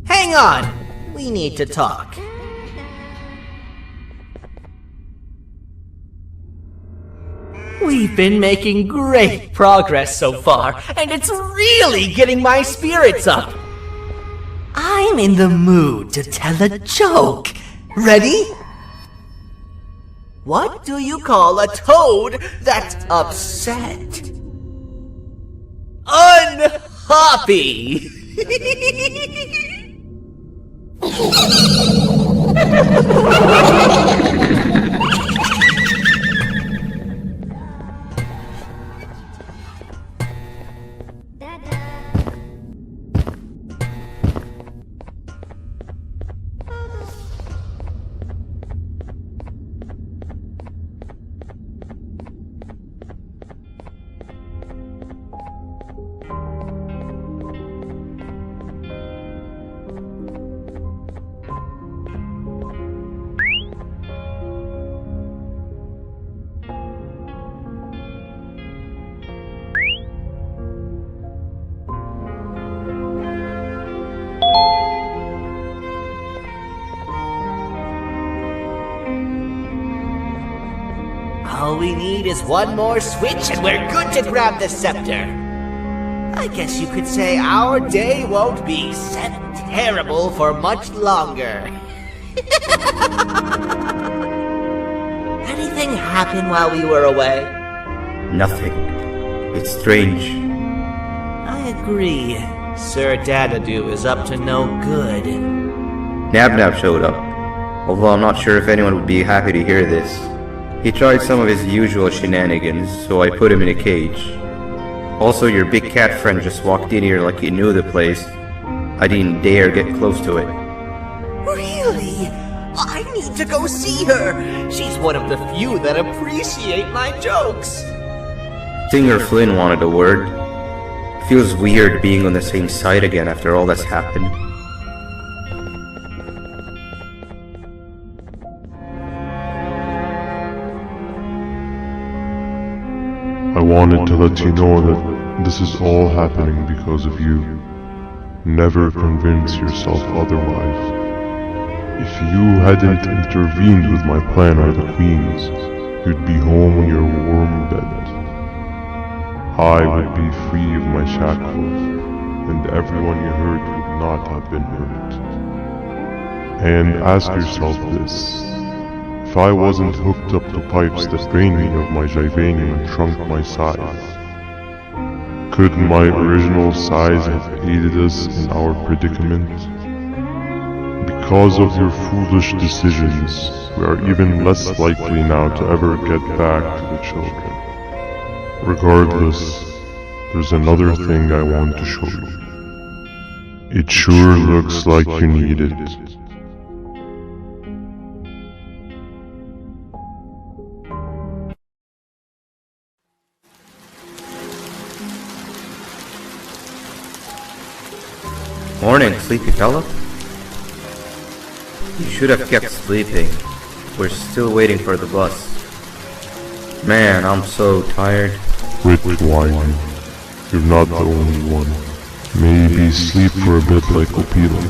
Hang on! We need to talk. We've been making great progress so far, and it's really getting my spirits up. I'm in the mood to tell a joke. Ready? What do you call a toad that's upset? Unhappy! All we need is one more switch and we're good to grab the scepter. I guess you could say our day won't be terrible for much longer. Anything happen while we were away? Nothing. It's strange. I agree. Sir Dadadoo is up to no good. Nab showed up, although I'm not sure if anyone would be happy to hear this. He tried some of his usual shenanigans, so I put him in a cage. Also, your big cat friend just walked in here like he knew the place. I didn't dare get close to it. Really? I need to go see her. She's one of the few that appreciate my jokes. Singer Flynn wanted a word. Feels weird being on the same side again after all that's happened. I wanted to let you know that this is all happening because of you. Never convince yourself otherwise. If you hadn't intervened with my plan or the Queen's, you'd be home in your warm bed. I would be free of my shackles, and everyone you hurt would not have been hurt. And ask yourself this. If I wasn't hooked up to pipes that drained me of my Jivanium and shrunk my size, could my original size have aided us in our predicament? Because of your foolish decisions, we are even less likely now to ever get back to the children. Regardless, there's another thing I want to show you. It sure looks like you need it. Morning, sleepy fella. You should have kept sleeping. We're still waiting for the bus. Man, I'm so tired. Quit whining. You're not the only one. Maybe sleep for a bit like Opila.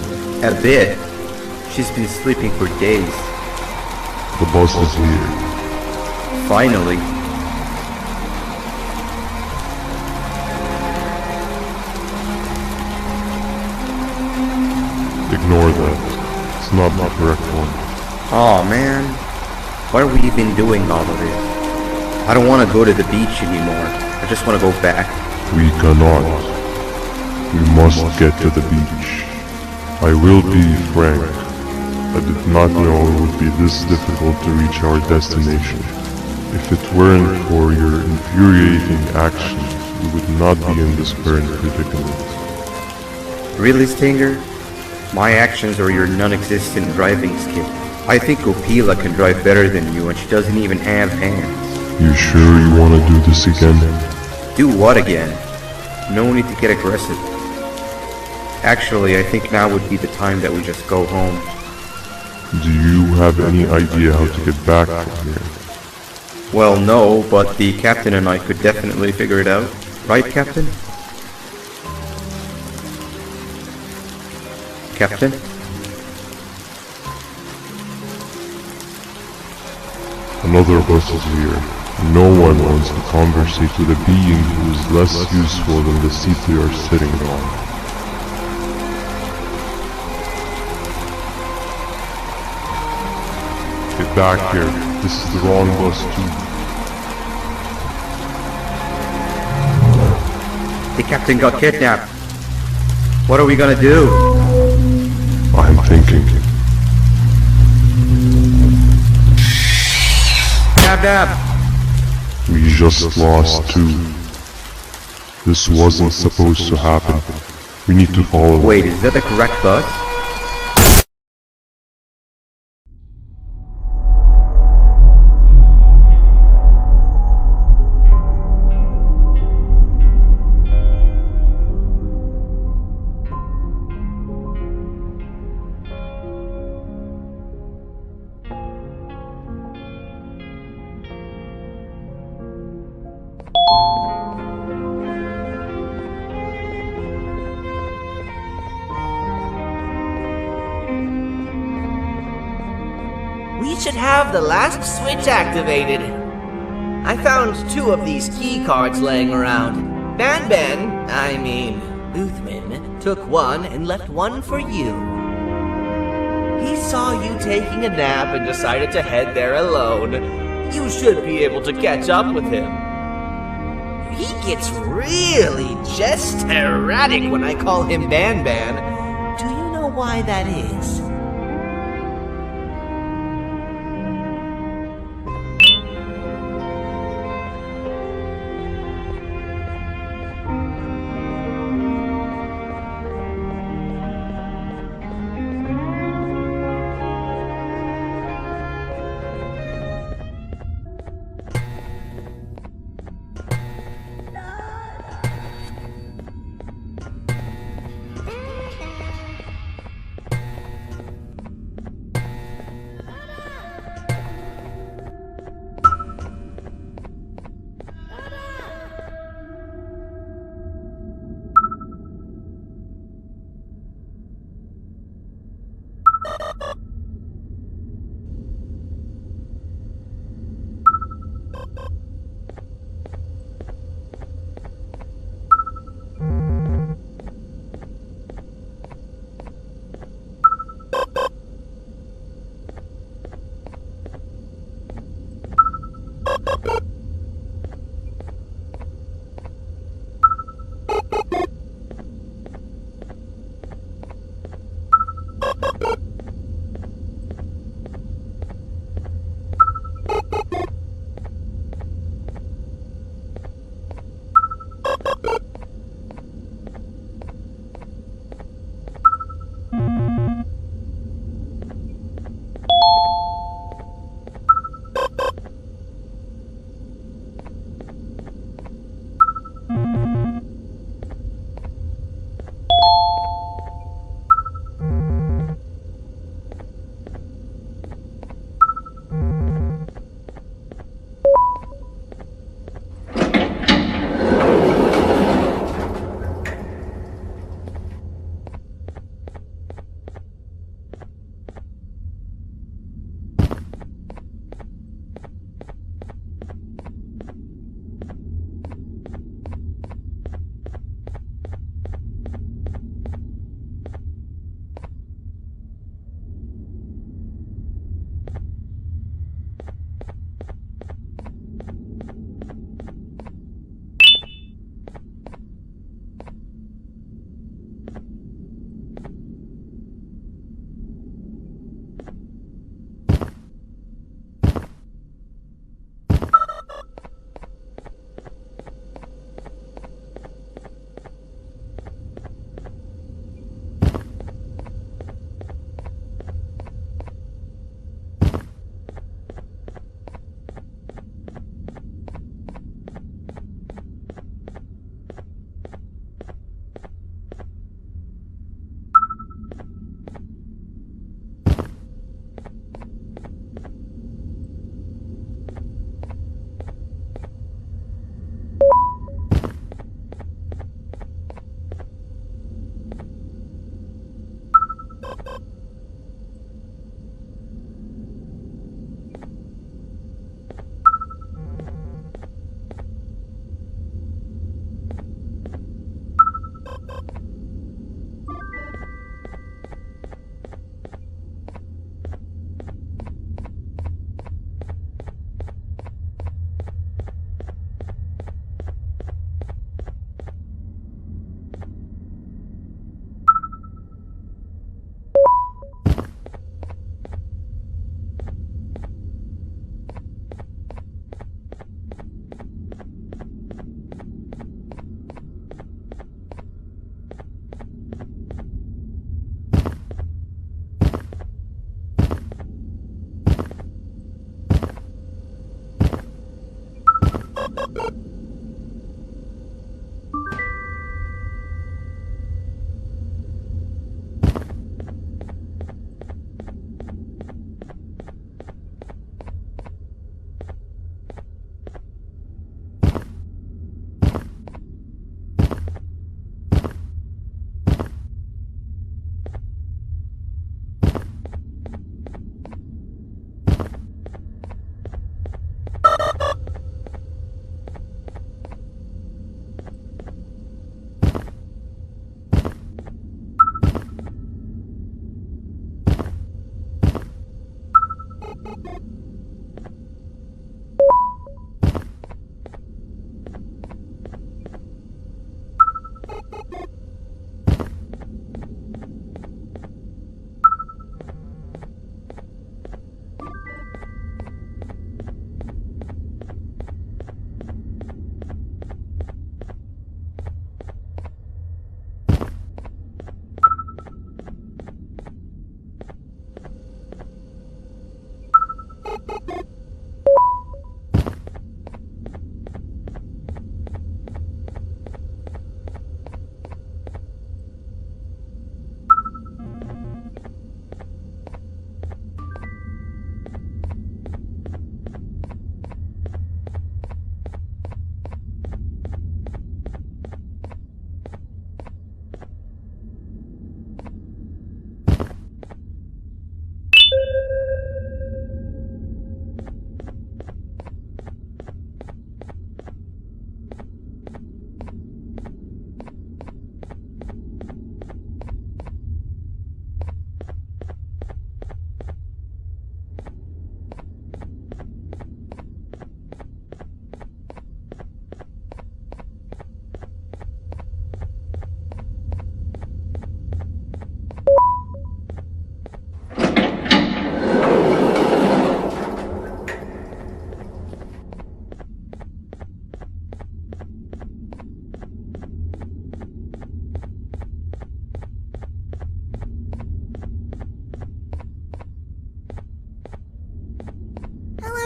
A bit? She's been sleeping for days. The bus is here. Finally. Ignore that. It's not the correct one. Aw, man. Why are we even doing all of this? I don't want to go to the beach anymore. I just want to go back. We cannot. We must get to the beach. I will be frank. I did not know it would be this difficult to reach our destination. If it weren't for your infuriating actions, we would not be in this current predicament. Really, Stinger? My actions are your non-existent driving skill. I think Opila can drive better than you and she doesn't even have hands. You sure you want to do this again? Do what again? No need to get aggressive. Actually, I think now would be the time that we just go home. Do you have any idea how to get back from here? Well, no, but the captain and I could definitely figure it out. Right, Captain? Captain? Another bus is here. No one wants to conversate with a being who is less useful than the seat they are sitting on. Get back here. This is the wrong bus too. The captain got kidnapped. What are we gonna do? I'm thinking. Dab dab! We just lost two. This wasn't supposed to happen. We need to follow. Wait, is that the correct bus? We should have the last switch activated. I found 2 of these key cards laying around. Uthman, took one and left one for you. He saw you taking a nap and decided to head there alone. You should be able to catch up with him. He gets really just erratic when I call him Banban. Do you know why that is?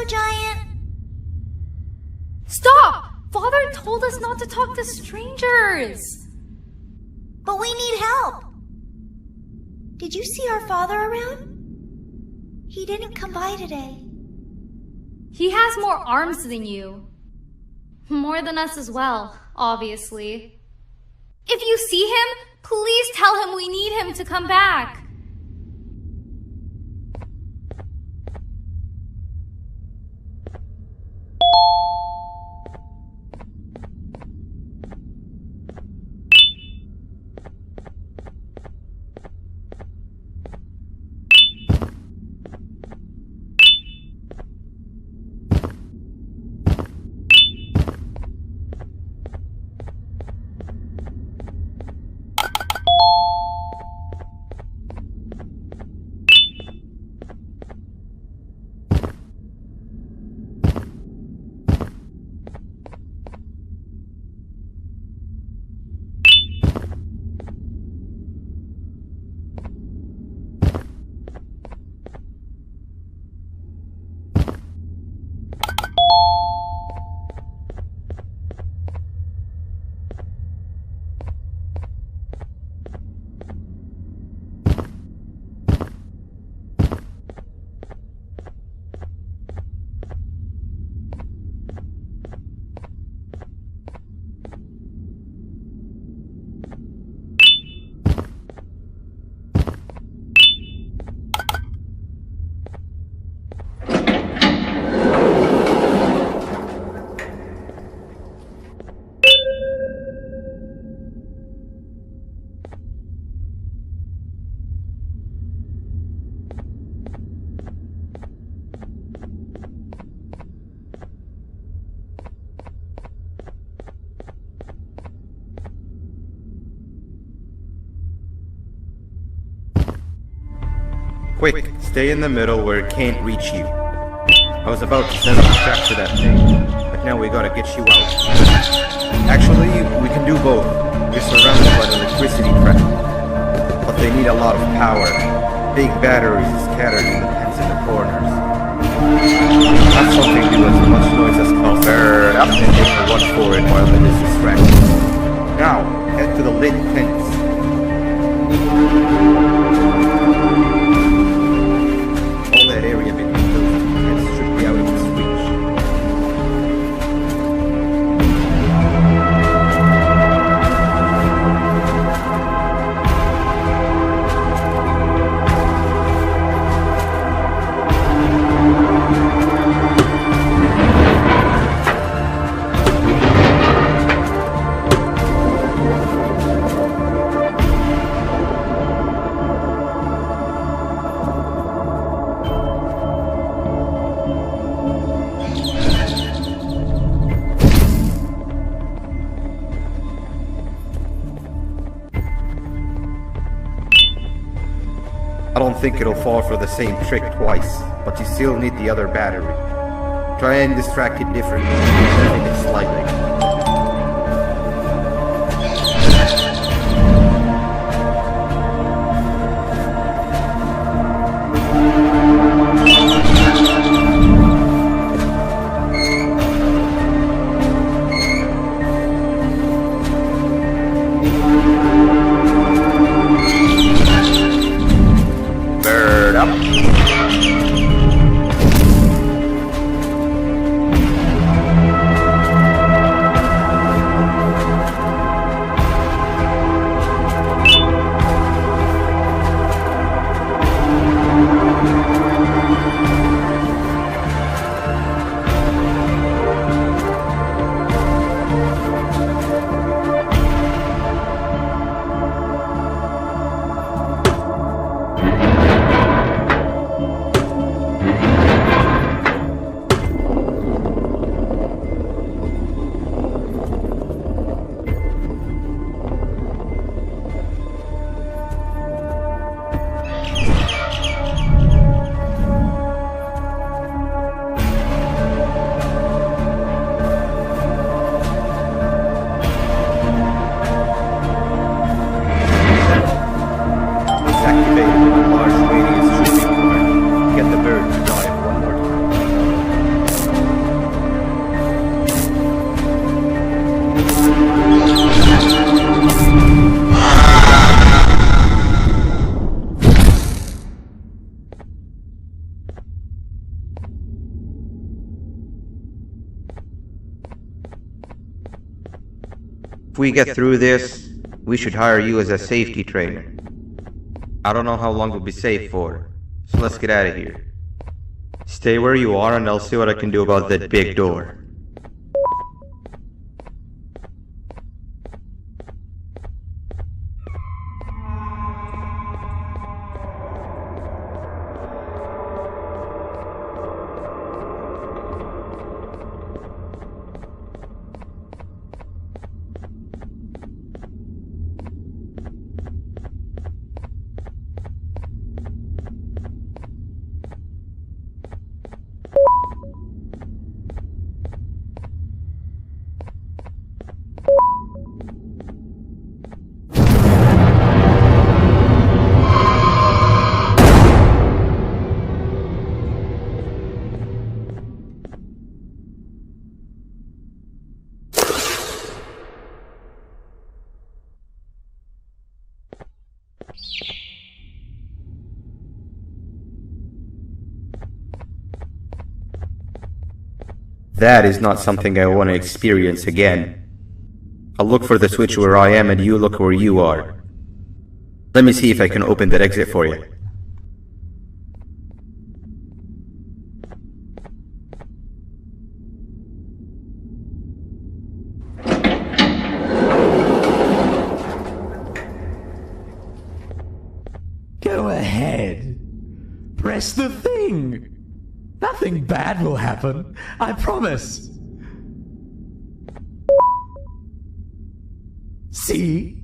Giant. Stop! Father told us not to talk to strangers. But we need help. Did you see our father around? He didn't come by today. He has more arms than you. More than us as well, obviously. If you see him, please tell him we need him to come back. Quick, stay in the middle where it can't reach you. I was about to send a trap to that thing, but now we gotta get you out. Actually, we can do both. You're surrounded by the electricity trap, but they need a lot of power. Big batteries scattered in the pens in the corners. That's something to do as much noise as possible. think it'll fall for the same trick twice, but you still need the other battery. Try and distract it differently, moving it slightly. Bird up. If we get through this, we should hire you as a safety trainer. I don't know how long we'll be safe for, so let's get out of here. Stay where you are and I'll see what I can do about that big door. That is not something I want to experience again. I'll look for the switch where I am and you look where you are. Let me see if I can open that exit for you. Go ahead. Press the thing. Nothing bad will happen. I promise. See?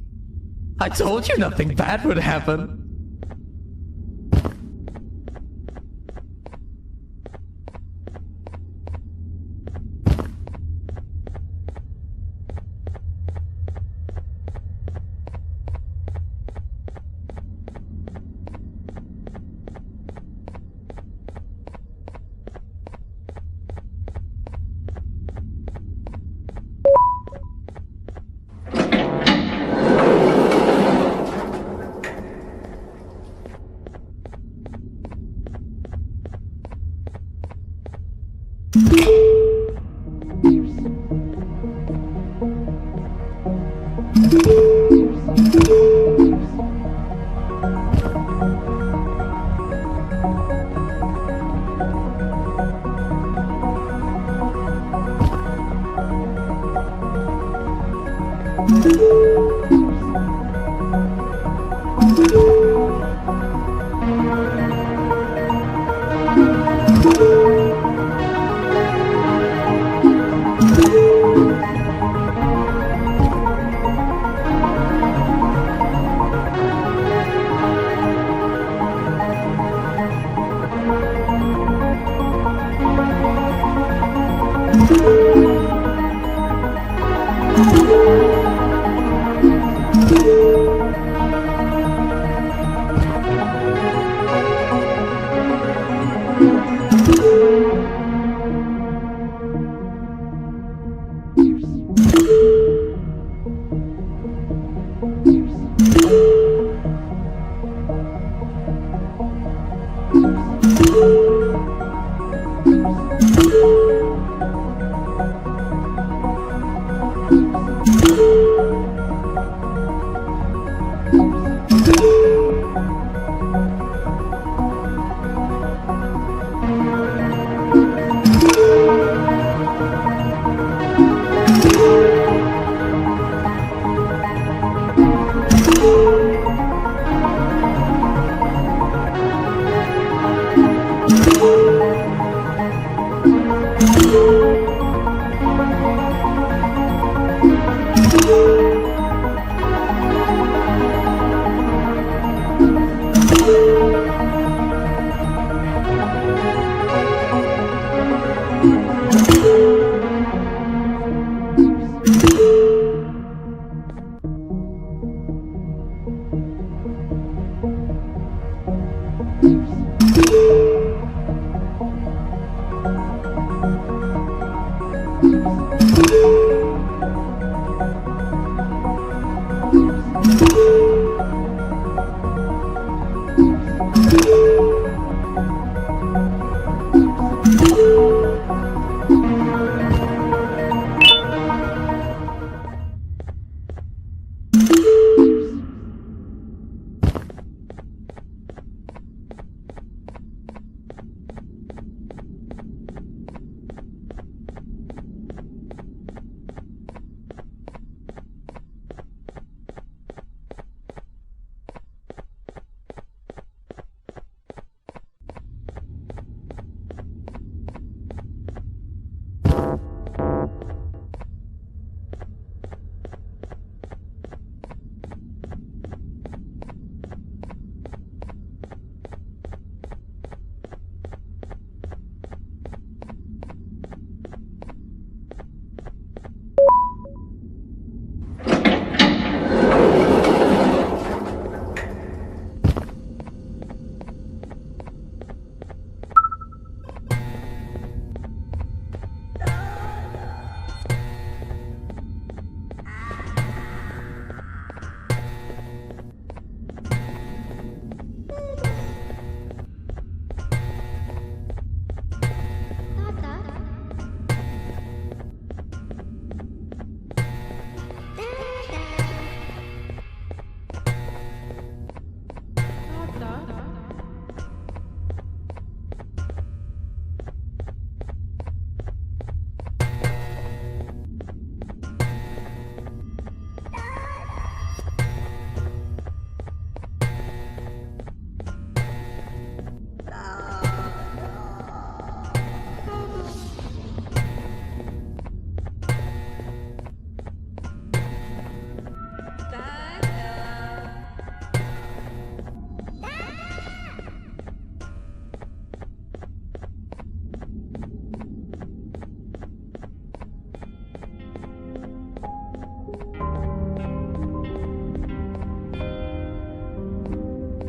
I told you nothing bad would happen.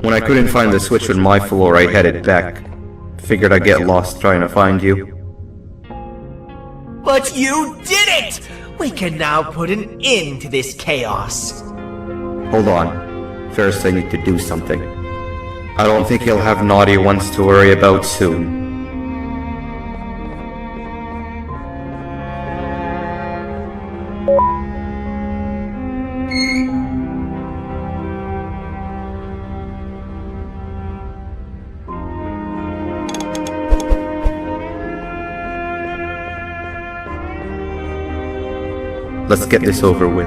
When I couldn't find the switch on my floor, I headed back. Figured I'd get lost trying to find you. But you did it! We can now put an end to this chaos. Hold on. First I need to do something. I don't think he'll have naughty ones to worry about soon. Let's get this over with.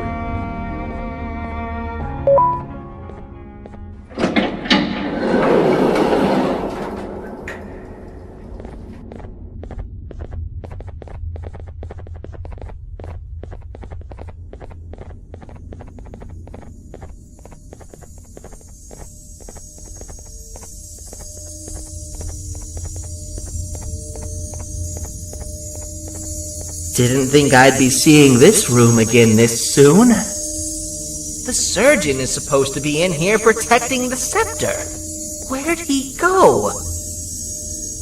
Didn't think I'd be seeing this room again this soon. The surgeon is supposed to be in here protecting the scepter. Where'd he go?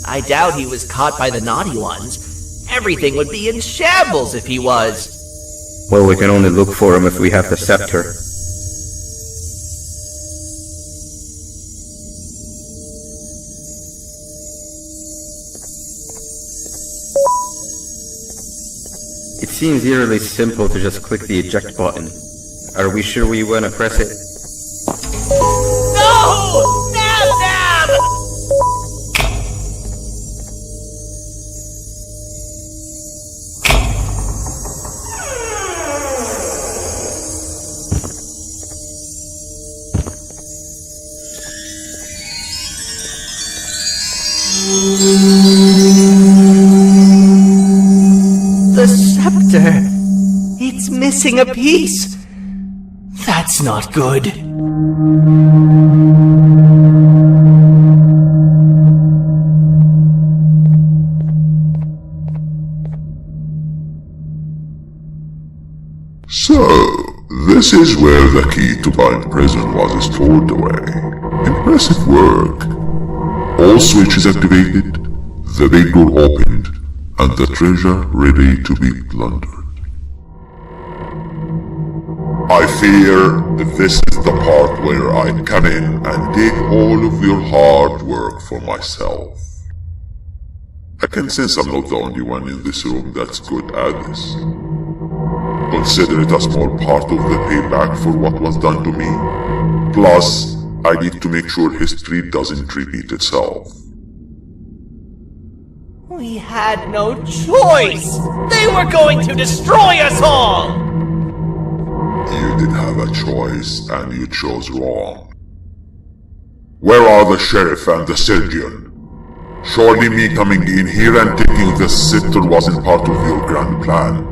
I doubt he was caught by the naughty ones. Everything would be in shambles if he was. Well, we can only look for him if we have the scepter. It seems eerily simple to just click the eject button. Are we sure we want to press it? No! Nab! The scepter! It's missing a piece! That's not good. So, this is where the key to my prison was stored away. Impressive work. All switches activated, the big door opened, and the treasure ready to be plundered. I fear this is the part where I come in and take all of your hard work for myself. I can sense I'm not the only one in this room that's good at this. Consider it a small part of the payback for what was done to me. Plus, I need to make sure history doesn't repeat itself. We had no choice! They were going to destroy us all! You did have a choice, and you chose wrong. Where are the sheriff and the surgeon? Surely me coming in here and taking the scepter wasn't part of your grand plan.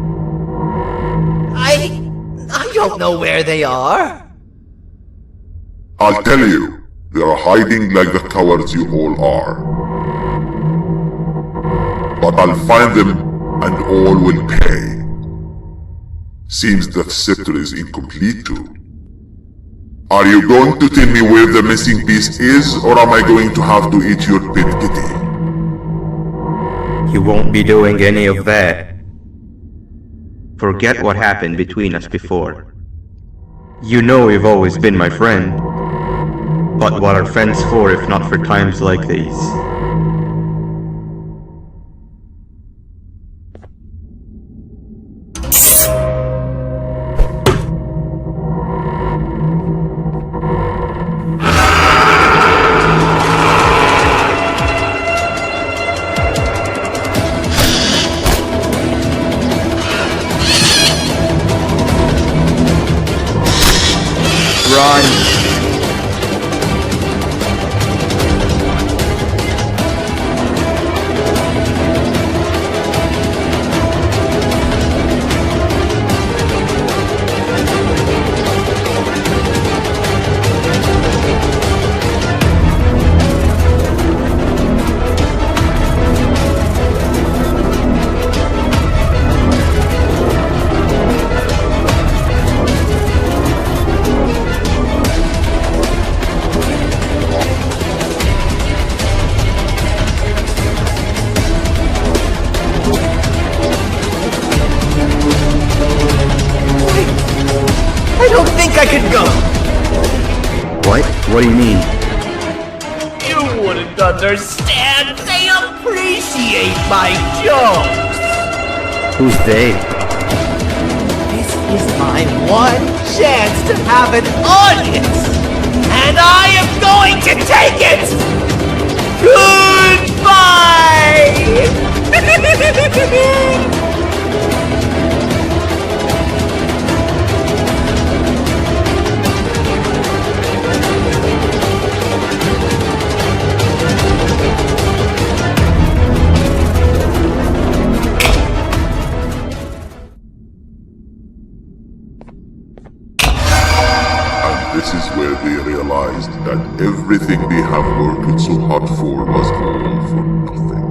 I don't know where they are. I'll tell you, they are hiding like the cowards you all are. But I'll find them, and all will pay. Seems that scepter is incomplete too. Are you going to tell me where the missing piece is, or am I going to have to eat your pet kitty? You won't be doing any of that. Forget what happened between us before. You know you've always been my friend. But what are friends for if not for times like these? Run! I could go. What? What do you mean? You wouldn't understand. They appreciate my jokes. Who's they? This is my one chance to have an audience, and I am going to take it. Goodbye. This is where they realized that everything they have worked so hard for was all for nothing.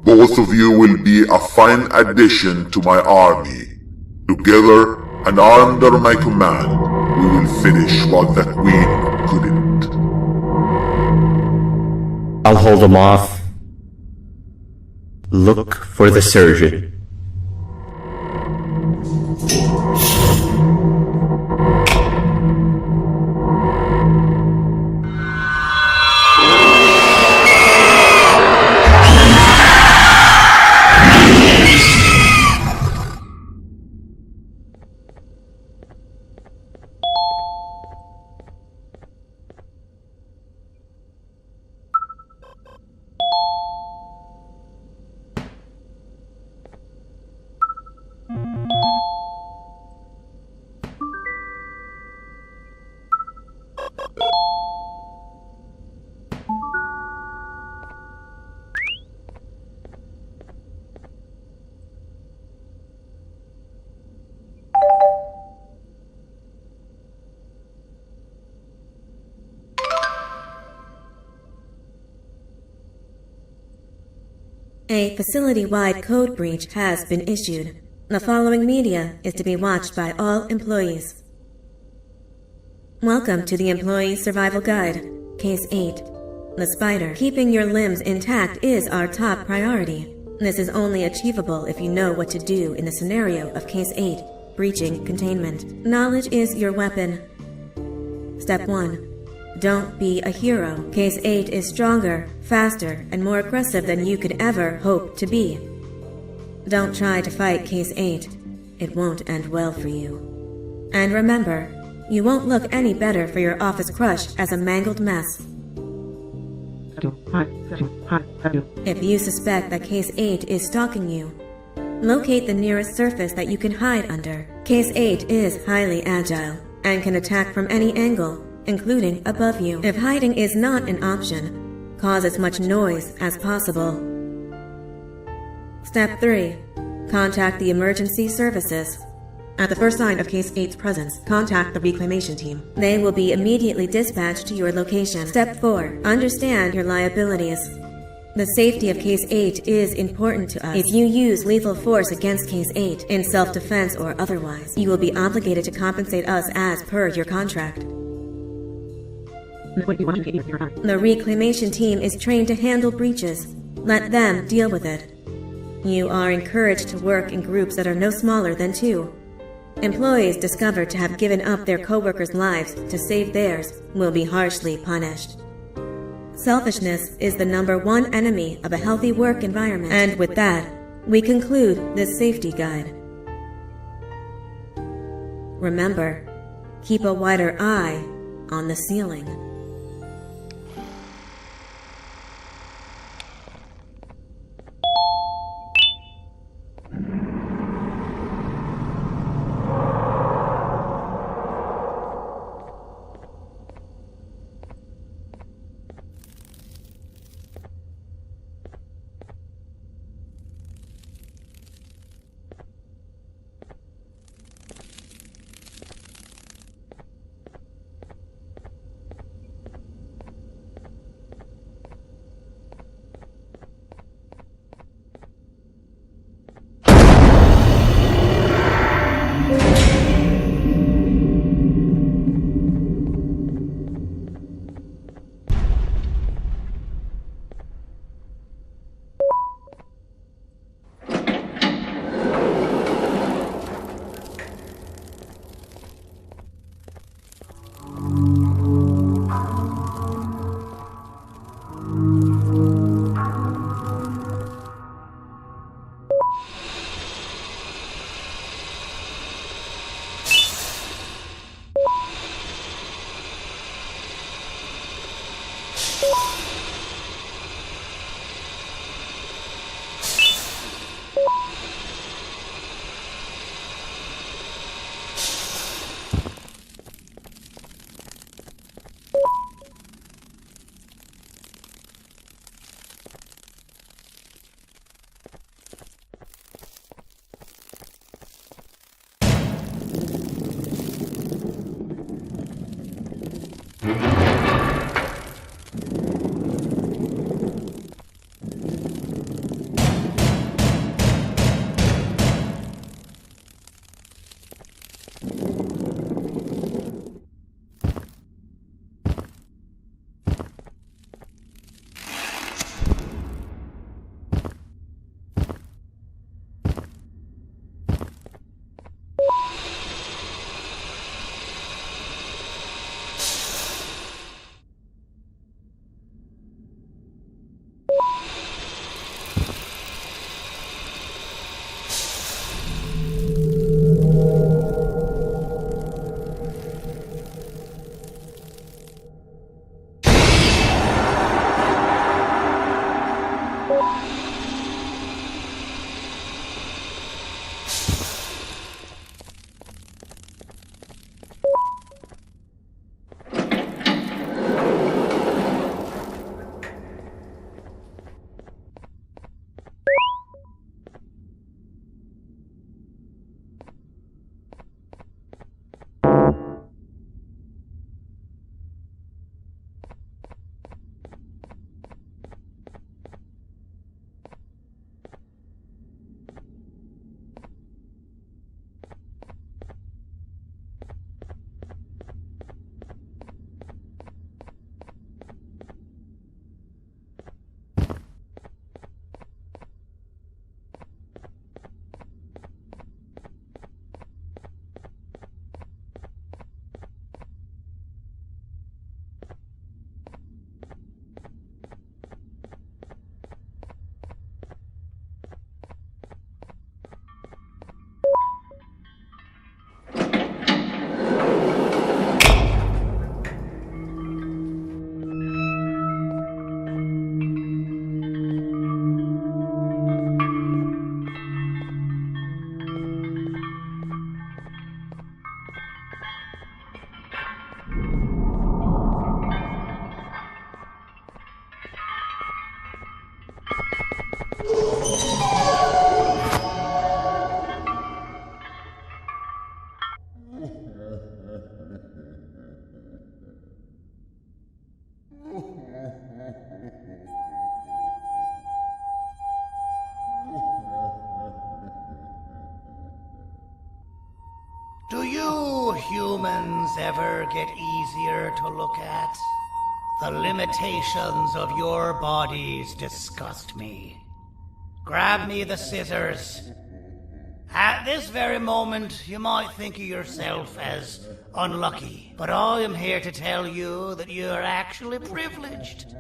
Both of you will be a fine addition to my army. Together and under my command, we will finish what the Queen couldn't. I'll hold them off. Look for the surgeon. A facility-wide code breach has been issued. The following media is to be watched by all employees. Welcome to the Employee Survival Guide, Case 8. The spider. Keeping your limbs intact is our top priority. This is only achievable if you know what to do in the scenario of Case 8, breaching containment. Knowledge is your weapon. Step 1. Don't be a hero. Case 8 is stronger, faster, and more aggressive than you could ever hope to be. Don't try to fight Case 8. It won't end well for you. And remember, you won't look any better for your office crush as a mangled mess. If you suspect that Case 8 is stalking you, locate the nearest surface that you can hide under. Case 8 is highly agile and can attack from any angle, including above you. If hiding is not an option, cause as much noise as possible. Step 3. Contact the emergency services. At the first sign of Case 8's presence, contact the reclamation team. They will be immediately dispatched to your location. Step 4. Understand your liabilities. The safety of Case 8 is important to us. If you use lethal force against Case 8, in self-defense or otherwise, you will be obligated to compensate us as per your contract. The reclamation team is trained to handle breaches. Let them deal with it. You are encouraged to work in groups that are no smaller than 2. Employees discovered to have given up their co-workers' lives to save theirs will be harshly punished. Selfishness is the #1 enemy of a healthy work environment. And with that, we conclude this safety guide. Remember, keep a wider eye on the ceiling. Do you humans ever get easier to look at? The limitations of your bodies disgust me. Grab me the scissors. At this very moment, you might think of yourself as unlucky, but I am here to tell you that you are actually privileged.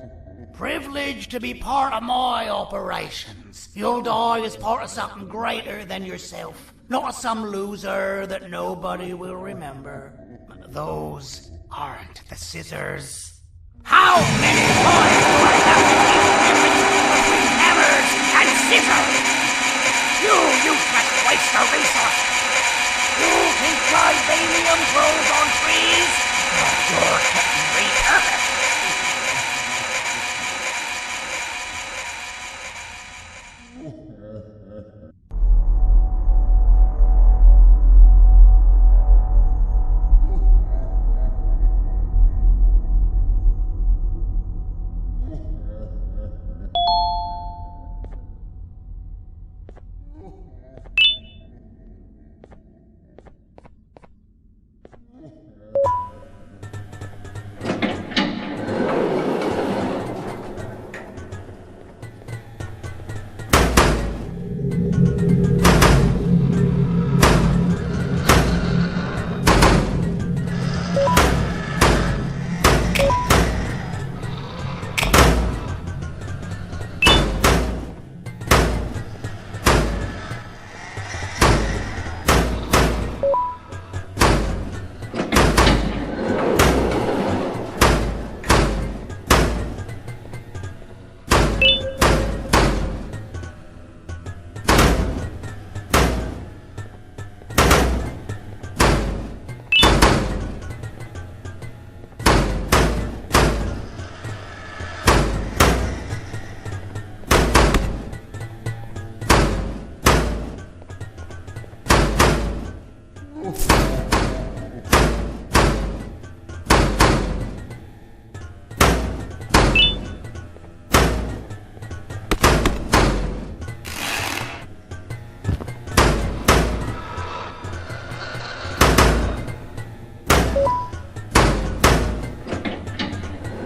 Privileged to be part of my operations. You'll die as part of something greater than yourself, not as some loser that nobody will remember. Those aren't the scissors. How many times do I have to keep the difference between hammers and scissors? You useless waste of resources! You think vibranium grows on trees? You're getting repurposed!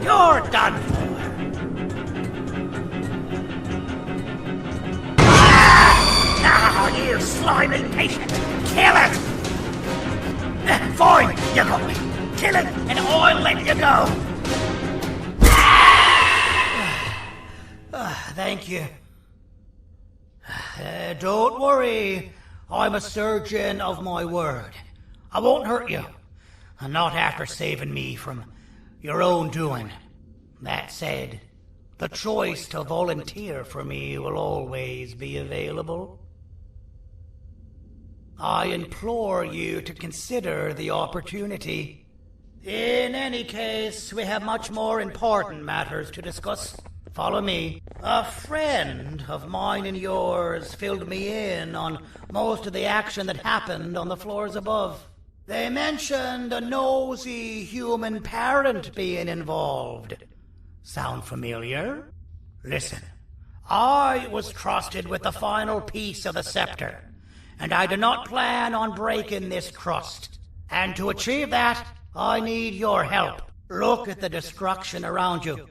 You're done for. Now, you slimy patient, kill it! Fine, you got me. Kill it, and I'll let you go. Thank you. Don't worry. I'm a surgeon of my word. I won't hurt you. And not after saving me from your own doing. That said, the choice to volunteer for me will always be available. I implore you to consider the opportunity. In any case, we have much more important matters to discuss. Follow me. A friend of mine and yours filled me in on most of the action that happened on the floors above. They mentioned a nosy human parent being involved. Sound familiar? Listen, I was trusted with the final piece of the scepter, and I do not plan on breaking this trust. And to achieve that, I need your help. Look at the destruction around you.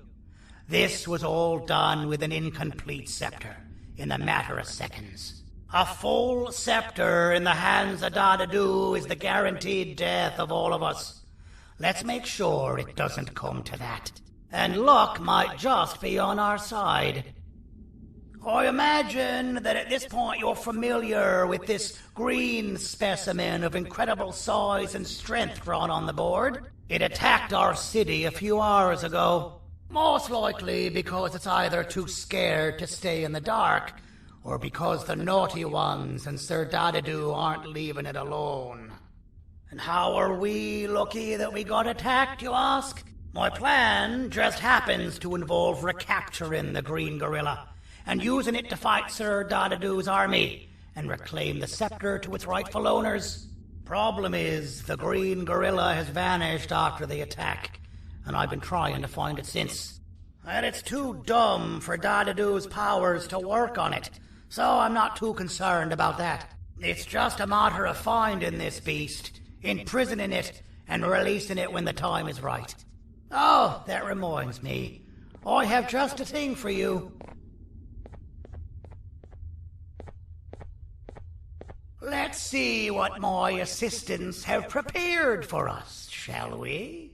This was all done with an incomplete scepter, in a matter of seconds. A full scepter in the hands of Dadadu is the guaranteed death of all of us. Let's make sure it doesn't come to that. And luck might just be on our side. I imagine that at this point you're familiar with this green specimen of incredible size and strength drawn on the board. It attacked our city a few hours ago. Most likely because it's either too scared to stay in the dark, or because the naughty ones and Sir Dadadu aren't leaving it alone. And how are we lucky that we got attacked, you ask? My plan just happens to involve recapturing the green gorilla and using it to fight Sir Dadadu's army and reclaim the scepter to its rightful owners. Problem is, the green gorilla has vanished after the attack, and I've been trying to find it since. And it's too dumb for Dadadu's powers to work on it, so I'm not too concerned about that. It's just a matter of finding this beast imprisoning it, and releasing it when the time is right. Oh, that reminds me. I have just a thing for you. Let's see what my assistants have prepared for us, shall we?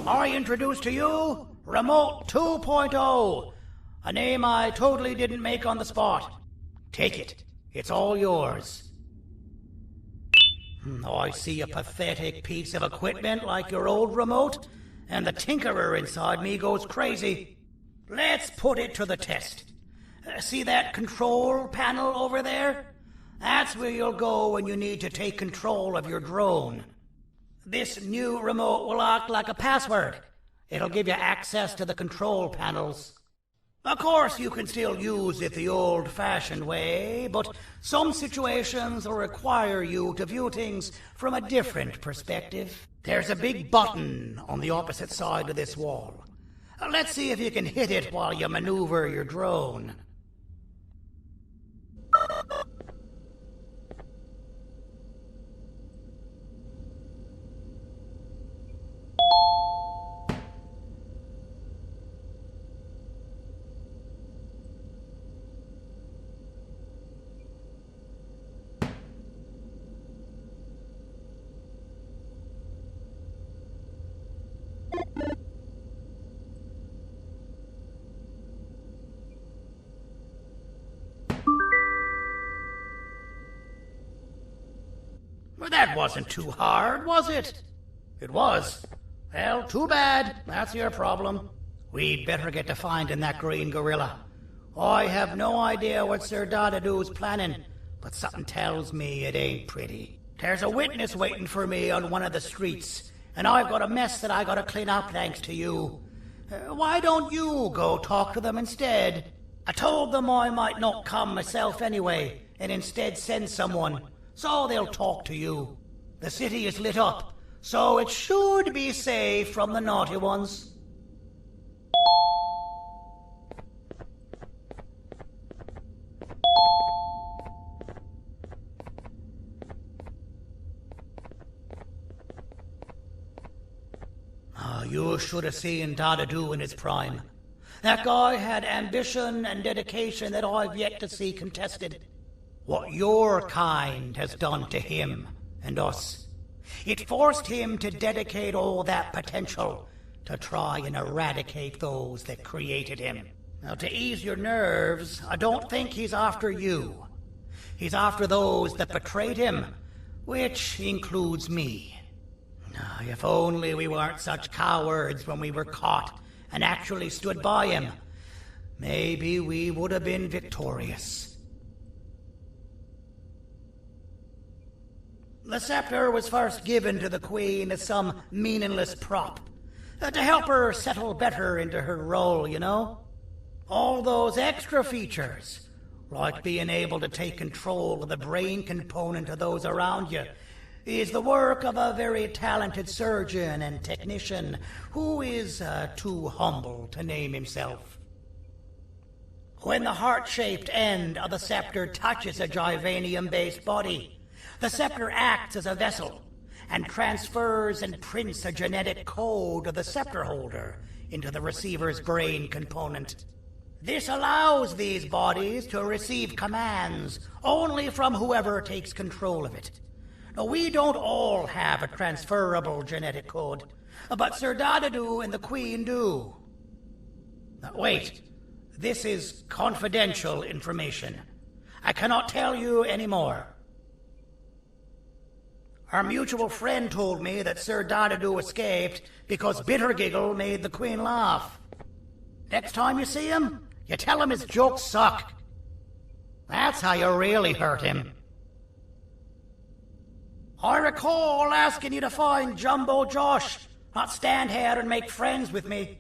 I introduce to you Remote 2.0, a name I totally didn't make on the spot. Take it. It's all yours. I see a pathetic piece of equipment like your old remote, and the tinkerer inside me goes crazy. Let's put it to the test. See that control panel over there? That's where you'll go when you need to take control of your drone. This new remote will act like a password. It'll give you access to the control panels. Of course, you can still use it the old-fashioned way, but some situations will require you to view things from a different perspective. There's a big button on the opposite side of this wall. Let's see if you can hit it while you maneuver your drone. Well, that wasn't too hard, was it? It was. Well, too bad. That's your problem. We'd better get to finding that green gorilla. I have no idea what Sir Dadadoo's planning, but something tells me it ain't pretty. There's a witness waiting for me on one of the streets, and I've got a mess that I gotta clean up thanks to you. Why don't you go talk to them instead? I told them I might not come myself anyway, and instead send someone, so they'll talk to you. The city is lit up, so it should be safe from the naughty ones. You should have seen Dadadoo in his prime. That guy had ambition and dedication that I've yet to see contested. What your kind has done to him and us. It forced him to dedicate all that potential to try and eradicate those that created him. Now, to ease your nerves, I don't think he's after you. He's after those that betrayed him, which includes me. If only we weren't such cowards when we were caught and actually stood by him, maybe we would have been victorious. The scepter was first given to the Queen as some meaningless prop, to help her settle better into her role, you know? All those extra features, like being able to take control of the brain component of those around you, is the work of a very talented surgeon and technician who is too humble to name himself. When the heart-shaped end of the scepter touches a Givanium-based body, the scepter acts as a vessel and transfers and prints a genetic code of the scepter holder into the receiver's brain component. This allows these bodies to receive commands only from whoever takes control of it. Now, we don't all have a transferable genetic code, but Sir Dadadoo and the Queen do. Now, wait, this is confidential information. I cannot tell you any more. Our mutual friend told me that Sir Dadadoo escaped because Bittergiggle made the Queen laugh. Next time you see him, you tell him his jokes suck. That's how you really hurt him. I recall asking you to find Jumbo Josh, not stand here and make friends with me.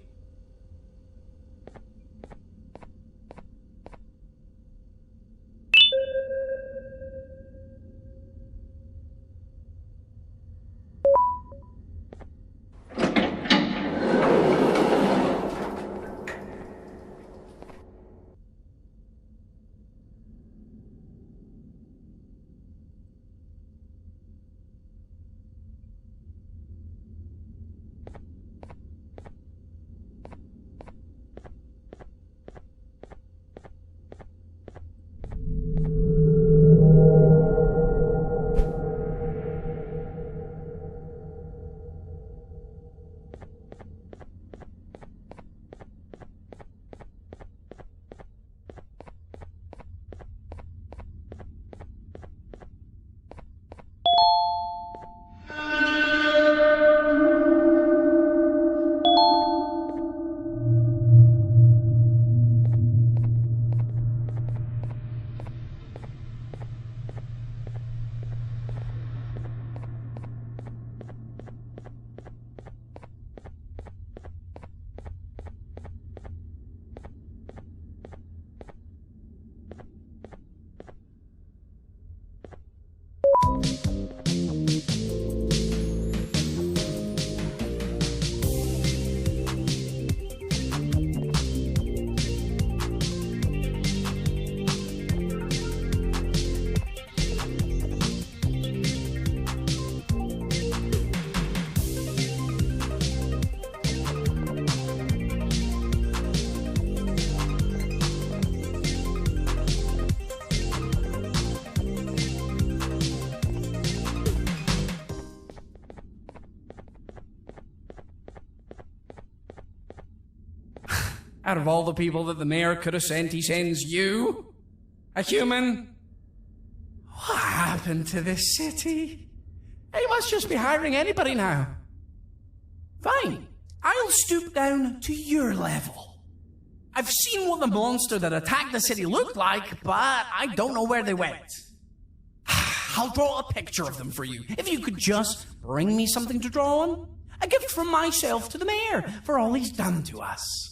Out of all the people that the mayor could have sent, he sends you? A human? What happened to this city? He must just be hiring anybody now. Fine, I'll stoop down to your level. I've seen what the monster that attacked the city looked like, but I don't know where they went. I'll draw a picture of them for you, if you could just bring me something to draw on. A gift from myself to the mayor for all he's done to us.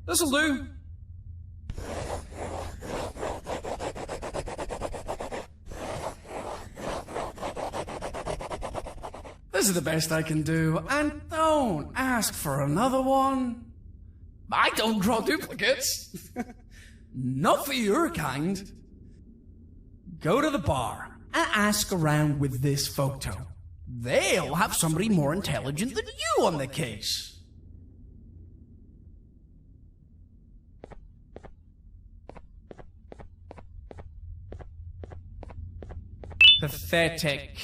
This'll do. This is the best I can do, and don't ask for another one. I don't draw duplicates. Not for your kind. Go to the bar and ask around with this photo. They'll have somebody more intelligent than you on the case. Pathetic.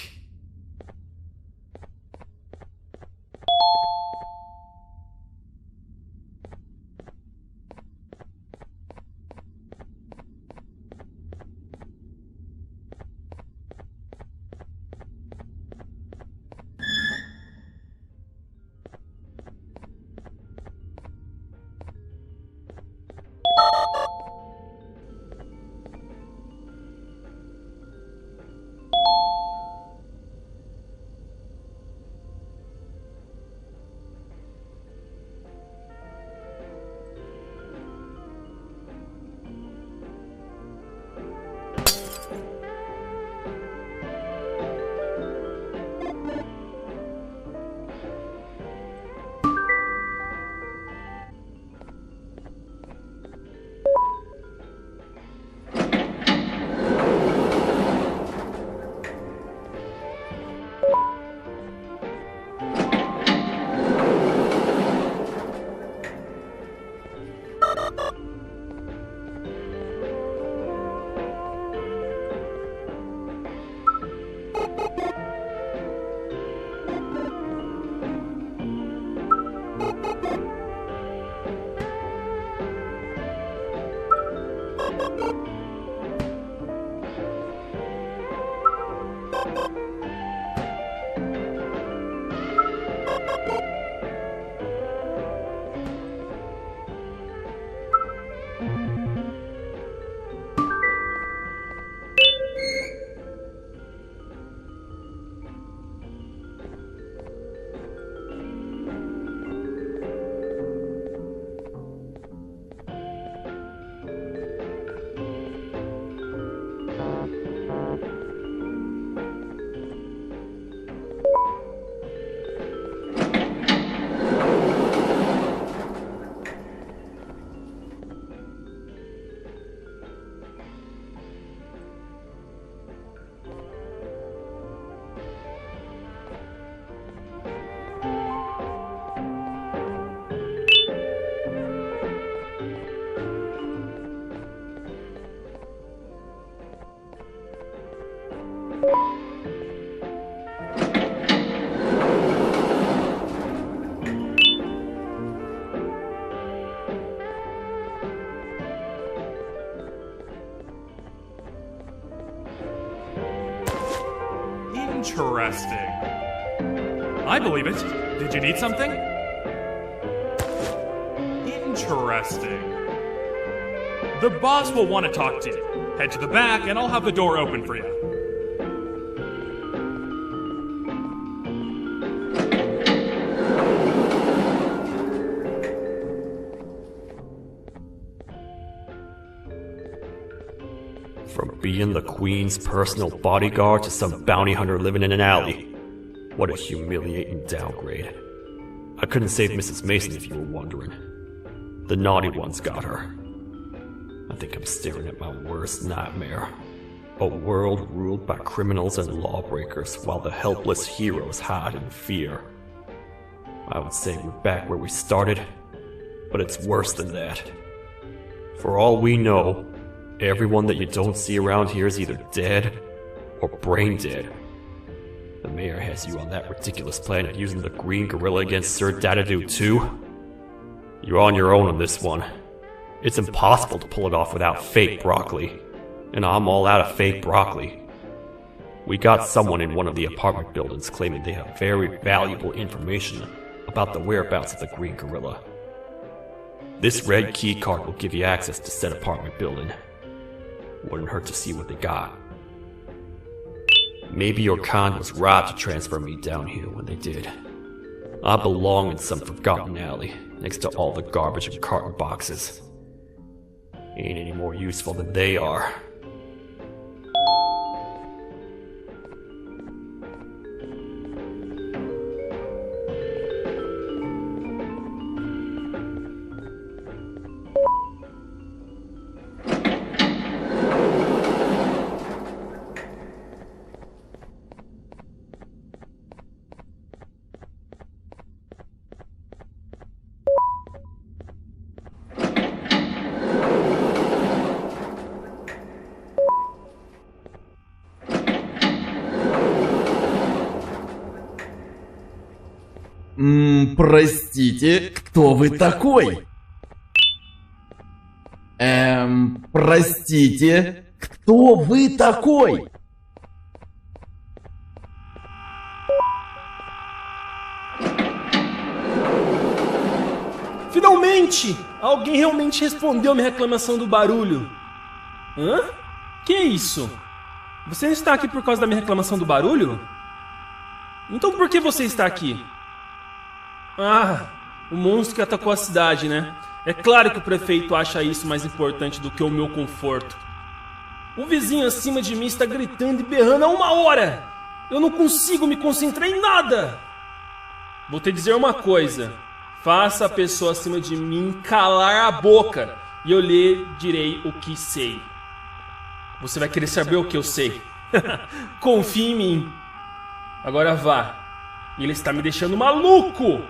Interesting. I believe it. Did you need something? Interesting. The boss will want to talk to you. Head to the back and I'll have the door open for you. From being the Queen's personal bodyguard to some bounty hunter living in an alley. What a humiliating downgrade. I couldn't save Mrs. Mason if you were wondering. The naughty ones got her. I think I'm staring at my worst nightmare. A world ruled by criminals and lawbreakers while the helpless heroes hide in fear. I would say we're back where we started, but it's worse than that. For all we know, everyone that you don't see around here is either dead or brain dead, The mayor has you on that ridiculous plan of using the green gorilla against Sir Dadadoo too? You're on your own on this one. It's impossible to pull it off without fake broccoli. And I'm all out of fake broccoli. We got someone in one of the apartment buildings claiming they have very valuable information about the whereabouts of the green gorilla. This red key card will give you access to said apartment building. Wouldn't hurt to see what they got. Maybe your con was robbed to transfer me down here when they did. I belong in some forgotten alley, next to all the garbage and carton boxes. Ain't any more useful than they are. Простите, кто вы такой? Простите, кто вы такой? Finalmente! Alguém realmente respondeu minha reclamação do barulho. Hã? Que é isso? Você está aqui por causa da minha reclamação do barulho? Então por que você está aqui? Ah, o monstro que atacou a cidade, né? É claro que o prefeito acha isso mais importante do que o meu conforto. O vizinho acima de mim está gritando e berrando há 1 hora! Eu não consigo me concentrar em nada! Vou te dizer uma coisa. Faça a pessoa acima de mim calar a boca e eu lhe direi o que sei. Você vai querer saber o que eu sei. Confie em mim. Agora vá. Ele está me deixando maluco!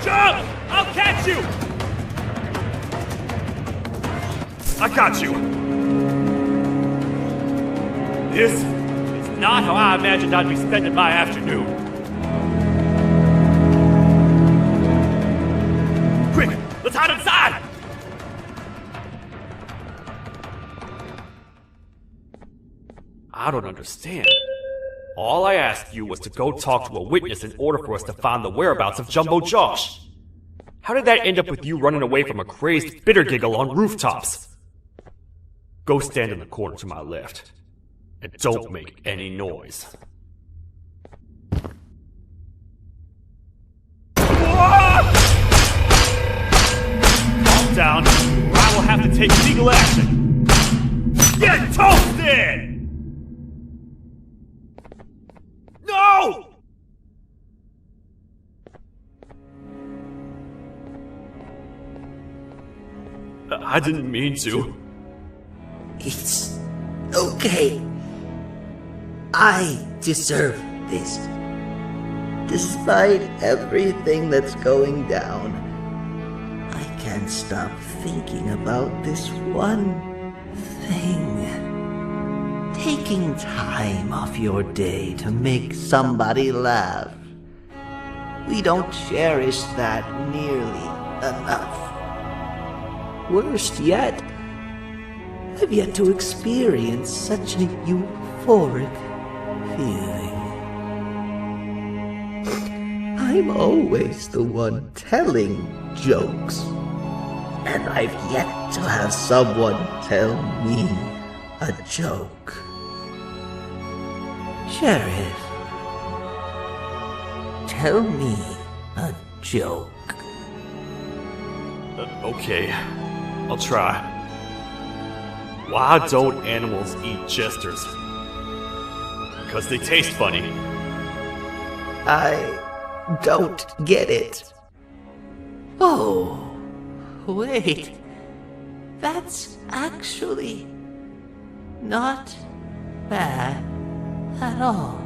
Jump! I'll catch you! I got you! This is not how I imagined I'd be spending my afternoon. Quick, let's hide inside! I don't understand. All I asked you was to go talk to a witness in order for us to find the whereabouts of Jumbo Josh. How did that end up with you running away from a crazed bitter giggle on rooftops? Go stand in the corner to my left. And don't make any noise. Calm down, or I will have to take legal action. Get toasted! No! I didn't mean to. It's okay. I deserve this. Despite everything that's going down, I can't stop thinking about this one thing. Taking time off your day to make somebody laugh. We don't cherish that nearly enough. Worst yet, I've yet to experience such a euphoric feeling. I'm always the one telling jokes, and I've yet to have someone tell me a joke. Sheriff, tell me a joke. Okay, I'll try. Why don't animals eat jesters? Because they taste funny. I don't get it. Oh, wait. That's actually not bad at all.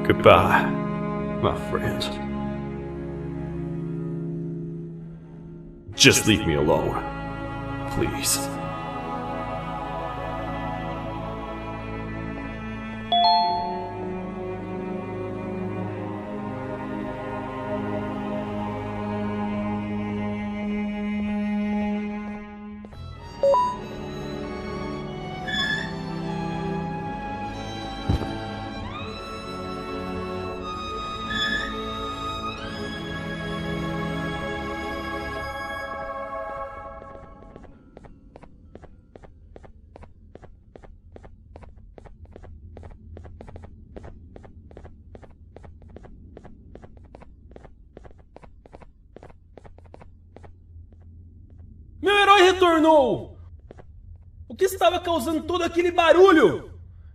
Goodbye, my friend. Just leave me alone, please. Meu herói retornou! O que estava causando todo aquele barulho?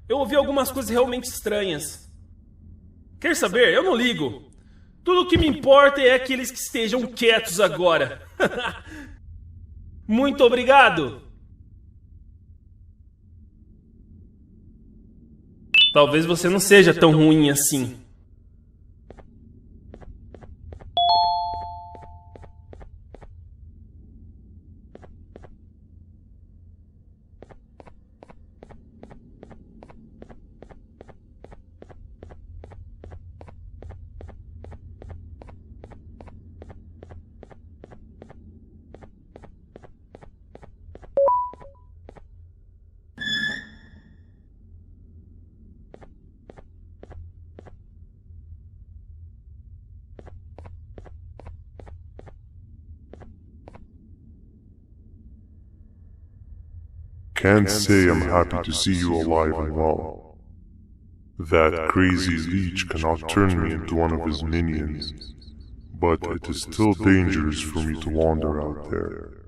Eu ouvi algumas coisas realmente estranhas. Quer saber? Eu não ligo. Tudo o que me importa é aqueles que estejam quietos agora. Muito obrigado! Talvez você não seja tão ruim assim. Can't say I'm happy to see you alive and well. That crazy leech cannot turn me into one of his minions, but it is still dangerous for me to wander out there.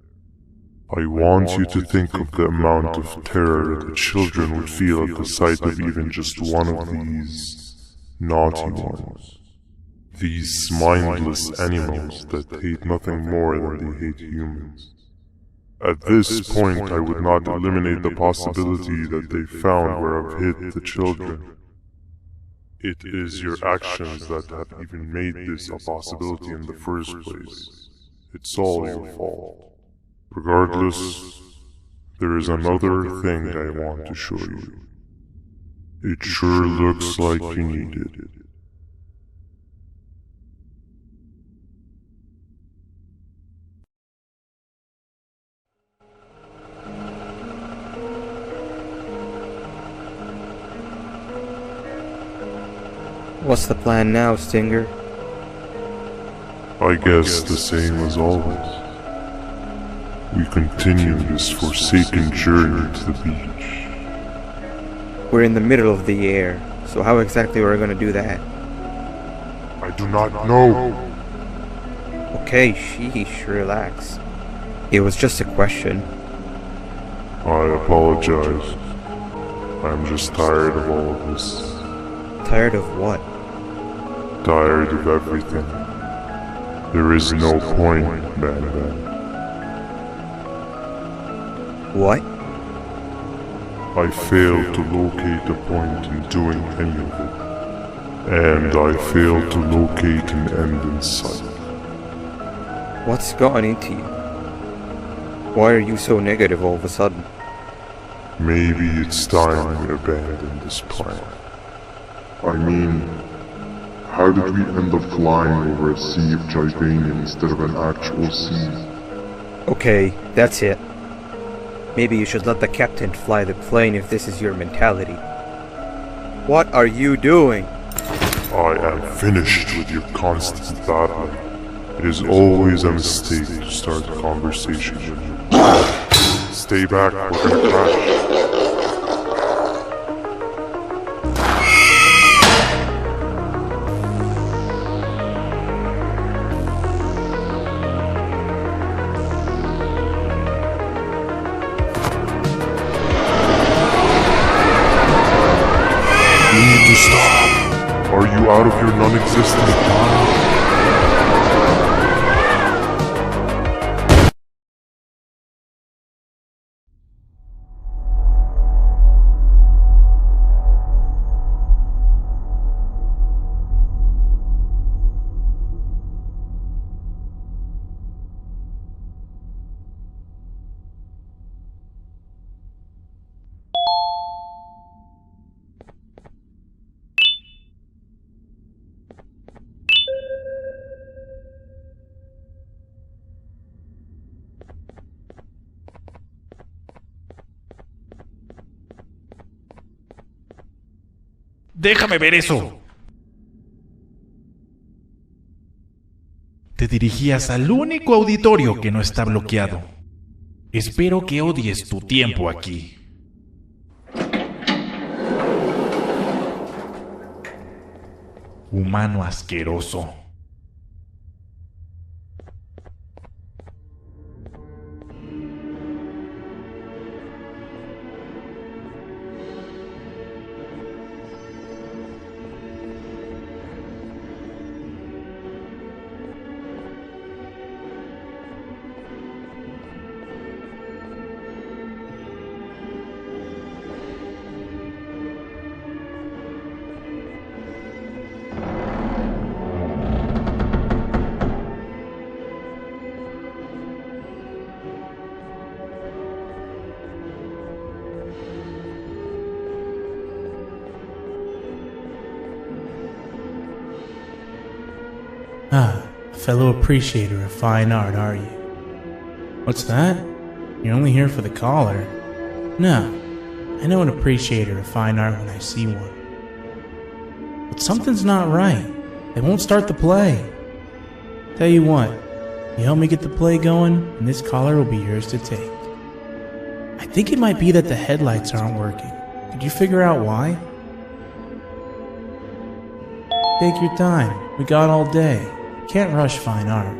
I want you to think of the amount of terror the children would feel at the sight of even just one of these naughty ones. These mindless animals that hate nothing more than they hate humans. At this point, I would not eliminate the possibility that they found where I've hid the children. It is your actions that have even made this a possibility in the first place. It's all your fault. Regardless, there is another thing I want to show you. It sure looks like you need it. What's the plan now, Stinger? I guess the same as always. We continue this forsaken journey to the beach. We're in the middle of the air, so how exactly are we going to do that? I do not know. Okay, sheesh, relax. It was just a question. I apologize. I'm just tired of all of this. Tired of what? Tired of everything. There is no point, Banban. What? I failed to locate a point in doing any of it. And I failed to locate an end in sight. What's gotten into you? Why are you so negative all of a sudden? Maybe it's time we abandon this plan. I mean, how did we end up flying over a sea of Givanium instead of an actual sea? Okay, that's it. Maybe you should let the captain fly the plane if this is your mentality. What are you doing? I am finished with your constant battling. It is always a mistake to start a conversation with you. Stay back, we're gonna crash. You need to stop. Are you out of your non-existent mind? Déjame ver eso. Te dirigías al único auditorio que no está bloqueado. Espero que odies tu tiempo aquí. Humano asqueroso. Ah, fellow appreciator of fine art, are you? What's that? You're only here for the collar? No, I know an appreciator of fine art when I see one. But something's not right. They won't start the play. Tell you what, you help me get the play going, and this collar will be yours to take. I think it might be that the headlights aren't working. Could you figure out why? Take your time. We got all day. Can't rush fine art.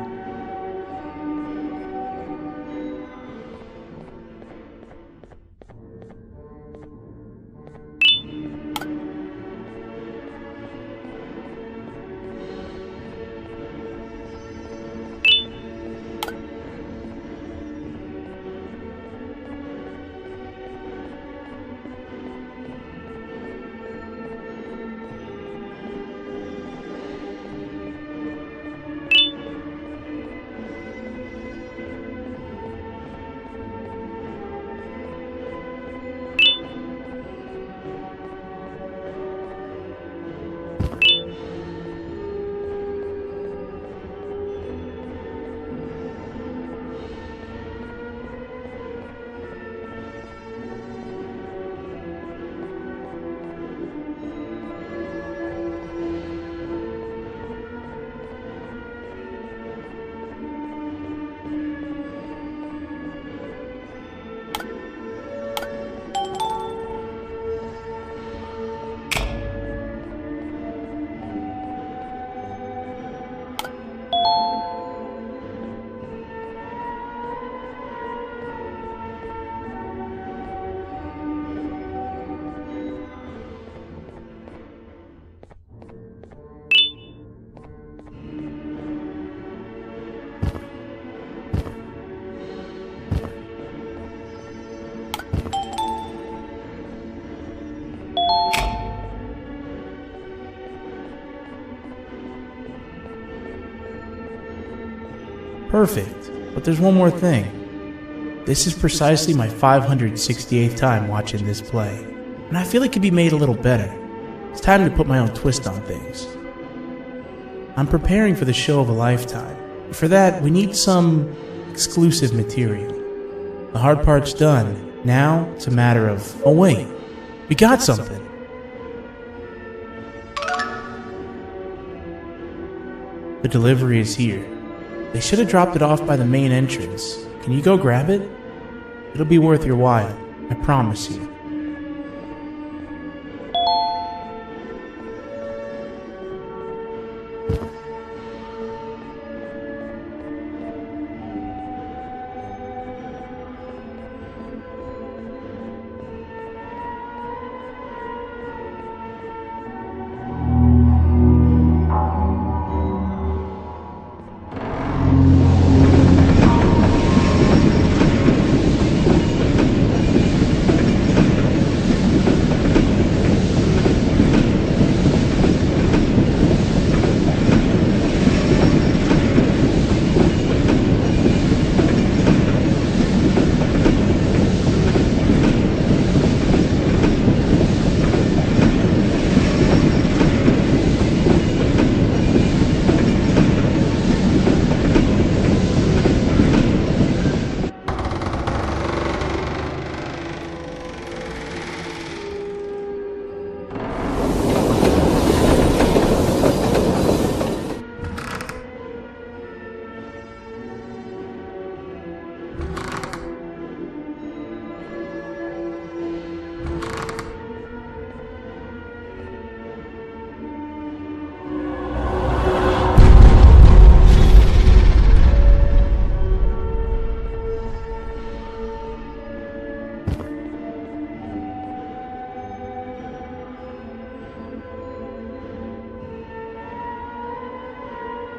Perfect. But there's one more thing. This is precisely my 568th time watching this play, and I feel it could be made a little better. It's time to put my own twist on things. I'm preparing for the show of a lifetime. For that, we need some exclusive material. The hard part's done. Now, it's a matter of, oh wait, we got something. The delivery is here. They should have dropped it off by the main entrance. Can you go grab it? It'll be worth your while, I promise you.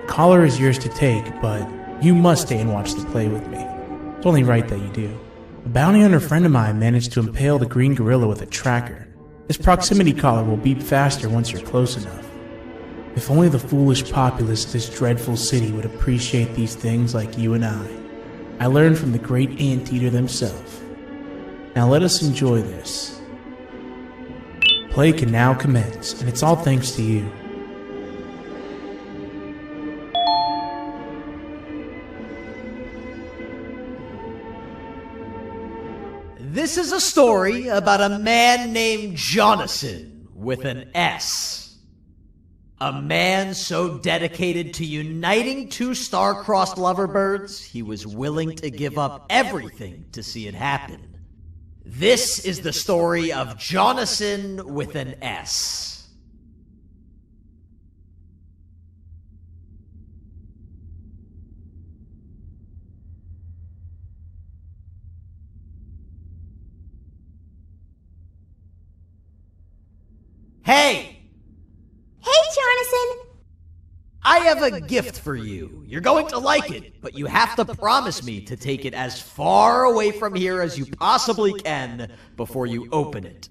Collar is yours to take, but you must stay and watch the play with me. It's only right that you do. A bounty hunter friend of mine managed to impale the green gorilla with a tracker. This proximity collar will beep faster once you're close enough. If only the foolish populace of this dreadful city would appreciate these things like you and I. I learned from the great anteater themselves. Now let us enjoy this. Play can now commence, and it's all thanks to you. This is a story about a man named Jonathan with an S. A man so dedicated to uniting two star-crossed loverbirds, he was willing to give up everything to see it happen. This is the story of Jonathan with an S. Hey! Hey, Jonathan! I have a gift for you. You're going to like it, but you have to promise me to take it as far away from here as you possibly can before you open it.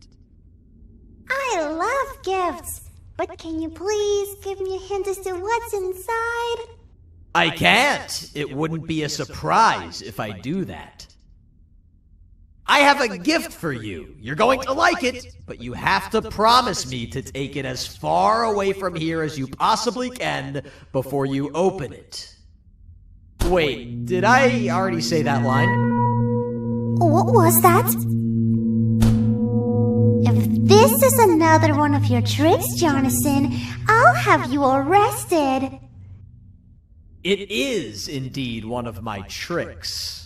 I love gifts, but can you please give me a hint as to what's inside? I can't. It wouldn't be a surprise if I do that. I have a gift for you. You're going to like it, but you have to promise me to take it as far away from here as you possibly can before you open it. Wait, did I already say that line? What was that? If this is another one of your tricks, Jonathan, I'll have you arrested. It is indeed one of my tricks.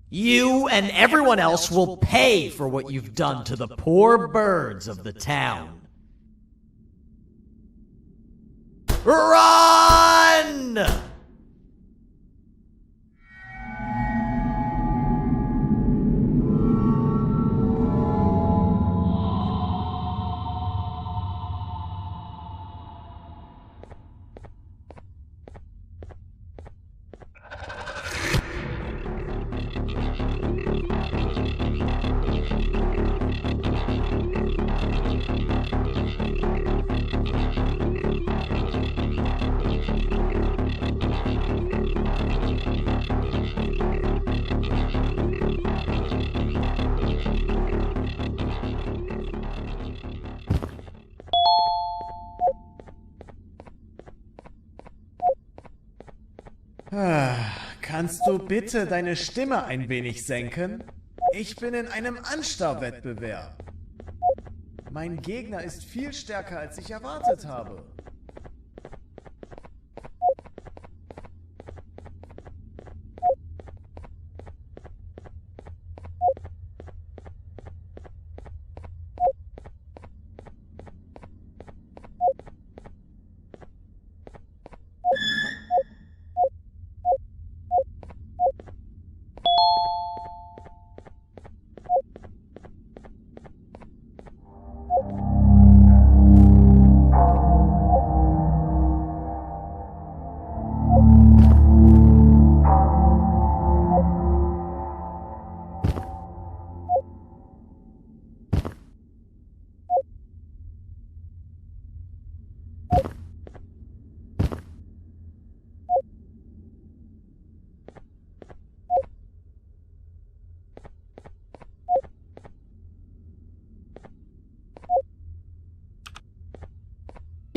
You and everyone else will pay for what you've done to the poor birds of the town. Run! Kannst du bitte deine Stimme ein wenig senken? Ich bin in einem Anstarrwettbewerb. Mein Gegner ist viel stärker, als ich erwartet habe.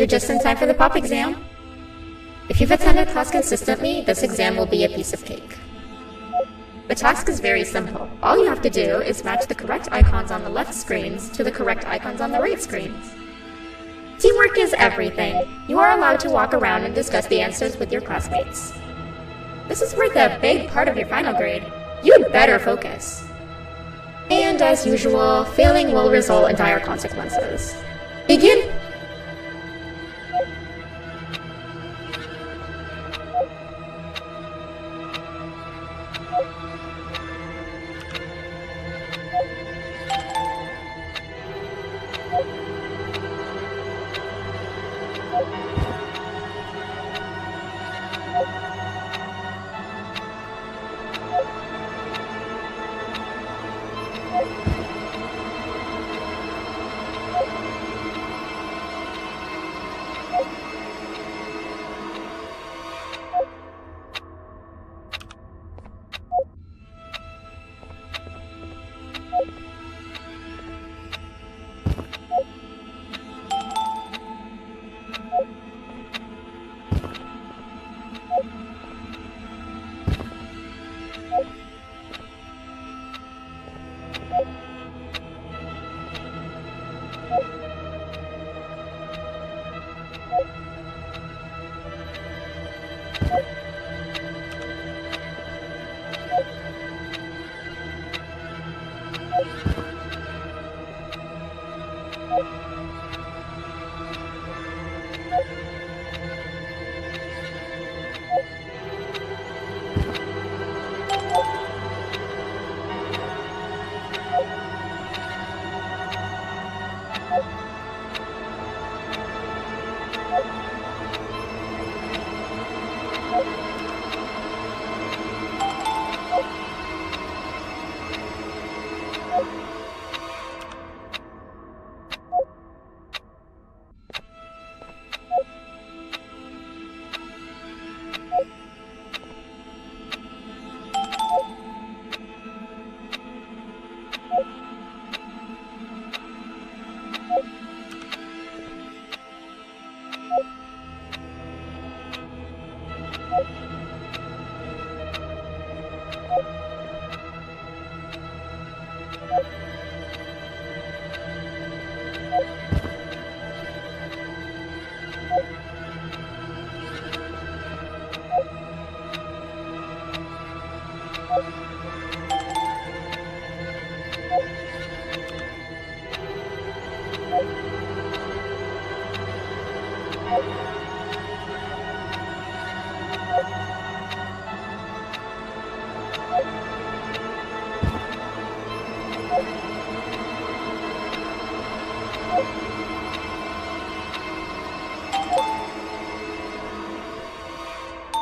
You're just in time for the pop exam. If you've attended class consistently, this exam will be a piece of cake. The task is very simple. All you have to do is match the correct icons on the left screens to the correct icons on the right screens. Teamwork is everything. You are allowed to walk around and discuss the answers with your classmates. This is worth a big part of your final grade. You'd better focus. And as usual, failing will result in dire consequences. Begin!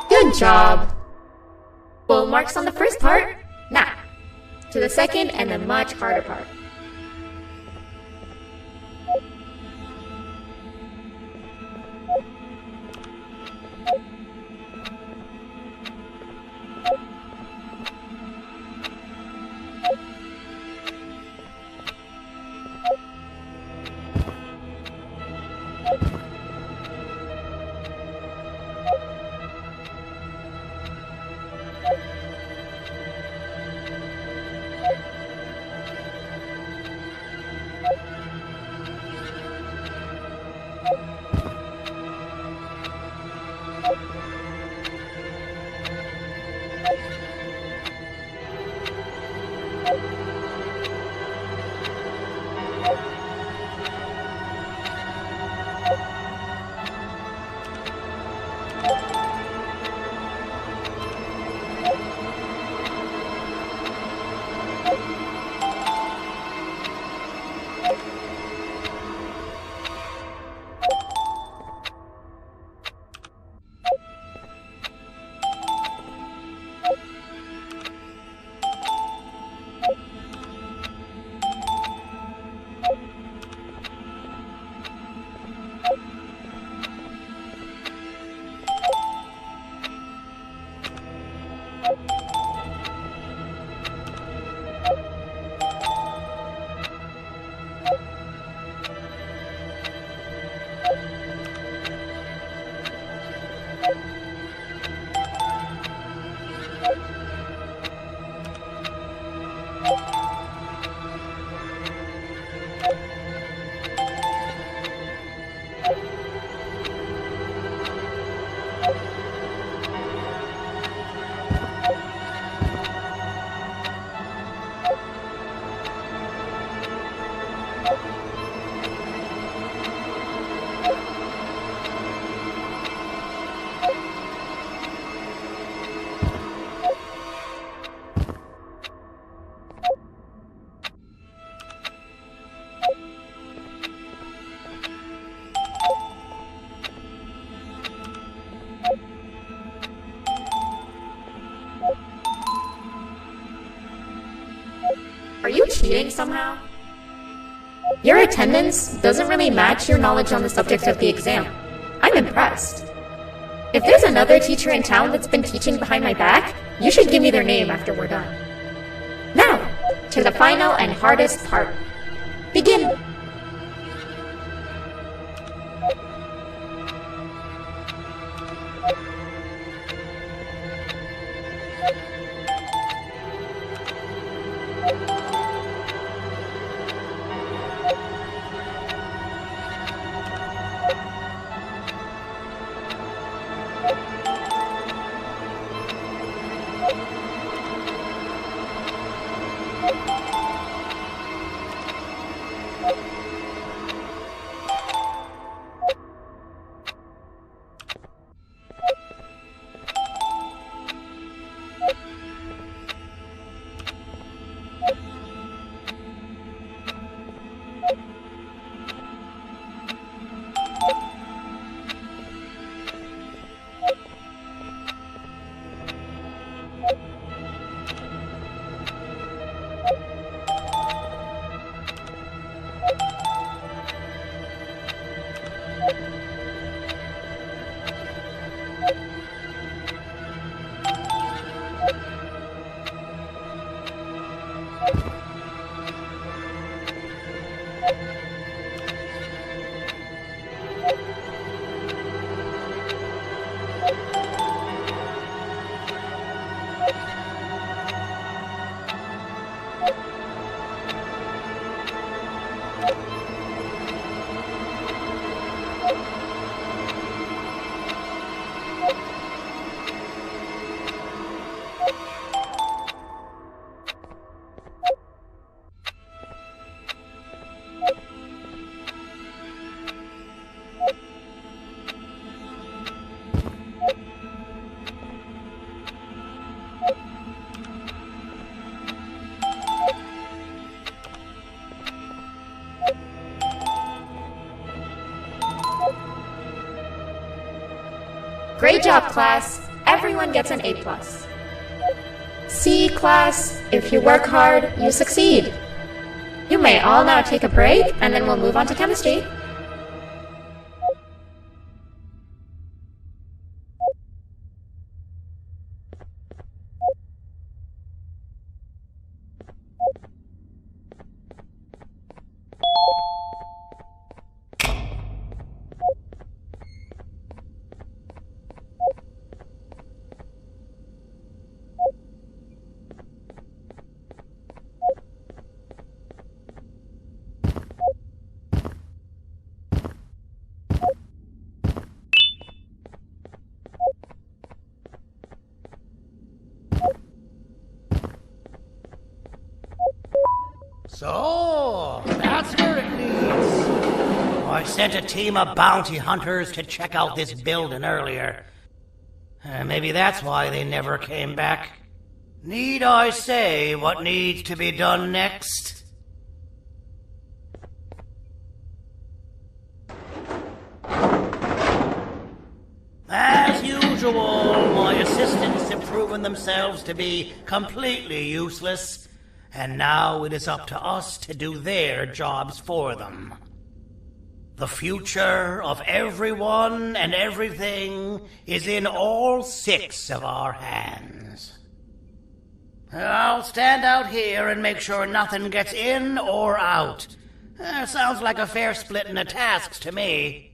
Good job! Full marks on the first part? Now, to the second and the much harder part. Are you cheating somehow? Your attendance doesn't really match your knowledge on the subject of the exam. I'm impressed. If there's another teacher in town that's been teaching behind my back, you should give me their name after we're done. Now, to the final and hardest part. Begin! Great job, class. Everyone gets an A+. See, class, if you work hard, you succeed. You may all now take a break, and then we'll move on to chemistry. So, that's where it leads. I sent a team of bounty hunters to check out this building earlier. Maybe that's why they never came back. Need I say what needs to be done next? As usual, my assistants have proven themselves to be completely useless. And now it is up to us to do their jobs for them. The future of everyone and everything is in all 6 of our hands. I'll stand out here and make sure nothing gets in or out. Sounds like a fair splitting of tasks to me.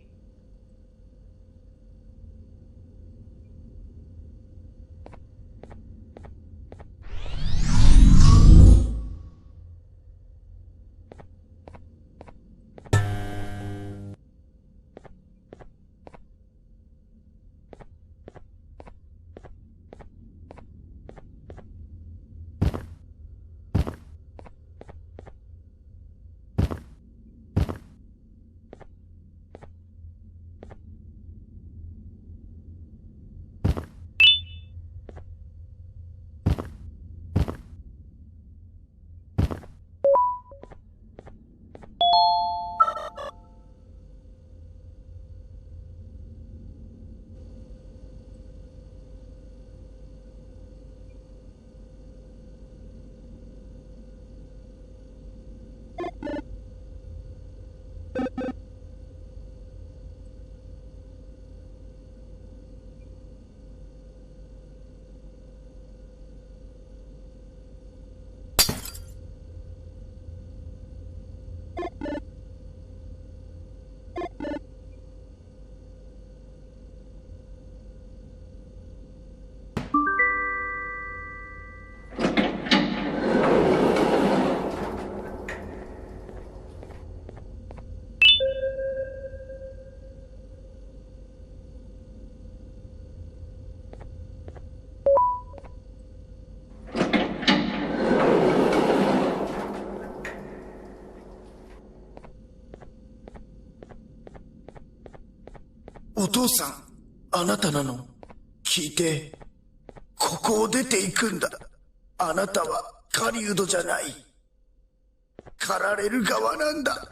お父さん、あなたなの？聞いて。ここを出ていくんだ。あなたは狩人じゃない。狩られる側なんだ。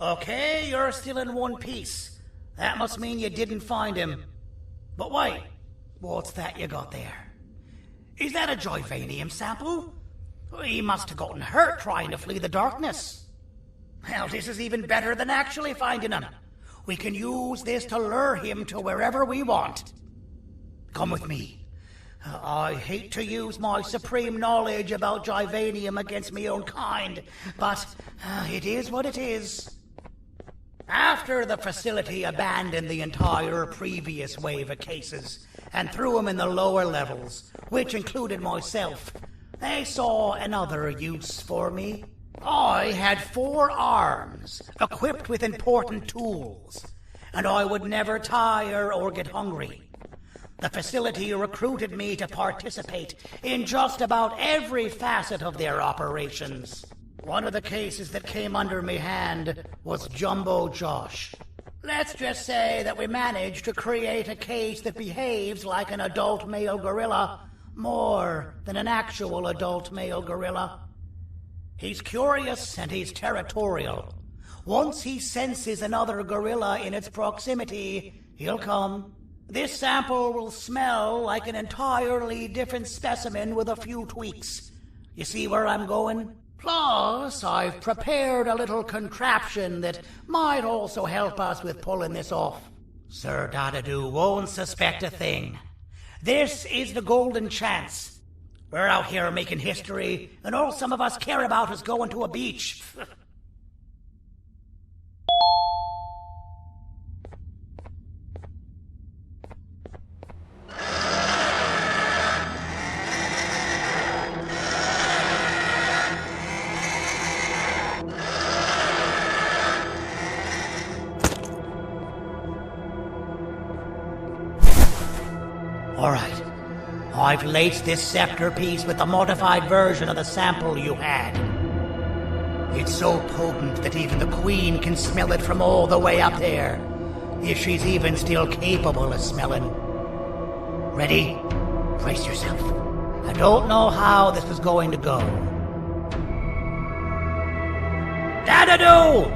Okay, you're still in one piece. That must mean you didn't find him. But wait, what's that you got there? Is that a Joyvanium sample? He must have gotten hurt trying to flee the darkness. Well, this is even better than actually finding him. We can use this to lure him to wherever we want. Come with me. I hate to use my supreme knowledge about Joyvanium against my own kind, but it is what it is. After the facility abandoned the entire previous wave of cases and threw them in the lower levels, which included myself, they saw another use for me. I had 4 arms, equipped with important tools, and I would never tire or get hungry. The facility recruited me to participate in just about every facet of their operations. One of the cases that came under me hand was Jumbo Josh. Let's just say that we managed to create a case that behaves like an adult male gorilla, more than an actual adult male gorilla. He's curious and he's territorial. Once he senses another gorilla in its proximity, he'll come. This sample will smell like an entirely different specimen with a few tweaks. You see where I'm going? Plus, I've prepared a little contraption that might also help us with pulling this off. Sir Dadadoo won't suspect a thing. This is the golden chance. We're out here making history, and all some of us care about is going to a beach. All right. I've laced this scepter piece with the modified version of the sample you had. It's so potent that even the Queen can smell it from all the way up there, if she's even still capable of smelling. Ready? Brace yourself. I don't know how this is going to go. Dadadoo!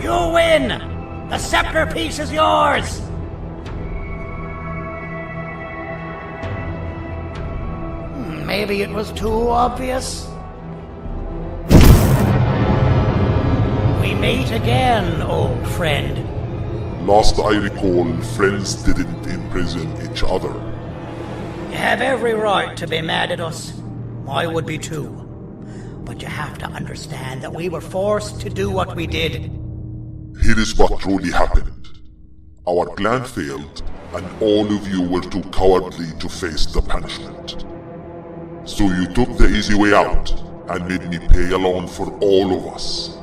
You win! The scepter piece is yours! Maybe it was too obvious. We meet again, old friend. Last I recall, friends didn't imprison each other. You have every right to be mad at us. I would be too. But you have to understand that we were forced to do what we did. Here is what truly happened. Our plan failed, and all of you were too cowardly to face the punishment. So you took the easy way out, and made me pay alone for all of us.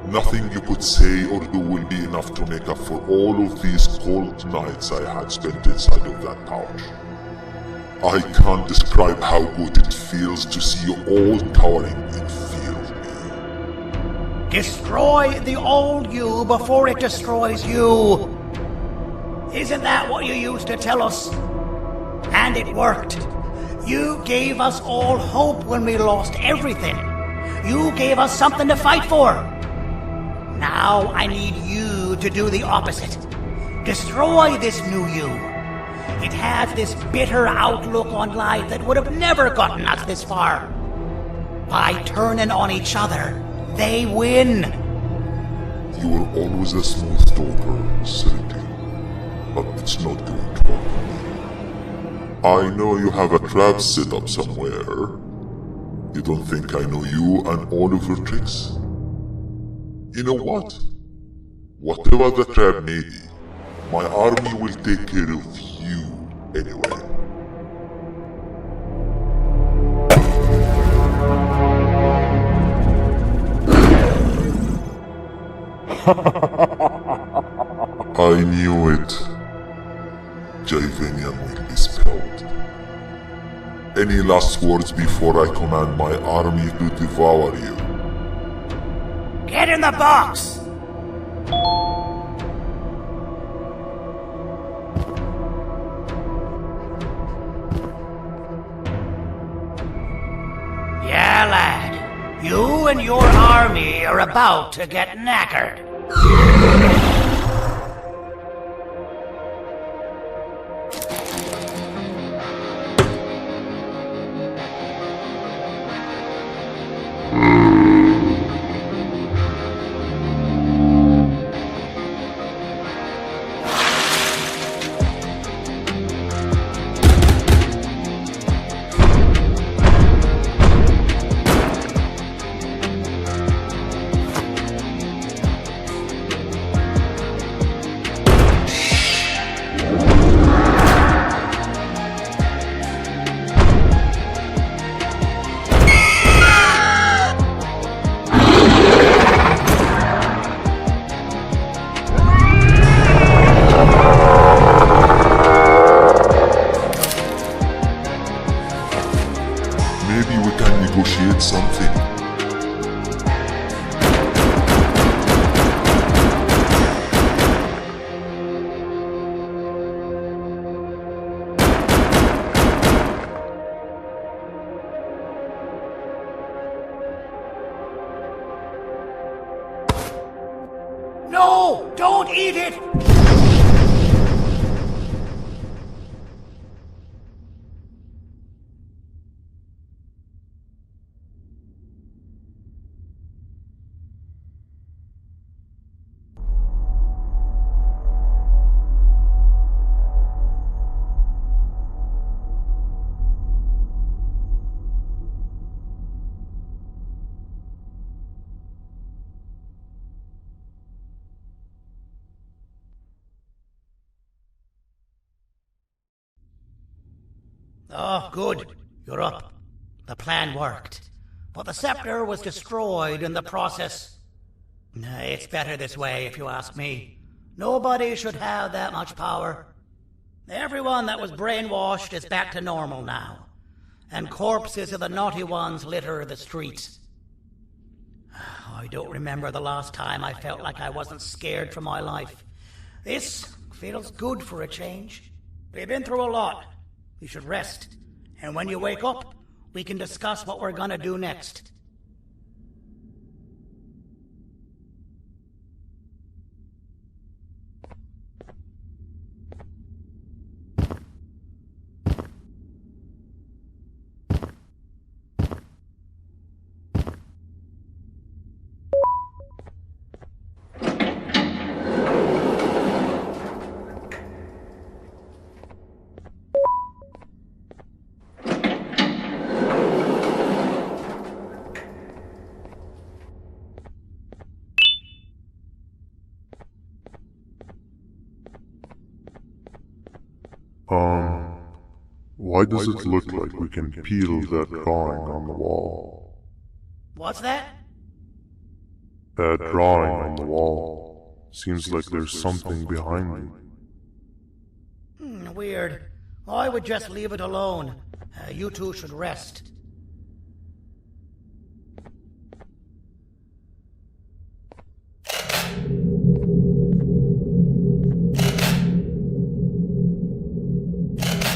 Nothing you could say or do will be enough to make up for all of these cold nights I had spent inside of that pouch. I can't describe how good it feels to see you all towering in fear of me. Destroy the old you before it destroys you. Isn't that what you used to tell us? And it worked. You gave us all hope when we lost everything. You gave us something to fight for. Now I need you to do the opposite. Destroy this new you. It has this bitter outlook on life that would have never gotten us this far. By turning on each other, they win. You were always a smooth talker, Serenity, but it's not going to work. I know you have a trap set up somewhere. You don't think I know you and all of your tricks? You know what? Whatever the trap may be, my army will take care of you anyway. I knew it. Joyvanium will be spelled. Any last words before I command my army to devour you? Get in the box! Yeah, lad. You and your army are about to get knackered. Maybe we can negotiate something. No! Don't eat it! Oh, good. You're up. The plan worked. But the scepter was destroyed in the process. It's better this way, if you ask me. Nobody should have that much power. Everyone that was brainwashed is back to normal now. And corpses of the naughty ones litter the streets. I don't remember the last time I felt like I wasn't scared for my life. This feels good for a change. We've been through a lot. You should rest. And when you wake up, we can discuss what we're gonna do next. Why does it look like we can peel that drawing on the wall? What's that? That drawing on the wall. Seems like there's something behind it. Weird. I would just leave it alone. You two should rest.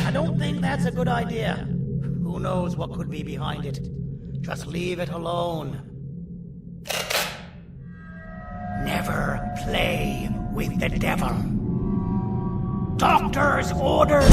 I don't think that's a good idea. Who knows what could be behind it? Just leave it alone. Never play with the devil. Doctor's orders!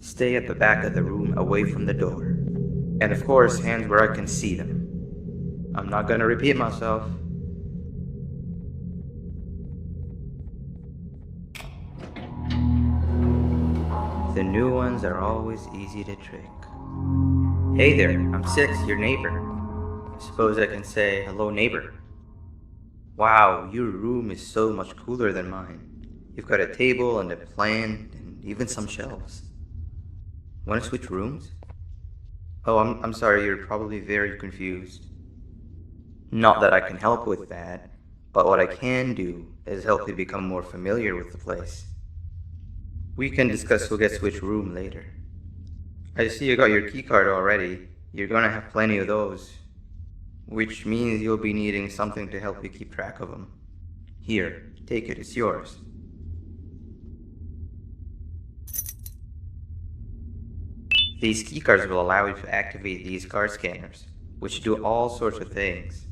Stay at the back of the room away from the door. And of course, hands where I can see them. I'm not gonna repeat myself. The new ones are always easy to trick. Hey there, I'm Six, your neighbor. I suppose I can say, hello neighbor. Wow, your room is so much cooler than mine. You've got a table and a plant and even some shelves. Want to switch rooms? Oh, I'm sorry, you're probably very confused. Not that I can help with that, but what I can do is help you become more familiar with the place. We can discuss who gets which room later. I see you got your keycard already. You're gonna have plenty of those. Which means you'll be needing something to help you keep track of them. Here, take it, it's yours. These keycards will allow you to activate these card scanners, which do all sorts of things.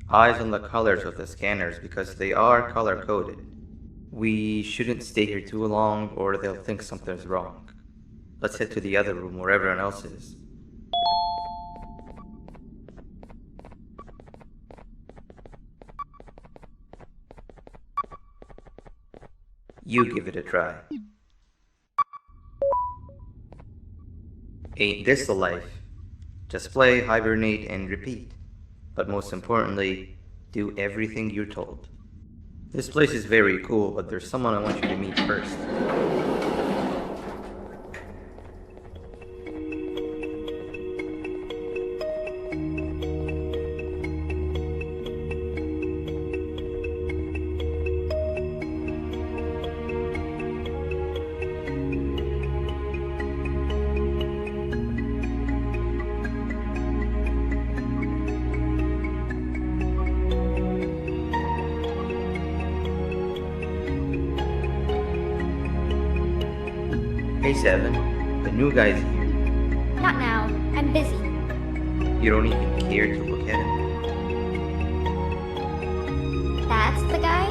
Eyes on the colors of the scanners because they are color-coded. We shouldn't stay here too long or they'll think something's wrong. Let's head to the other room where everyone else is. You give it a try. Ain't this the life? Just play, hibernate, and repeat. But most importantly, do everything you're told. This place is very cool, but there's someone I want you to meet first. Hey Seven, the new guy's here. Not now. I'm busy. You don't even care to look at him? That's the guy?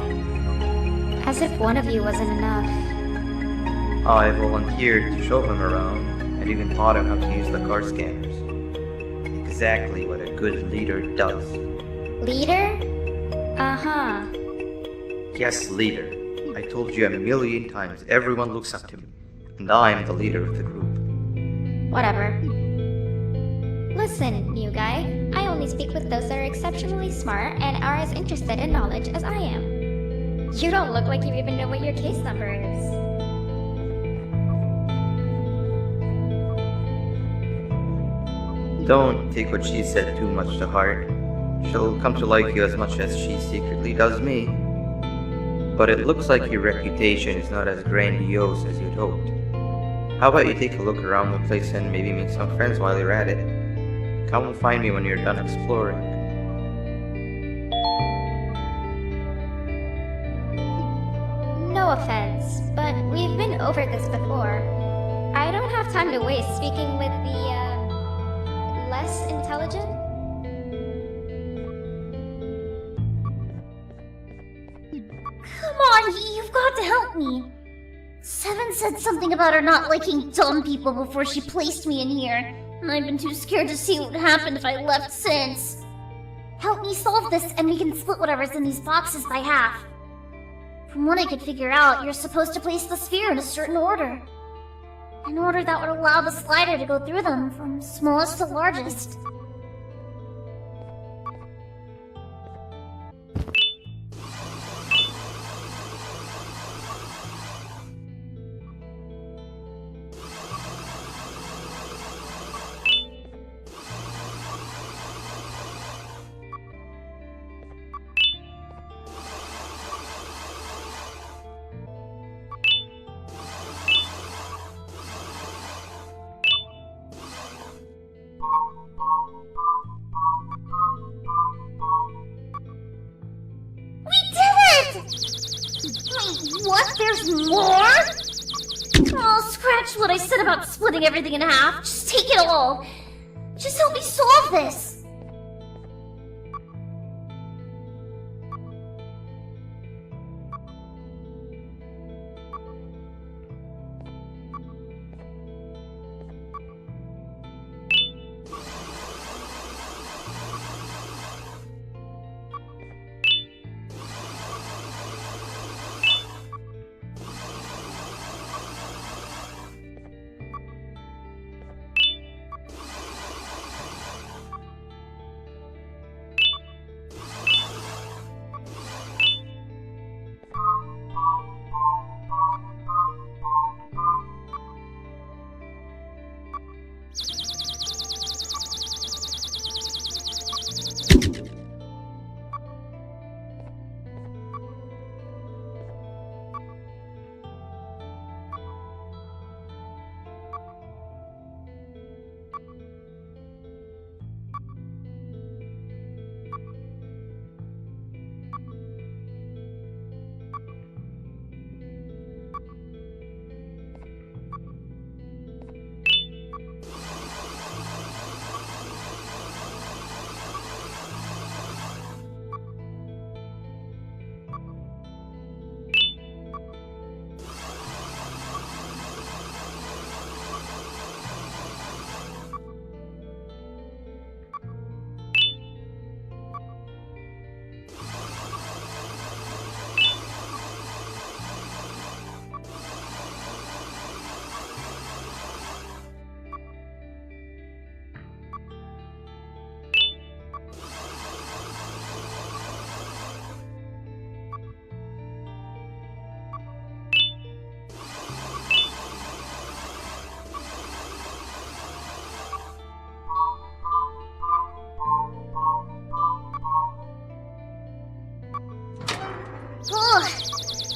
As if one of you wasn't enough. I volunteered to show him around and even taught him how to use the card scanners. Exactly what a good leader does. Leader? Uh-huh. Yes, leader. I told you a million times everyone looks up to me. And I'm the leader of the group. Whatever. Listen, new guy. I only speak with those that are exceptionally smart and are as interested in knowledge as I am. You don't look like you even know what your case number is. Don't take what she said too much to heart. She'll come to like you as much as she secretly does me. But it looks like your reputation is not as grandiose as you'd hoped. How about you take a look around the place and maybe make some friends while you're at it? Come and find me when you're done exploring. No offense, but we've been over this before. I don't have time to waste speaking with the, less intelligent? Come on, you've got to help me. Seven said something about her not liking dumb people before she placed me in here, and I've been too scared to see what would happen if I left since. Help me solve this, and we can split whatever's in these boxes by half. From what I could figure out, you're supposed to place the sphere in a certain order. An order that would allow the slider to go through them, from smallest to largest. Wait, what? There's more? Oh, scratch what I said about splitting everything in half. Just take it all. Just help me solve this.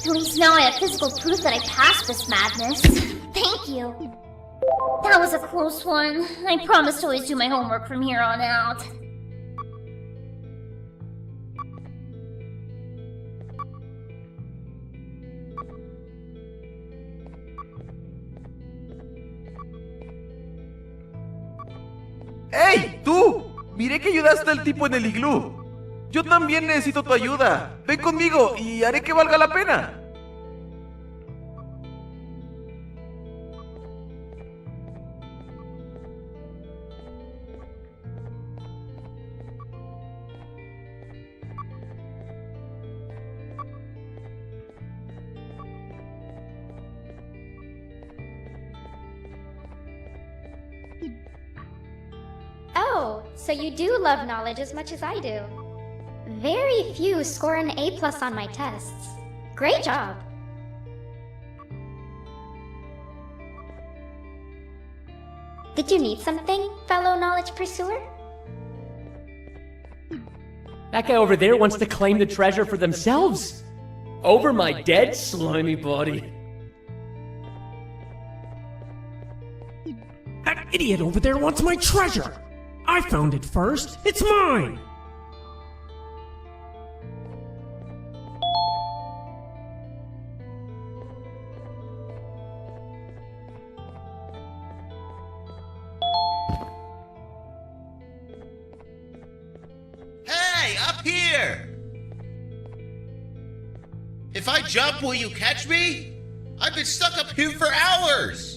At least now I have physical proof that I passed this madness. Thank you. That was a close one. I promise to always do my homework from here on out. ¡Hey, tú! Miré que ayudaste al tipo en el iglú. Yo también necesito tu ayuda. Ven conmigo y haré que valga la pena. Oh, so you do love knowledge as much as I do. Very few score an A+ on my tests. Great job. Did you need something, fellow knowledge pursuer? That guy over there wants to claim the treasure for themselves. Over my dead slimy body. That idiot over there wants my treasure! I found it first! It's mine! Hey, up here! If I jump, will you catch me? I've been stuck up here for hours!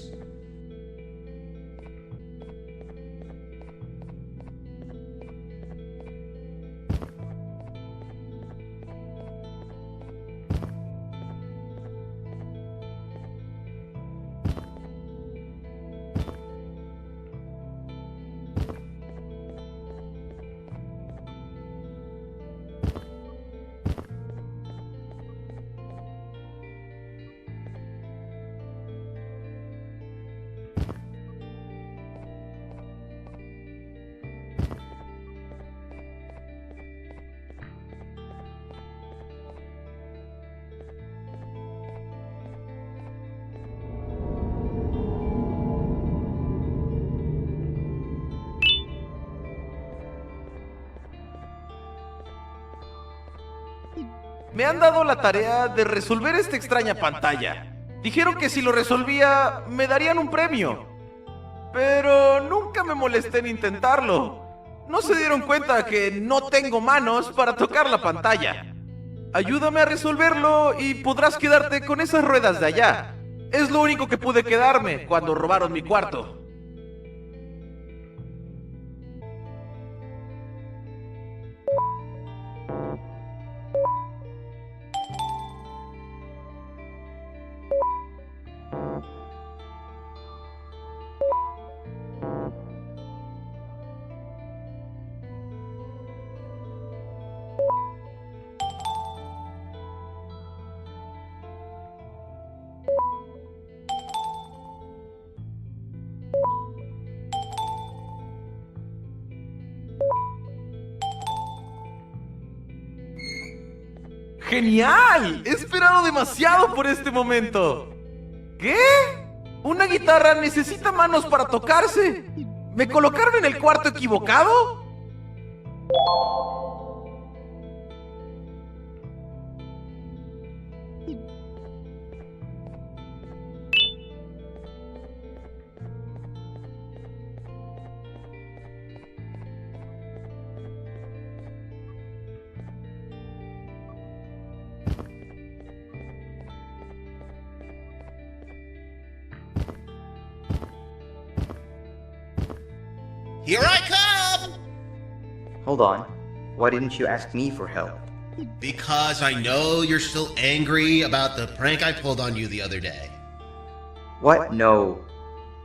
Me han dado la tarea de resolver esta extraña pantalla. Dijeron que si lo resolvía, me darían un premio. Pero nunca me molesté en intentarlo. No se dieron cuenta que no tengo manos para tocar la pantalla. Ayúdame a resolverlo y podrás quedarte con esas ruedas de allá. Es lo único que pude quedarme cuando robaron mi cuarto. ¡Genial! He esperado demasiado por este momento. ¿Qué? ¿Una guitarra necesita manos para tocarse? ¿Me colocaron en el cuarto equivocado? Here I come! Hold on. Why didn't you ask me for help? Because I know you're still angry about the prank I pulled on you the other day. What? No.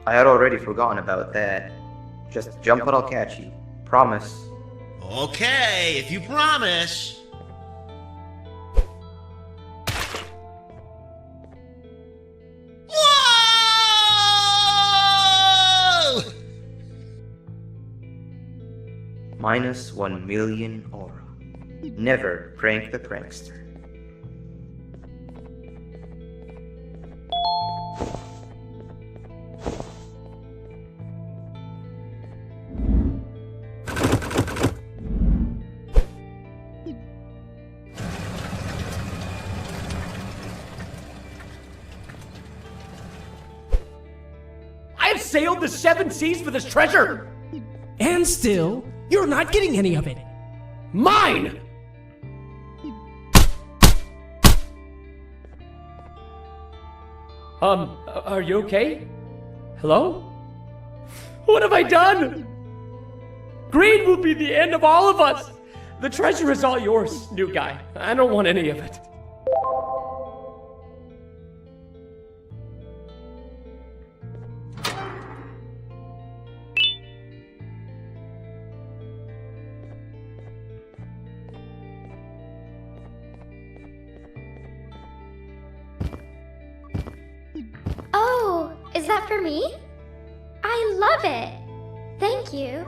I had already forgotten about that. Just jump and I'll catch you. Promise. Okay, if you promise. Minus 1 million aura. Never prank the prankster. I have sailed the 7 seas for this treasure! And still, you're not getting any of it. Mine! Are you okay? Hello? What have I done? Greed will be the end of all of us! The treasure is all yours, new guy. I don't want any of it. Oh, is that for me? I love it! Thank you.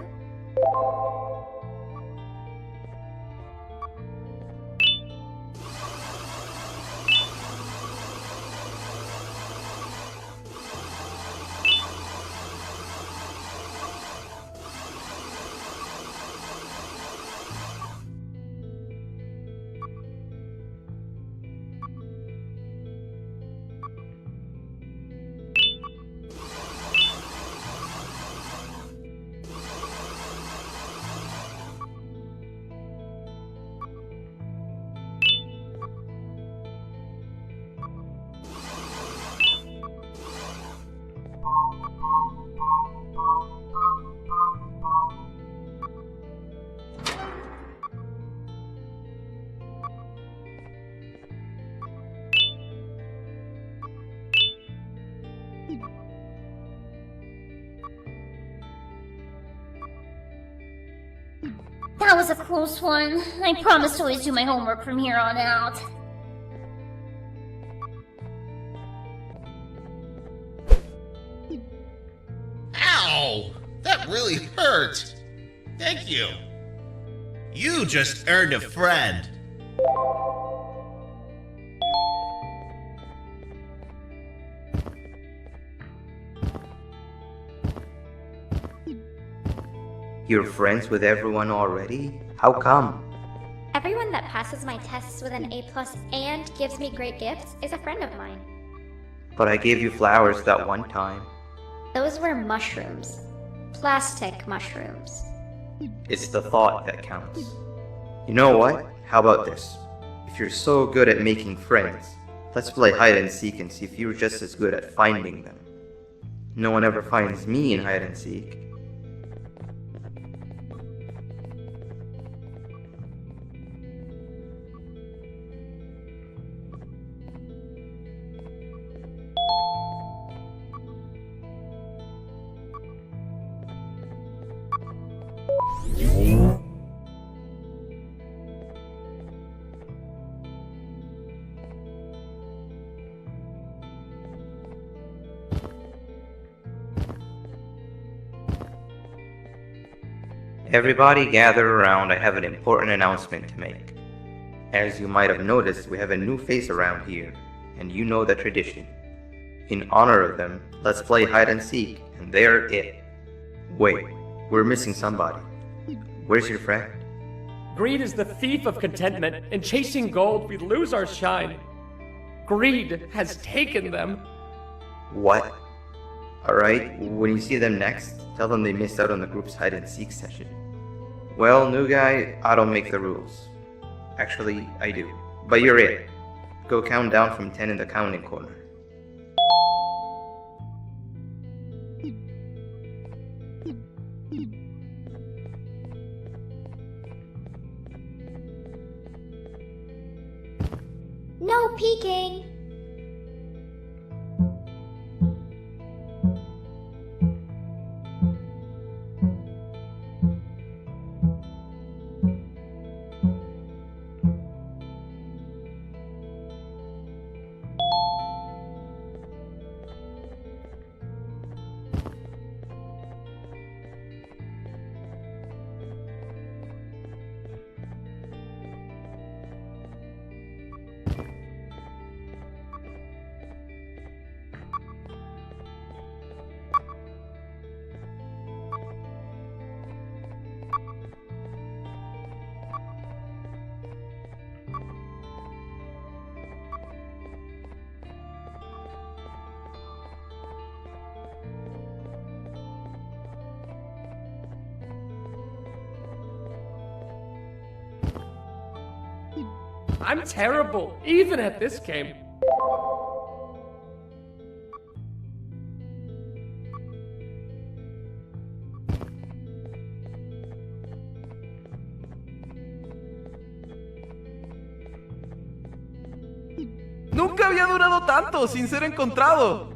That was a close one. I promise to always do my homework from here on out. Ow! That really hurt. Thank you. You just earned a friend. You're friends with everyone already? How come? Everyone that passes my tests with an A+ and gives me great gifts is a friend of mine. But I gave you flowers that one time. Those were mushrooms. Plastic mushrooms. It's the thought that counts. You know what? How about this? If you're so good at making friends, let's play hide and seek and see if you're just as good at finding them. No one ever finds me in hide and seek. Everybody gather around, I have an important announcement to make. As you might have noticed, we have a new face around here, and you know the tradition. In honor of them, let's play hide and seek, and they're it. Wait, we're missing somebody. Where's your friend? Greed is the thief of contentment. In chasing gold, we lose our shine. Greed has taken them. What? Alright, when you see them next, tell them they missed out on the group's hide and seek session. Well, new guy, I don't make the rules. Actually, I do. But you're it. Go count down from 10 in the counting corner. No peeking! I'm terrible, even at this game. Nunca había durado tanto sin ser encontrado.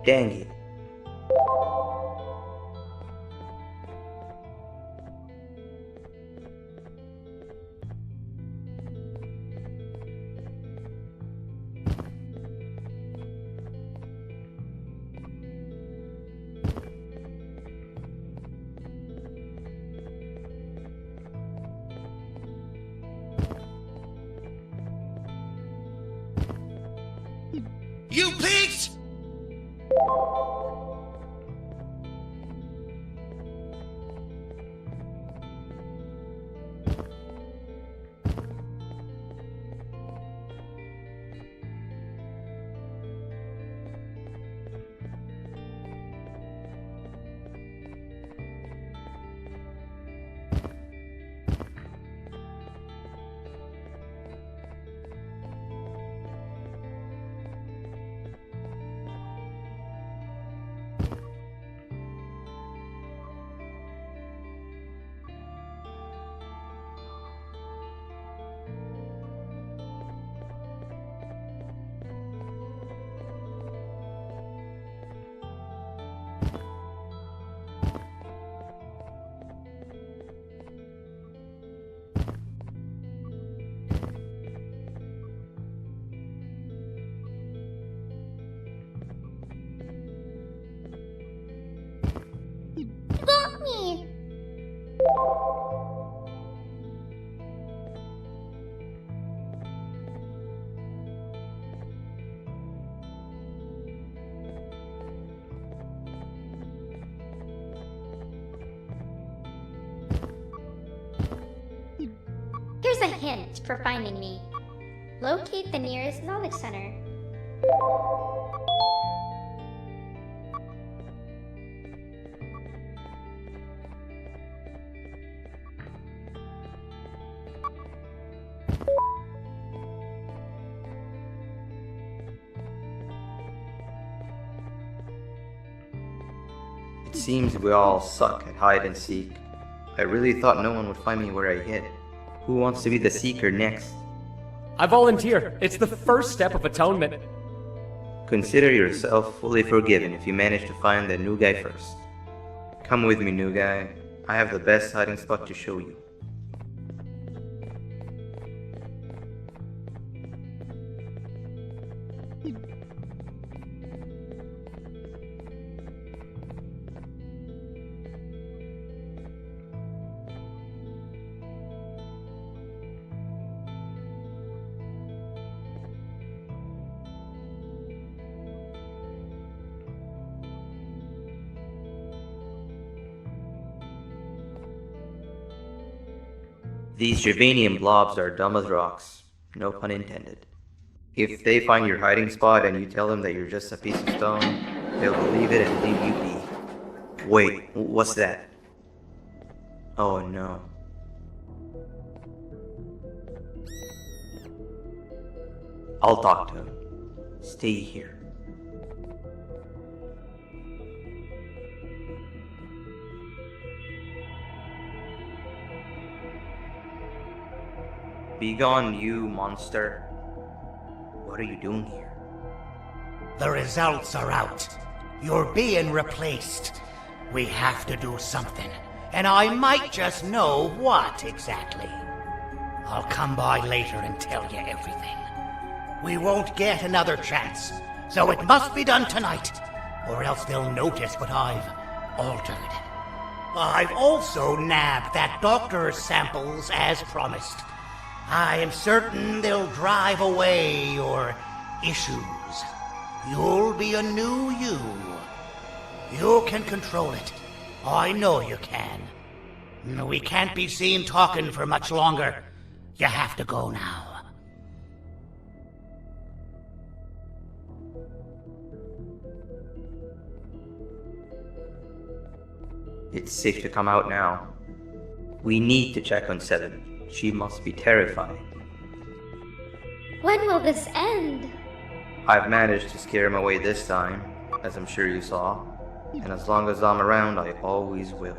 Dang it. You pigs! Here's a hint for finding me. Locate the nearest knowledge center. It seems we all suck at hide and seek. I really thought no one would find me where I hid. Who wants to be the seeker next? I volunteer. It's the first step of atonement. Consider yourself fully forgiven if you manage to find the new guy first. Come with me, new guy. I have the best hiding spot to show you. These Javanian blobs are dumb as rocks. No pun intended. If they find your hiding spot and you tell them that you're just a piece of stone, they'll believe it and leave you be. Wait, what's that? Oh no. I'll talk to him. Stay here. Begone, you monster. What are you doing here? The results are out. You're being replaced. We have to do something, and I might just know what exactly. I'll come by later and tell you everything. We won't get another chance, so it must be done tonight, or else they'll notice what I've altered. I've also nabbed that doctor's samples as promised. I am certain they'll drive away your issues. You'll be a new you. You can control it. I know you can. We can't be seen talking for much longer. You have to go now. It's safe to come out now. We need to check on Seven. She must be terrified. When will this end? I've managed to scare him away this time, as I'm sure you saw. And as long as I'm around, I always will.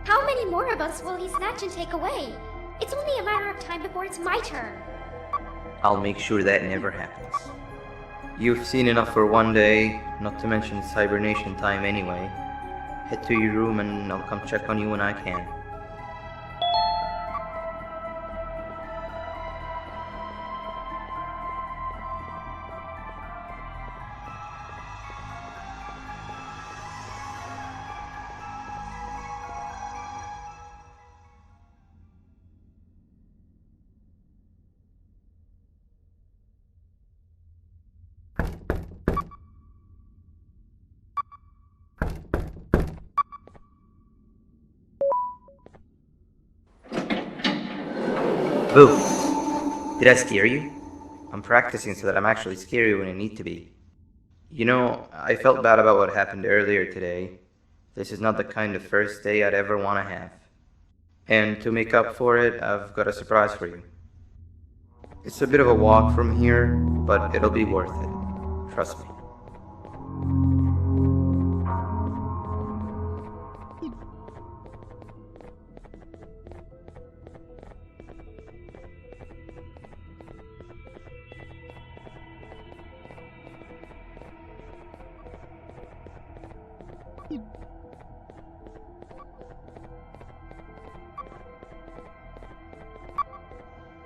How many more of us will he snatch and take away? It's only a matter of time before it's my turn. I'll make sure that never happens. You've seen enough for one day, not to mention it's hibernation time anyway. Head to your room and I'll come check on you when I can. Boo! Did I scare you? I'm practicing so that I'm actually scary when I need to be. You know, I felt bad about what happened earlier today. This is not the kind of first day I'd ever want to have. And to make up for it, I've got a surprise for you. It's a bit of a walk from here, but it'll be worth it. Trust me.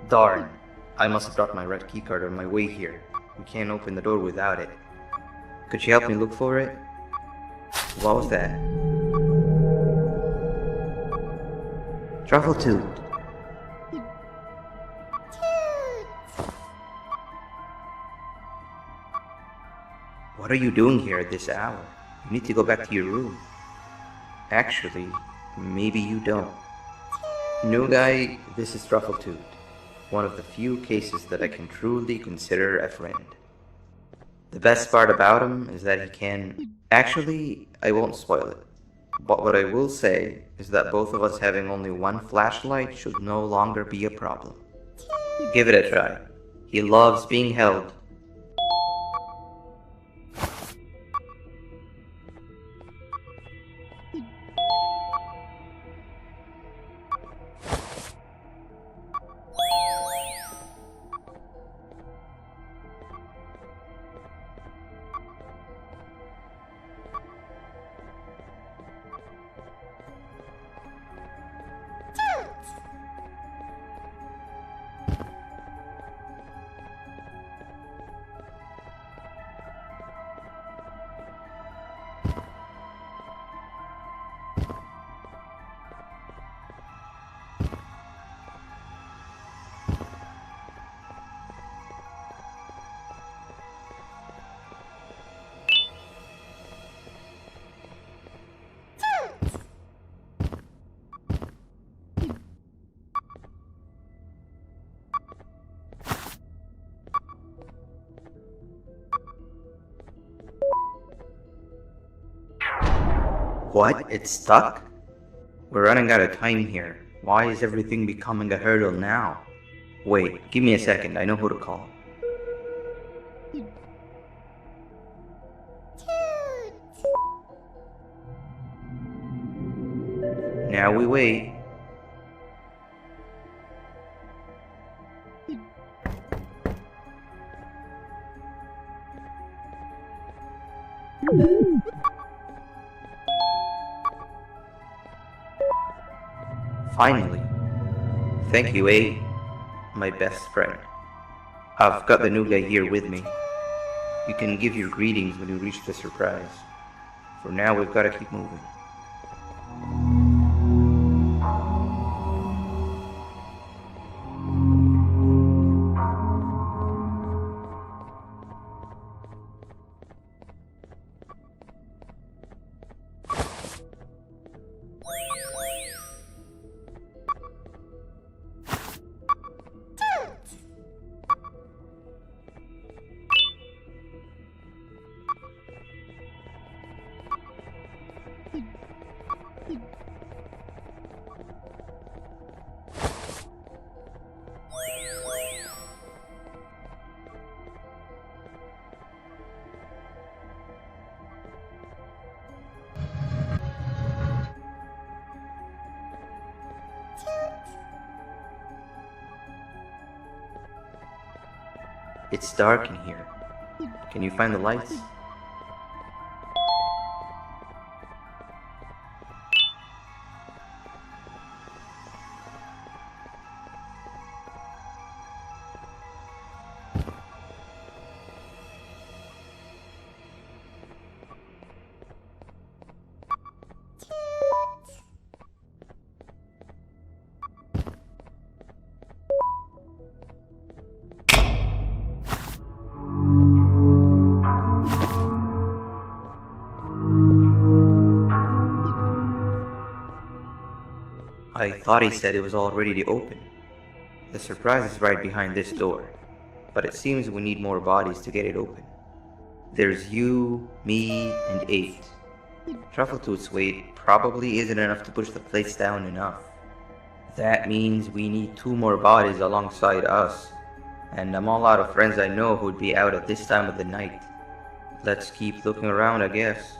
Darn, I must have dropped my red keycard on my way here. We can't open the door without it. Could you help me look for it? What was that? Truffle Toot. What are you doing here at this hour? You need to go back to your room. Actually, maybe you don't. New guy, this is Truffle Toot. one of the few cases that I can truly consider a friend. The best part about him is that he can... Actually, I won't spoil it. But what I will say is that both of us having only one flashlight should no longer be a problem. Give it a try. He loves being held. What? It's stuck? We're running out of time here. Why is everything becoming a hurdle now? Wait, give me a second, I know who to call. Now we wait. Finally. Thank you, A. My best friend. I've got the new guy here with me. You can give your greetings when you reach the surprise. For now, we've got to keep moving. It's dark in here. Can you find the lights? I thought he said it was all ready to open. The surprise is right behind this door, but it seems we need more bodies to get it open. There's you, me, and 8. Truffletooth's weight probably isn't enough to push the plates down enough. That means we need 2 more bodies alongside us, and I'm all out of friends I know who'd be out at this time of the night. Let's keep looking around, I guess.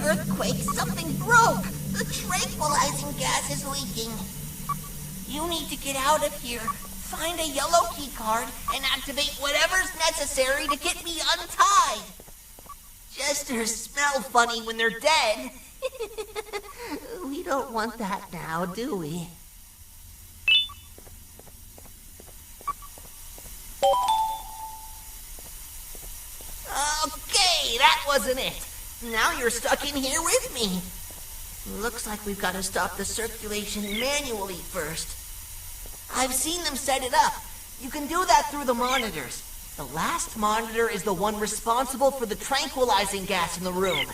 earthquake, something broke. The tranquilizing gas is leaking. You need to get out of here. Find a yellow key card and activate whatever's necessary to get me untied. Jesters smell funny when they're dead. We don't want that now, do we? Okay, that wasn't it. Now you're stuck in here with me. Looks like we've got to stop the circulation manually first. I've seen them set it up. You can do that through the monitors. The last monitor is the one responsible for the tranquilizing gas in the room.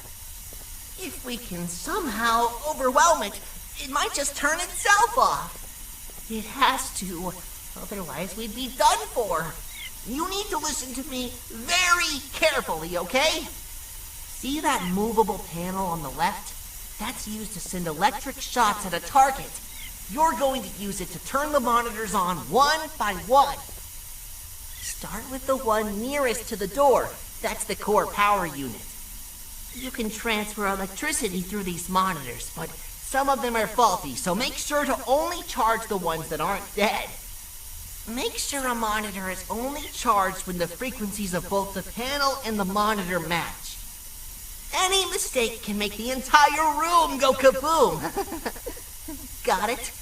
If we can somehow overwhelm it, it might just turn itself off. It has to, otherwise we'd be done for. You need to listen to me very carefully, okay? See that movable panel on the left? That's used to send electric shots at a target. You're going to use it to turn the monitors on one by one. Start with the one nearest to the door. That's the core power unit. You can transfer electricity through these monitors, but some of them are faulty, so make sure to only charge the ones that aren't dead. Make sure a monitor is only charged when the frequencies of both the panel and the monitor match. Any mistake can make the entire room go kaboom. Got it?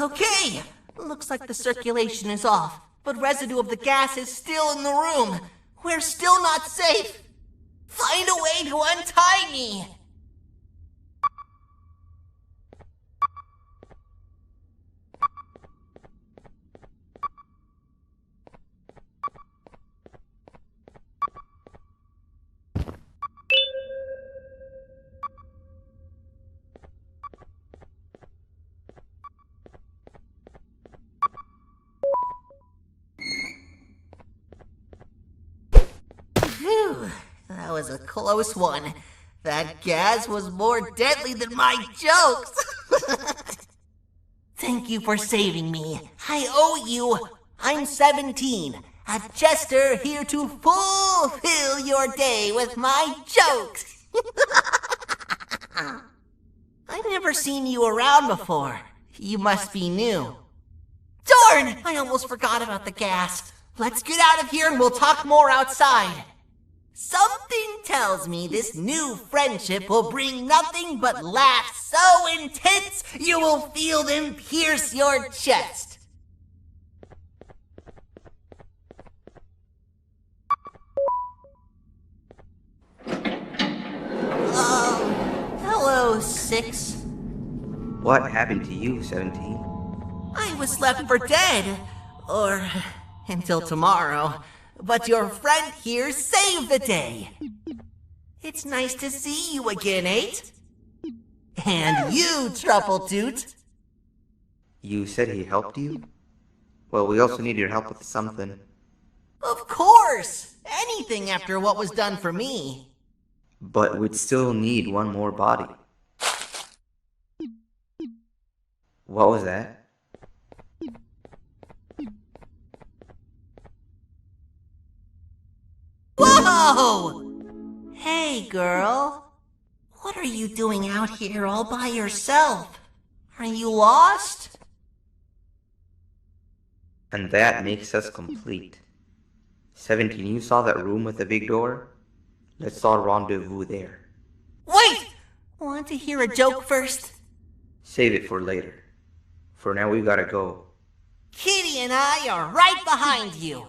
Okay, looks like the circulation is off, but residue of the gas is still in the room. We're still not safe. Find a way to untie me. Phew, that was a close one. That gas was more deadly than my jokes. Thank you for saving me. I owe you. I'm 17, a jester here to fulfill your day with my jokes. I've never seen you around before. You must be new. Darn! I almost forgot about the gas. Let's get out of here and we'll talk more outside. Something tells me this new friendship will bring nothing but laughs so intense you will feel them pierce your chest. 6. What happened to you, 17? I was left for dead. Or until tomorrow. But your friend here saved the day. It's nice to see you again, 8. And you, Truffletoot. You said he helped you? Well, we also need your help with something. Of course! Anything after what was done for me. But we'd still need one more body. What was that? Whoa! Hey, girl. What are you doing out here all by yourself? Are you lost? And that makes us complete. 17, you saw that room with the big door? Let's all rendezvous there. Wait! Want to hear a joke first? Save it for later. For now, we gotta go. Kitty and I are right behind you.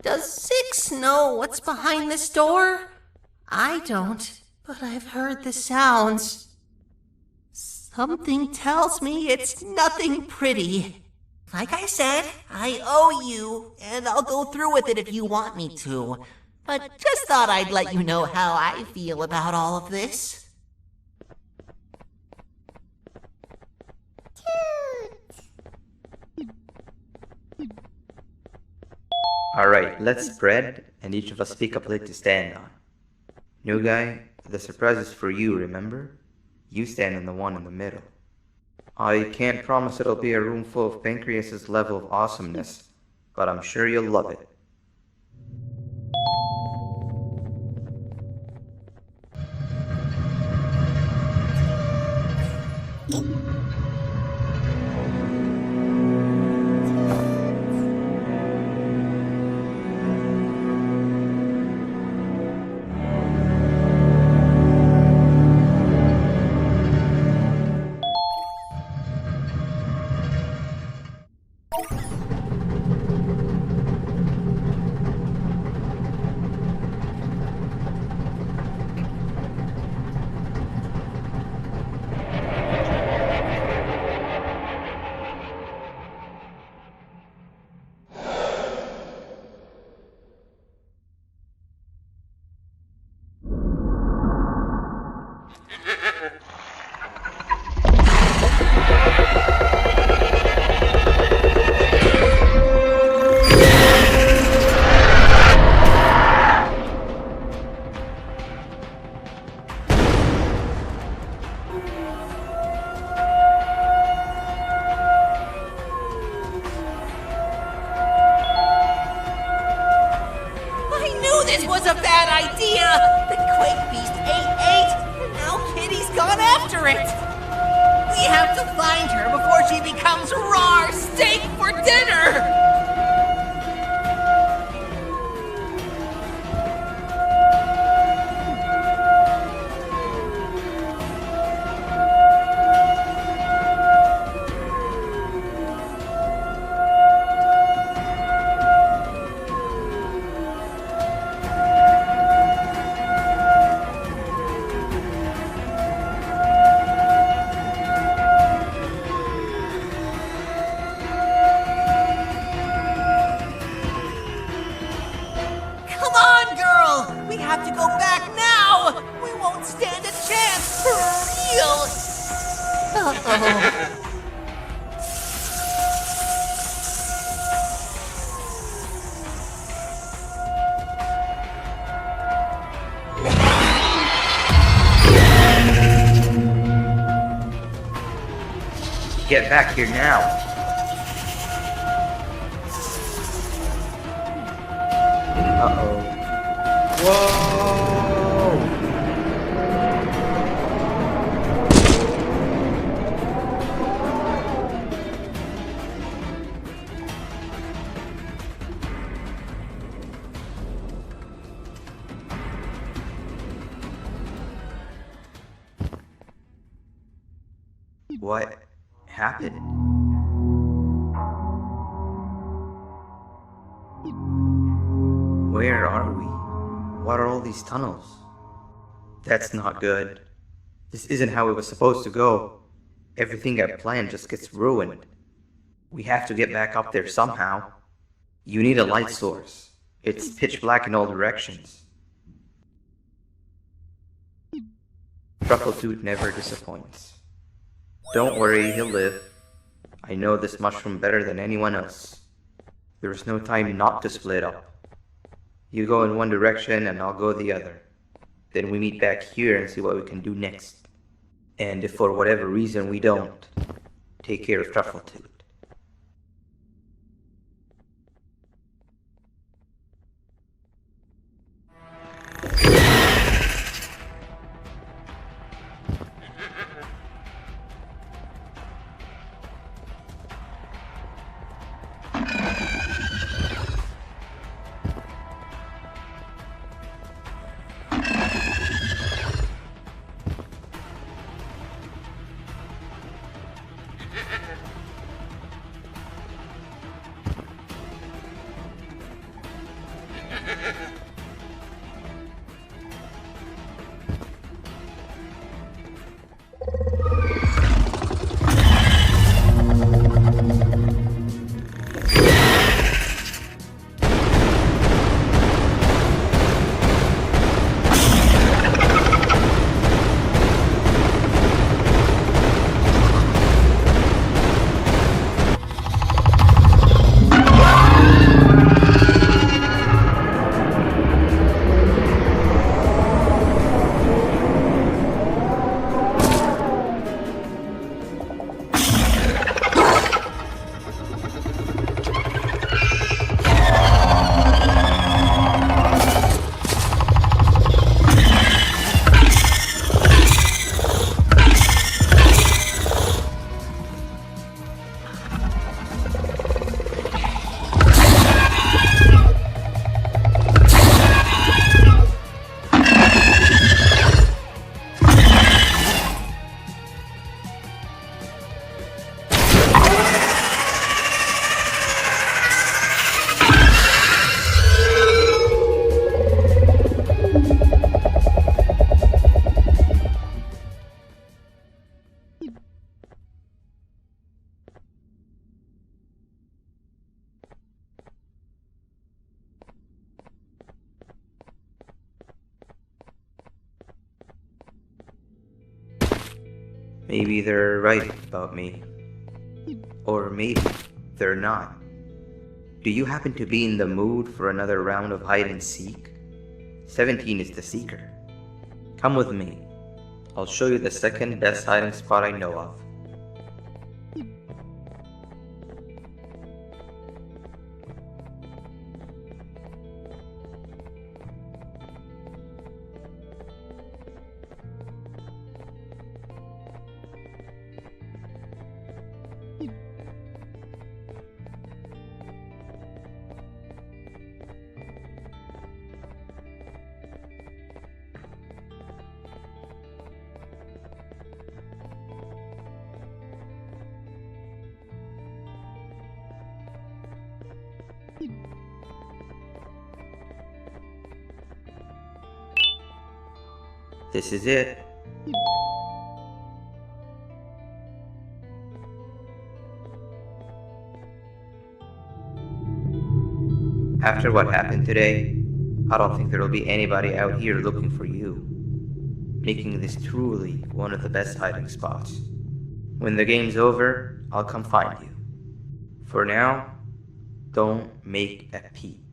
Does 6 know what's behind this door? I don't, but I've heard the sounds. Something tells me it's nothing pretty. Like I said, I owe you, and I'll go through with it if you want me to. But just thought I'd let you know how I feel about all of this. Alright, let's spread, and each of us pick a plate to stand on. New guy, the surprise is for you, remember? You stand on the one in the middle. I can't promise it'll be a room full of Pancreas's level of awesomeness, but I'm sure you'll love it. This was a bad idea! The Quake Beast ate 8, and now Kitty's gone after it! We have to find her before she becomes raw steak for dinner! We have to go back now! We won't stand a Uh-oh. Get back here now. Uh-oh. Whoa! What happened? Where are we? What are all these tunnels? That's not good. This isn't how it was supposed to go. Everything I planned just gets ruined. We have to get back up there somehow. You need a light source. It's pitch black in all directions. Truffletooth never disappoints. Don't worry, he'll live. I know this mushroom better than anyone else. There is no time not to split up. You go in one direction and I'll go the other. Then we meet back here and see what we can do next. And if for whatever reason we don't, take care of Truffletooth. Maybe they're right about me. Or maybe they're not. Do you happen to be in the mood for another round of hide and seek? 17 is the seeker. Come with me. I'll show you the second best hiding spot I know of. This is it. After what happened today, I don't think there will be anybody out here looking for you, making this truly one of the best hiding spots. When the game's over, I'll come find you. For now, don't make a peep.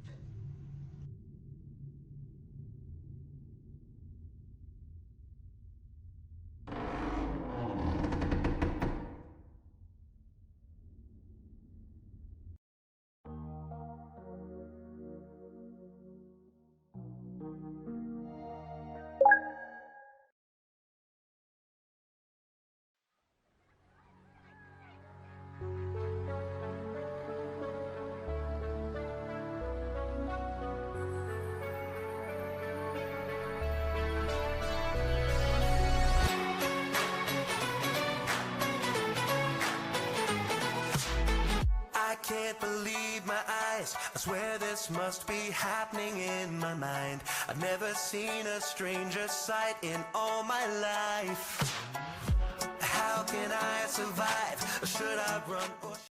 I can't believe my eyes. I swear this must be happening in my mind. I've never seen a stranger sight in all my life. How can I survive? Should I run or